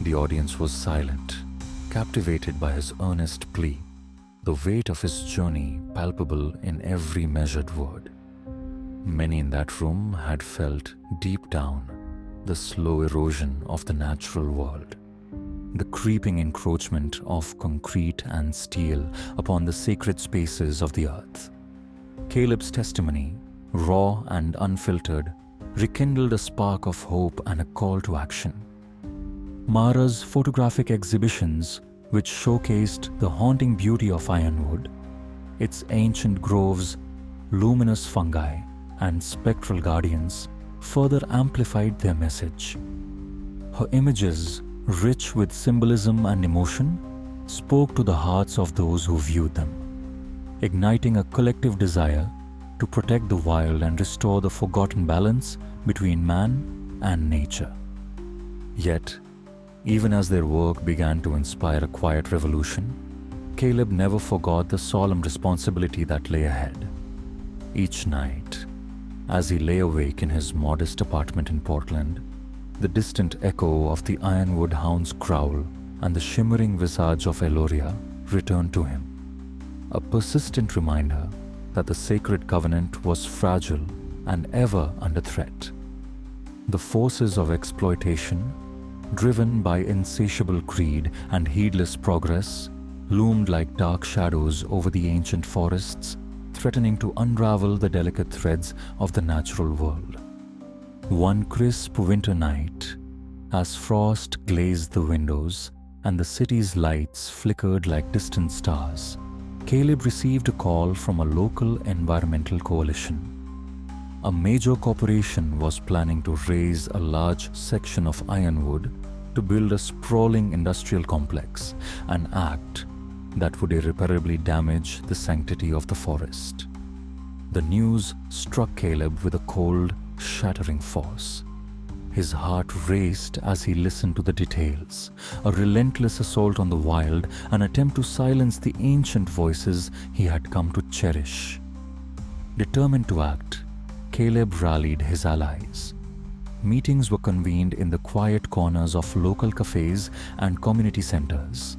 The audience was silent, captivated by his earnest plea, the weight of his journey palpable in every measured word. Many in that room had felt deep down the slow erosion of the natural world, the creeping encroachment of concrete and steel upon the sacred spaces of the earth. Caleb's testimony, raw and unfiltered, rekindled a spark of hope and a call to action. Mara's photographic exhibitions, which showcased the haunting beauty of Ironwood, its ancient groves, luminous fungi, and spectral guardians, further amplified their message. Her images, rich with symbolism and emotion, spoke to the hearts of those who viewed them, igniting a collective desire to protect the wild and restore the forgotten balance between man and nature. Yet, even as their work began to inspire a quiet revolution, Caleb never forgot the solemn responsibility that lay ahead. Each night, as he lay awake in his modest apartment in Portland, the distant echo of the Ironwood hound's growl and the shimmering visage of Eloria returned to him, a persistent reminder that the sacred covenant was fragile and ever under threat. The forces of exploitation, driven by insatiable greed and heedless progress, loomed like dark shadows over the ancient forests, threatening to unravel the delicate threads of the natural world. One crisp winter night, as frost glazed the windows and the city's lights flickered like distant stars, Caleb received a call from a local environmental coalition. A major corporation was planning to raze a large section of Ironwood to build a sprawling industrial complex, an act that would irreparably damage the sanctity of the forest. The news struck Caleb with a cold, shattering force. His heart raced as he listened to the details, a relentless assault on the wild, an attempt to silence the ancient voices he had come to cherish. Determined to act, Caleb rallied his allies. Meetings were convened in the quiet corners of local cafes and community centers.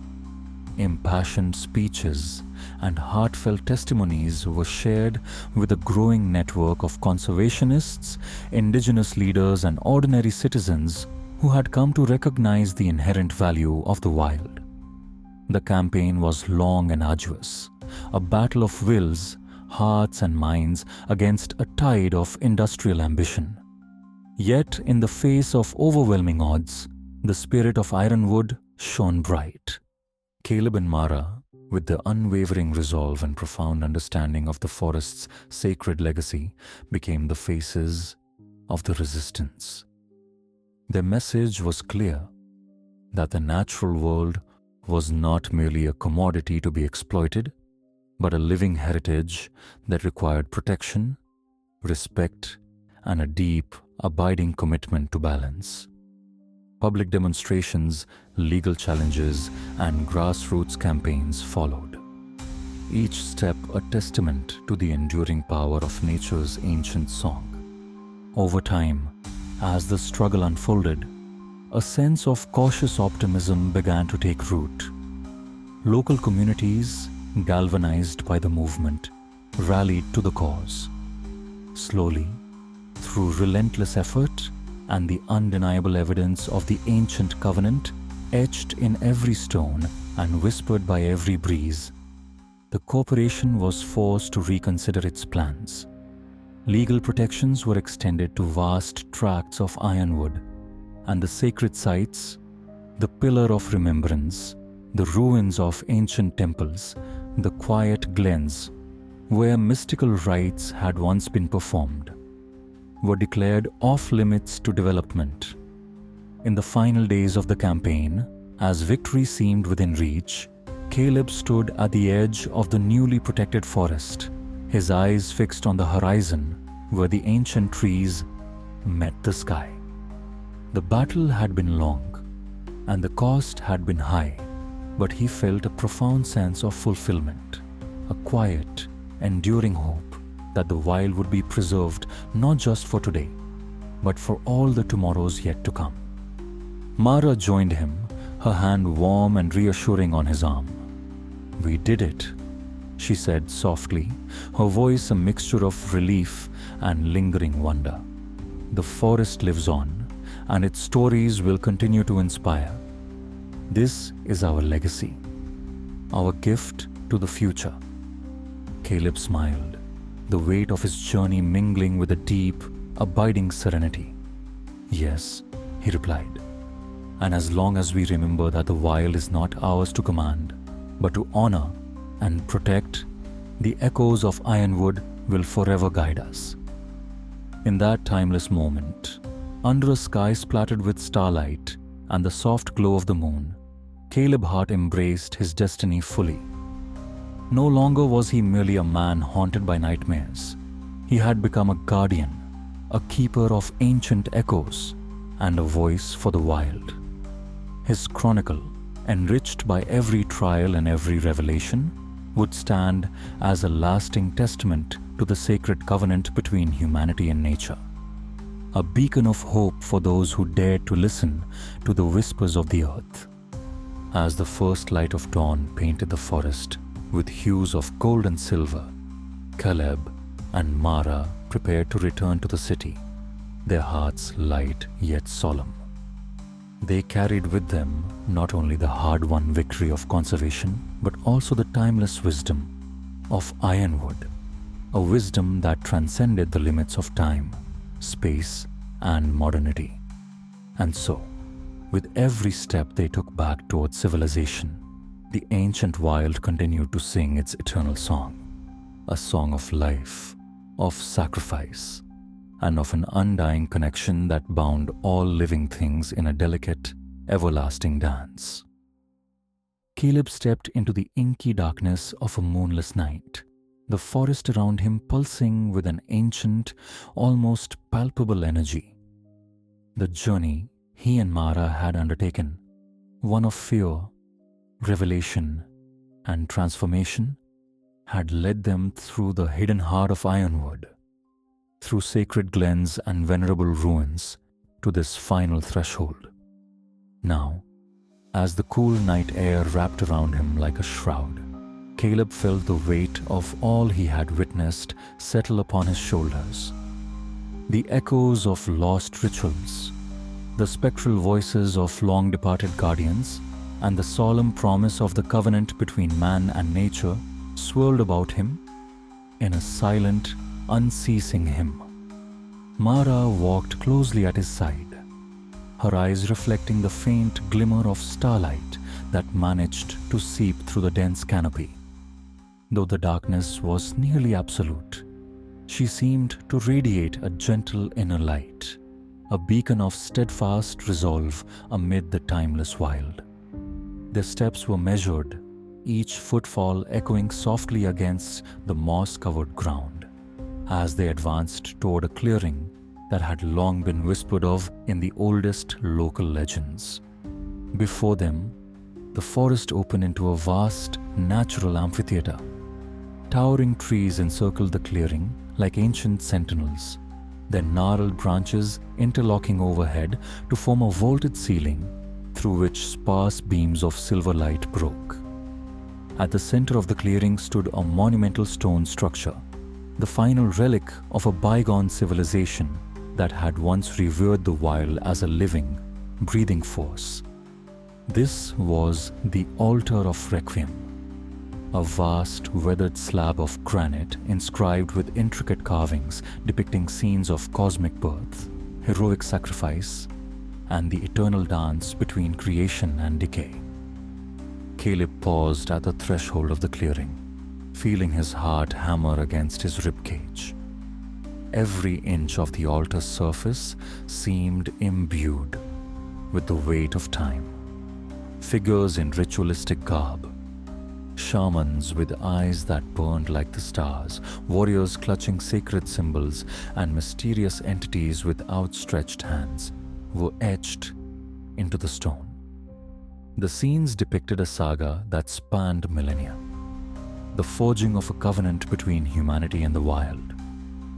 Impassioned speeches and heartfelt testimonies were shared with a growing network of conservationists, indigenous leaders, and ordinary citizens who had come to recognize the inherent value of the wild. The campaign was long and arduous, a battle of wills, hearts, and minds against a tide of industrial ambition. Yet, in the face of overwhelming odds, the spirit of Ironwood shone bright. Caleb and Mara, with their unwavering resolve and profound understanding of the forest's sacred legacy, became the faces of the resistance. Their message was clear, that the natural world was not merely a commodity to be exploited, but a living heritage that required protection, respect, and a deep, abiding commitment to balance. Public demonstrations, legal challenges, and grassroots campaigns followed, each step a testament to the enduring power of nature's ancient song. Over time, as the struggle unfolded, a sense of cautious optimism began to take root. Local communities, galvanized by the movement, rallied to the cause. Slowly, through relentless effort and the undeniable evidence of the ancient covenant etched in every stone and whispered by every breeze, the corporation was forced to reconsider its plans. Legal protections were extended to vast tracts of Ironwood, and the sacred sites, the pillar of remembrance, the ruins of ancient temples, the quiet glens where mystical rites had once been performed, were declared off-limits to development. In the final days of the campaign, as victory seemed within reach, Caleb stood at the edge of the newly protected forest, his eyes fixed on the horizon where the ancient trees met the sky. The battle had been long, and the cost had been high, but he felt a profound sense of fulfillment, a quiet, enduring hope that the wild would be preserved not just for today, but for all the tomorrows yet to come. Mara joined him, her hand warm and reassuring on his arm. "We did it," she said softly, her voice a mixture of relief and lingering wonder. "The forest lives on, and its stories will continue to inspire. This is our legacy, our gift to the future." Caleb smiled, the weight of his journey mingling with a deep, abiding serenity. "Yes," he replied, "and as long as we remember that the wild is not ours to command, but to honor and protect, the echoes of Ironwood will forever guide us." In that timeless moment, under a sky splattered with starlight and the soft glow of the moon, Caleb Hart embraced his destiny fully. No longer was he merely a man haunted by nightmares. He had become a guardian, a keeper of ancient echoes, and a voice for the wild. His chronicle, enriched by every trial and every revelation, would stand as a lasting testament to the sacred covenant between humanity and nature, a beacon of hope for those who dared to listen to the whispers of the earth. As the first light of dawn painted the forest with hues of gold and silver, Caleb and Mara prepared to return to the city, their hearts light yet solemn. They carried with them not only the hard-won victory of conservation, but also the timeless wisdom of Ironwood, a wisdom that transcended the limits of time, space, and modernity. And so, with every step they took back towards civilization, the ancient wild continued to sing its eternal song, a song of life, of sacrifice, and of an undying connection that bound all living things in a delicate, everlasting dance. Caleb stepped into the inky darkness of a moonless night, the forest around him pulsing with an ancient, almost palpable energy. The journey he and Mara had undertaken, one of fear, revelation, and transformation, had led them through the hidden heart of Ironwood, through sacred glens and venerable ruins, to this final threshold. Now, as the cool night air wrapped around him like a shroud, Caleb felt the weight of all he had witnessed settle upon his shoulders. The echoes of lost rituals, the spectral voices of long-departed guardians, and the solemn promise of the covenant between man and nature swirled about him in a silent, unceasing hymn. Mara walked closely at his side, her eyes reflecting the faint glimmer of starlight that managed to seep through the dense canopy. Though the darkness was nearly absolute, she seemed to radiate a gentle inner light, a beacon of steadfast resolve amid the timeless wild. Their steps were measured, each footfall echoing softly against the moss-covered ground, as they advanced toward a clearing that had long been whispered of in the oldest local legends. Before them, the forest opened into a vast, natural amphitheater. Towering trees encircled the clearing like ancient sentinels, their gnarled branches interlocking overhead to form a vaulted ceiling through which sparse beams of silver light broke. At the center of the clearing stood a monumental stone structure, the final relic of a bygone civilization that had once revered the wild as a living, breathing force. This was the altar of Requiem, a vast, weathered slab of granite inscribed with intricate carvings depicting scenes of cosmic birth, heroic sacrifice, and the eternal dance between creation and decay. Caleb paused at the threshold of the clearing, feeling his heart hammer against his ribcage. Every inch of the altar's surface seemed imbued with the weight of time. Figures in ritualistic garb, shamans with eyes that burned like the stars, warriors clutching sacred symbols, and mysterious entities with outstretched hands were etched into the stone. The scenes depicted a saga that spanned millennia, the forging of a covenant between humanity and the wild,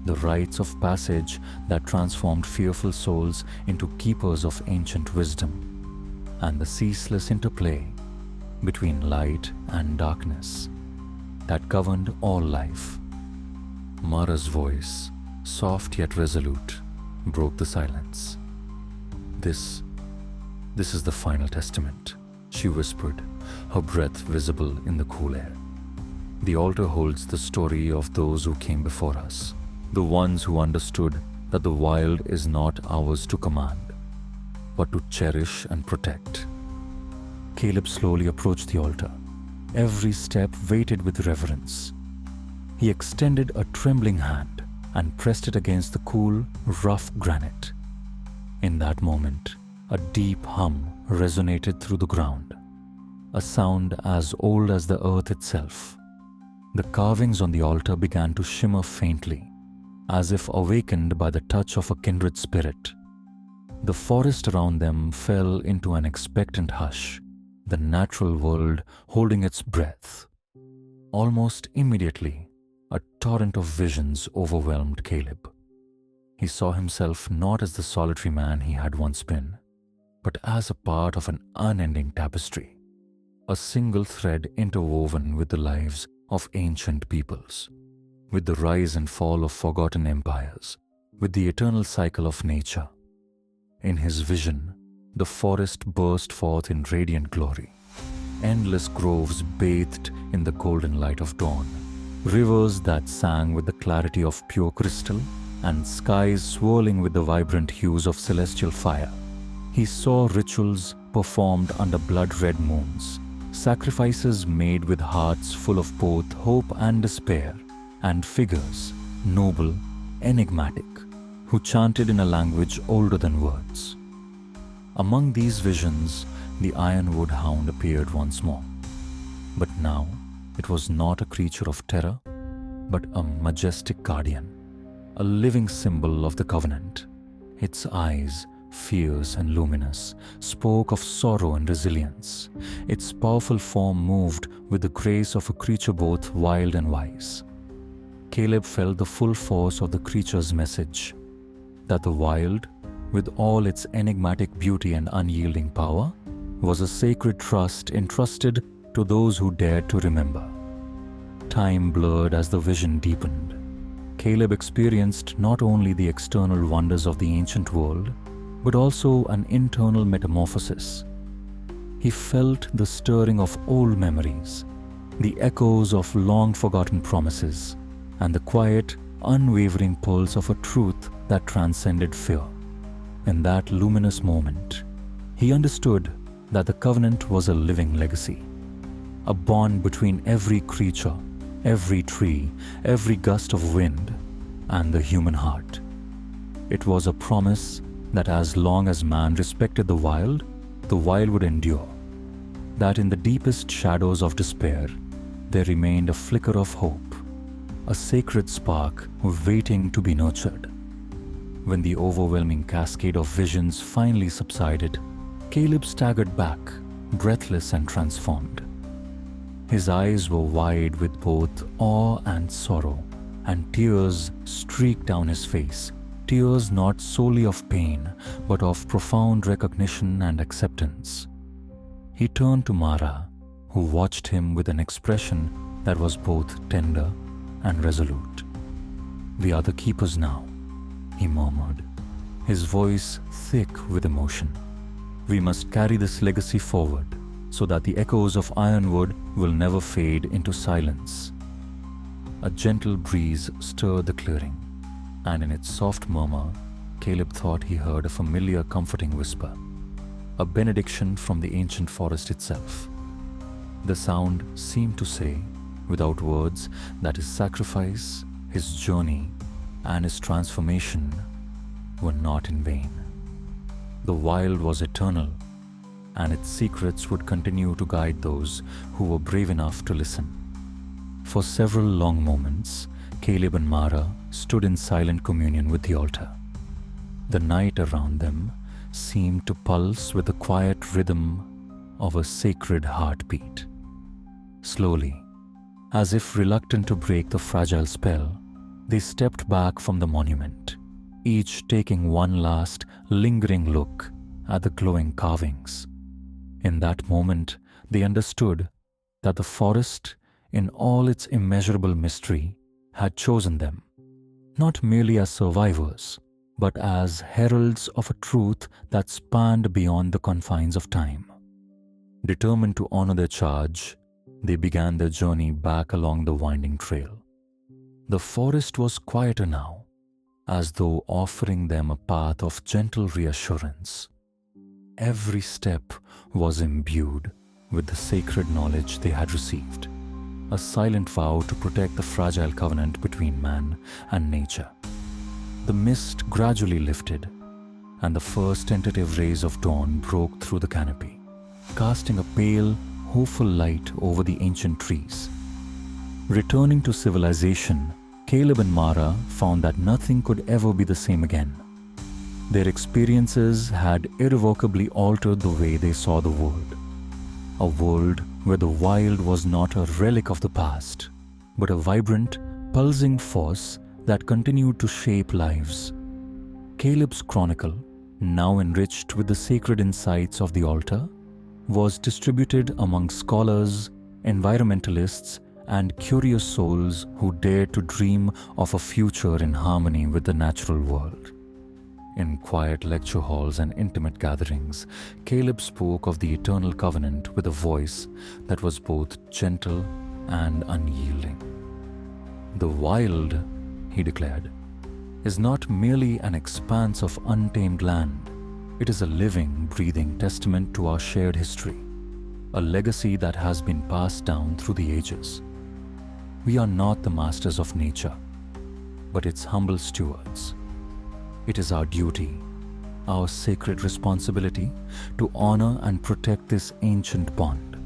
the rites of passage that transformed fearful souls into keepers of ancient wisdom, and the ceaseless interplay between light and darkness that governed all life. Mara's voice, soft yet resolute, broke the silence. This is the final testament, she whispered, her breath visible in the cool air. The altar holds the story of those who came before us, the ones who understood that the wild is not ours to command, but to cherish and protect. Caleb slowly approached the altar, every step weighted with reverence. He extended a trembling hand and pressed it against the cool, rough granite. In that moment, a deep hum resonated through the ground, a sound as old as the earth itself. The carvings on the altar began to shimmer faintly, as if awakened by the touch of a kindred spirit. The forest around them fell into an expectant hush, the natural world holding its breath. Almost immediately, a torrent of visions overwhelmed Caleb. He saw himself not as the solitary man he had once been, but as a part of an unending tapestry, a single thread interwoven with the lives of ancient peoples, with the rise and fall of forgotten empires, with the eternal cycle of nature. In his vision, the forest burst forth in radiant glory, endless groves bathed in the golden light of dawn, rivers that sang with the clarity of pure crystal, and skies swirling with the vibrant hues of celestial fire. He saw rituals performed under blood-red moons, sacrifices made with hearts full of both hope and despair, and figures, noble, enigmatic, who chanted in a language older than words. Among these visions, the Ironwood hound appeared once more. But now, it was not a creature of terror, but a majestic guardian, a living symbol of the covenant. Its eyes, fierce and luminous, spoke of sorrow and resilience. Its powerful form moved with the grace of a creature both wild and wise. Caleb felt the full force of the creature's message, that the wild, with all its enigmatic beauty and unyielding power, was a sacred trust entrusted to those who dared to remember. Time blurred as the vision deepened. Caleb experienced not only the external wonders of the ancient world, but also an internal metamorphosis. He felt the stirring of old memories, the echoes of long-forgotten promises, and the quiet, unwavering pulse of a truth that transcended fear. In that luminous moment, he understood that the covenant was a living legacy, a bond between every creature, every tree, every gust of wind, and the human heart. It was a promise that as long as man respected the wild would endure. That in the deepest shadows of despair, there remained a flicker of hope, a sacred spark waiting to be nurtured. When the overwhelming cascade of visions finally subsided, Caleb staggered back, breathless and transformed. His eyes were wide with both awe and sorrow, and tears streaked down his face, tears not solely of pain, but of profound recognition and acceptance. He turned to Mara, who watched him with an expression that was both tender and resolute. "We are the keepers now," he murmured, his voice thick with emotion. "We must carry this legacy forward, so that the echoes of Ironwood will never fade into silence." A gentle breeze stirred the clearing, and in its soft murmur, Caleb thought he heard a familiar comforting whisper, a benediction from the ancient forest itself. The sound seemed to say, without words, that his sacrifice, his journey, and his transformation were not in vain. The wild was eternal, and its secrets would continue to guide those who were brave enough to listen. For several long moments, Caleb and Mara stood in silent communion with the altar. The night around them seemed to pulse with the quiet rhythm of a sacred heartbeat. Slowly, as if reluctant to break the fragile spell, they stepped back from the monument, each taking one last, lingering look at the glowing carvings. In that moment, they understood that the forest, in all its immeasurable mystery, had chosen them, not merely as survivors, but as heralds of a truth that spanned beyond the confines of time. Determined to honor their charge, they began their journey back along the winding trail. The forest was quieter now, as though offering them a path of gentle reassurance. Every step was imbued with the sacred knowledge they had received, a silent vow to protect the fragile covenant between man and nature. The mist gradually lifted, and the first tentative rays of dawn broke through the canopy, casting a pale, hopeful light over the ancient trees. Returning to civilization, Caleb and Mara found that nothing could ever be the same again. Their experiences had irrevocably altered the way they saw the world. A world where the wild was not a relic of the past, but a vibrant, pulsing force that continued to shape lives. Caleb's chronicle, now enriched with the sacred insights of the altar, was distributed among scholars, environmentalists, and curious souls who dared to dream of a future in harmony with the natural world. In quiet lecture halls and intimate gatherings, Caleb spoke of the eternal covenant with a voice that was both gentle and unyielding. "The wild," he declared, "is not merely an expanse of untamed land. It is a living, breathing testament to our shared history, a legacy that has been passed down through the ages. We are not the masters of nature, but its humble stewards. It is our duty, our sacred responsibility, to honor and protect this ancient bond."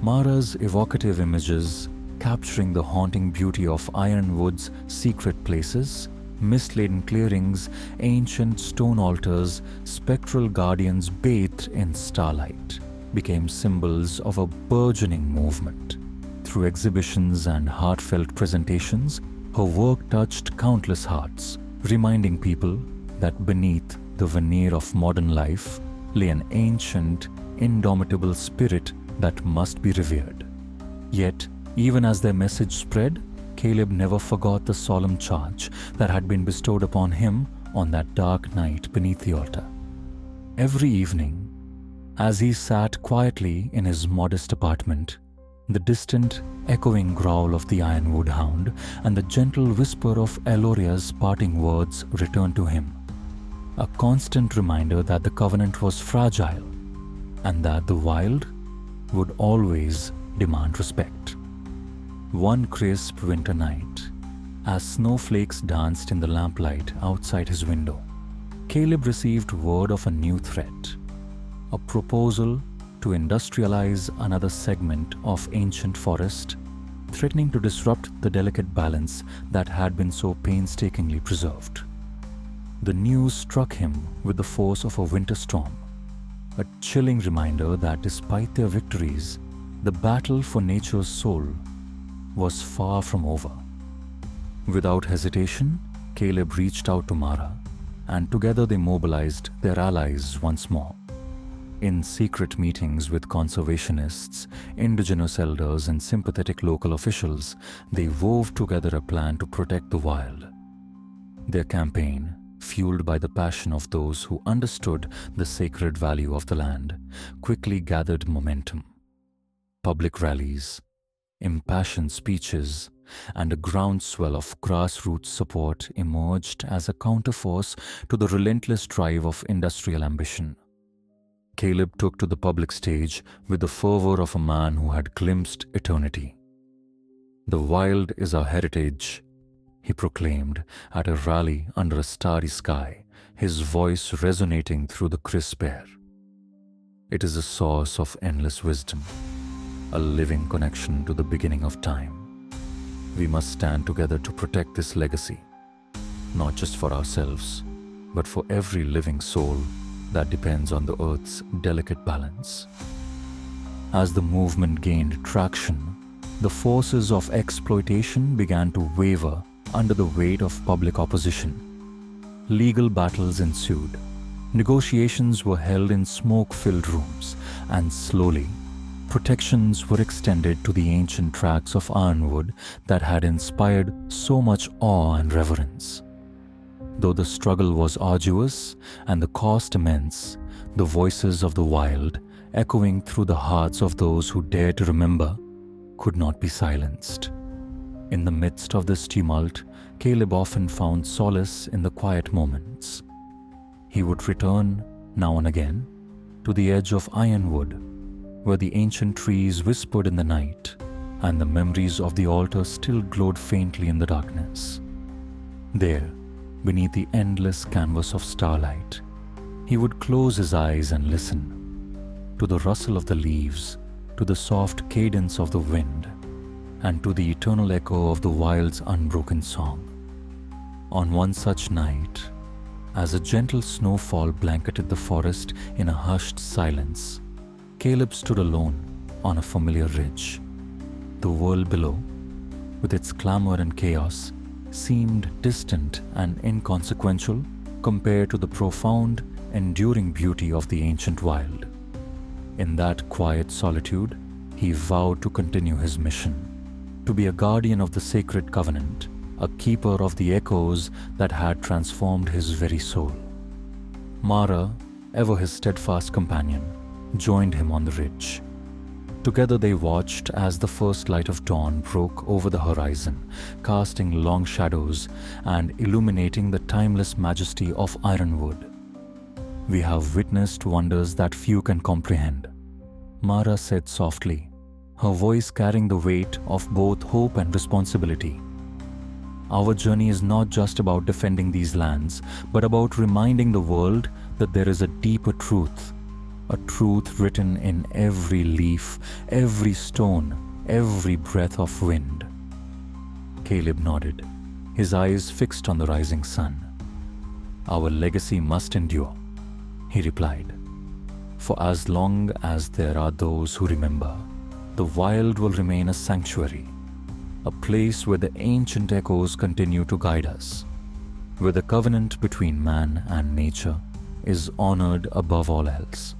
Mara's evocative images, capturing the haunting beauty of Ironwood's secret places, Mist-laden clearings, ancient stone altars, spectral guardians bathed in starlight became symbols of a burgeoning movement. Through exhibitions and heartfelt presentations, her work touched countless hearts, reminding people that beneath the veneer of modern life lay an ancient, indomitable spirit that must be revered. Yet, even as their message spread, Caleb never forgot the solemn charge that had been bestowed upon him on that dark night beneath the altar. Every evening, as he sat quietly in his modest apartment, the distant, echoing growl of the Ironwood hound and the gentle whisper of Eloria's parting words returned to him, a constant reminder that the covenant was fragile and that the wild would always demand respect. One crisp winter night, as snowflakes danced in the lamplight outside his window, Caleb received word of a new threat, a proposal to industrialize another segment of ancient forest, threatening to disrupt the delicate balance that had been so painstakingly preserved. The news struck him with the force of a winter storm, a chilling reminder that despite their victories, the battle for nature's soul was far from over. Without hesitation, Caleb reached out to Mara, and together they mobilized their allies once more. In secret meetings with conservationists, indigenous elders, and sympathetic local officials, they wove together a plan to protect the wild. Their campaign, fueled by the passion of those who understood the sacred value of the land, quickly gathered momentum. Public rallies, impassioned speeches, and a groundswell of grassroots support emerged as a counterforce to the relentless drive of industrial ambition. Caleb took to the public stage with the fervor of a man who had glimpsed eternity. "The wild is our heritage," he proclaimed at a rally under a starry sky, his voice resonating through the crisp air. "It is a source of endless wisdom, a living connection to the beginning of time. We must stand together to protect this legacy, not just for ourselves, but for every living soul that depends on the earth's delicate balance." As the movement gained traction, the forces of exploitation began to waver under the weight of public opposition. Legal battles ensued. Negotiations were held in smoke-filled rooms, and slowly, protections were extended to the ancient tracts of Ironwood that had inspired so much awe and reverence. Though the struggle was arduous and the cost immense, the voices of the wild, echoing through the hearts of those who dared to remember, could not be silenced. In the midst of this tumult, Caleb often found solace in the quiet moments. He would return, now and again, to the edge of Ironwood, where the ancient trees whispered in the night, and the memories of the altar still glowed faintly in the darkness. There, beneath the endless canvas of starlight, he would close his eyes and listen to the rustle of the leaves, to the soft cadence of the wind, and to the eternal echo of the wild's unbroken song. On one such night, as a gentle snowfall blanketed the forest in a hushed silence, Caleb stood alone on a familiar ridge. The world below, with its clamor and chaos, seemed distant and inconsequential compared to the profound, enduring beauty of the ancient wild. In that quiet solitude, he vowed to continue his mission, to be a guardian of the sacred covenant, a keeper of the echoes that had transformed his very soul. Mara, ever his steadfast companion, joined him on the ridge. Together they watched as the first light of dawn broke over the horizon, casting long shadows and illuminating the timeless majesty of Ironwood. "We have witnessed wonders that few can comprehend," Mara said softly, her voice carrying the weight of both hope and responsibility. "Our journey is not just about defending these lands, but about reminding the world that there is a deeper truth, a truth written in every leaf, every stone, every breath of wind." Caleb nodded, his eyes fixed on the rising sun. "Our legacy must endure," he replied. "For as long as there are those who remember, the wild will remain a sanctuary, a place where the ancient echoes continue to guide us, where the covenant between man and nature is honored above all else."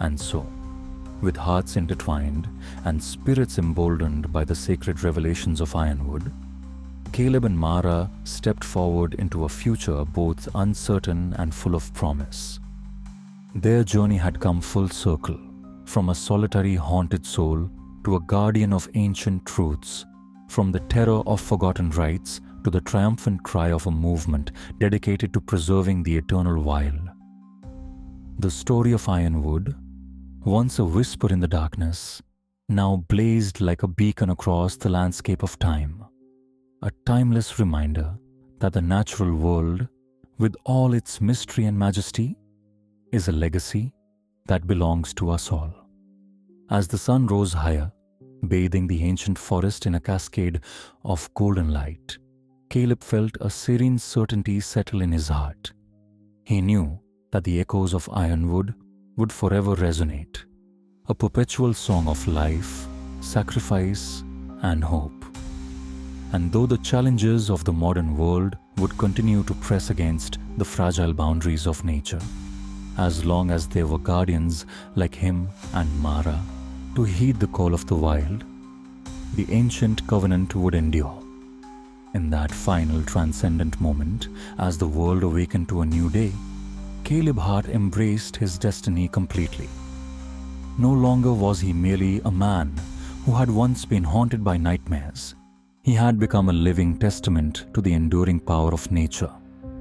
And so, with hearts intertwined and spirits emboldened by the sacred revelations of Ironwood, Caleb and Mara stepped forward into a future both uncertain and full of promise. Their journey had come full circle, from a solitary haunted soul to a guardian of ancient truths, from the terror of forgotten rites to the triumphant cry of a movement dedicated to preserving the eternal wild. The story of Ironwood, once a whisper in the darkness, now blazed like a beacon across the landscape of time, a timeless reminder that the natural world, with all its mystery and majesty, is a legacy that belongs to us all. As the sun rose higher, bathing the ancient forest in a cascade of golden light, Caleb felt a serene certainty settle in his heart. He knew that the echoes of Ironwood would forever resonate, a perpetual song of life, sacrifice, and hope. And though the challenges of the modern world would continue to press against the fragile boundaries of nature, as long as there were guardians like him and Mara to heed the call of the wild, the ancient covenant would endure. In that final transcendent moment, as the world awakened to a new day, Caleb Hart embraced his destiny completely. No longer was he merely a man who had once been haunted by nightmares. He had become a living testament to the enduring power of nature,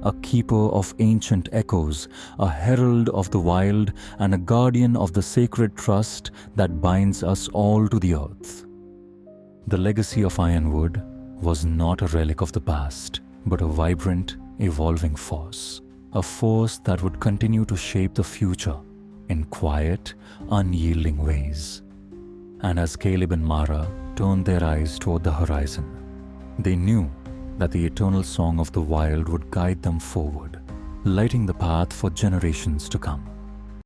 a keeper of ancient echoes, a herald of the wild, and a guardian of the sacred trust that binds us all to the earth. The legacy of Ironwood was not a relic of the past, but a vibrant, evolving force, a force that would continue to shape the future in quiet, unyielding ways. And as Caleb and Mara turned their eyes toward the horizon, they knew that the eternal song of the wild would guide them forward, lighting the path for generations to come.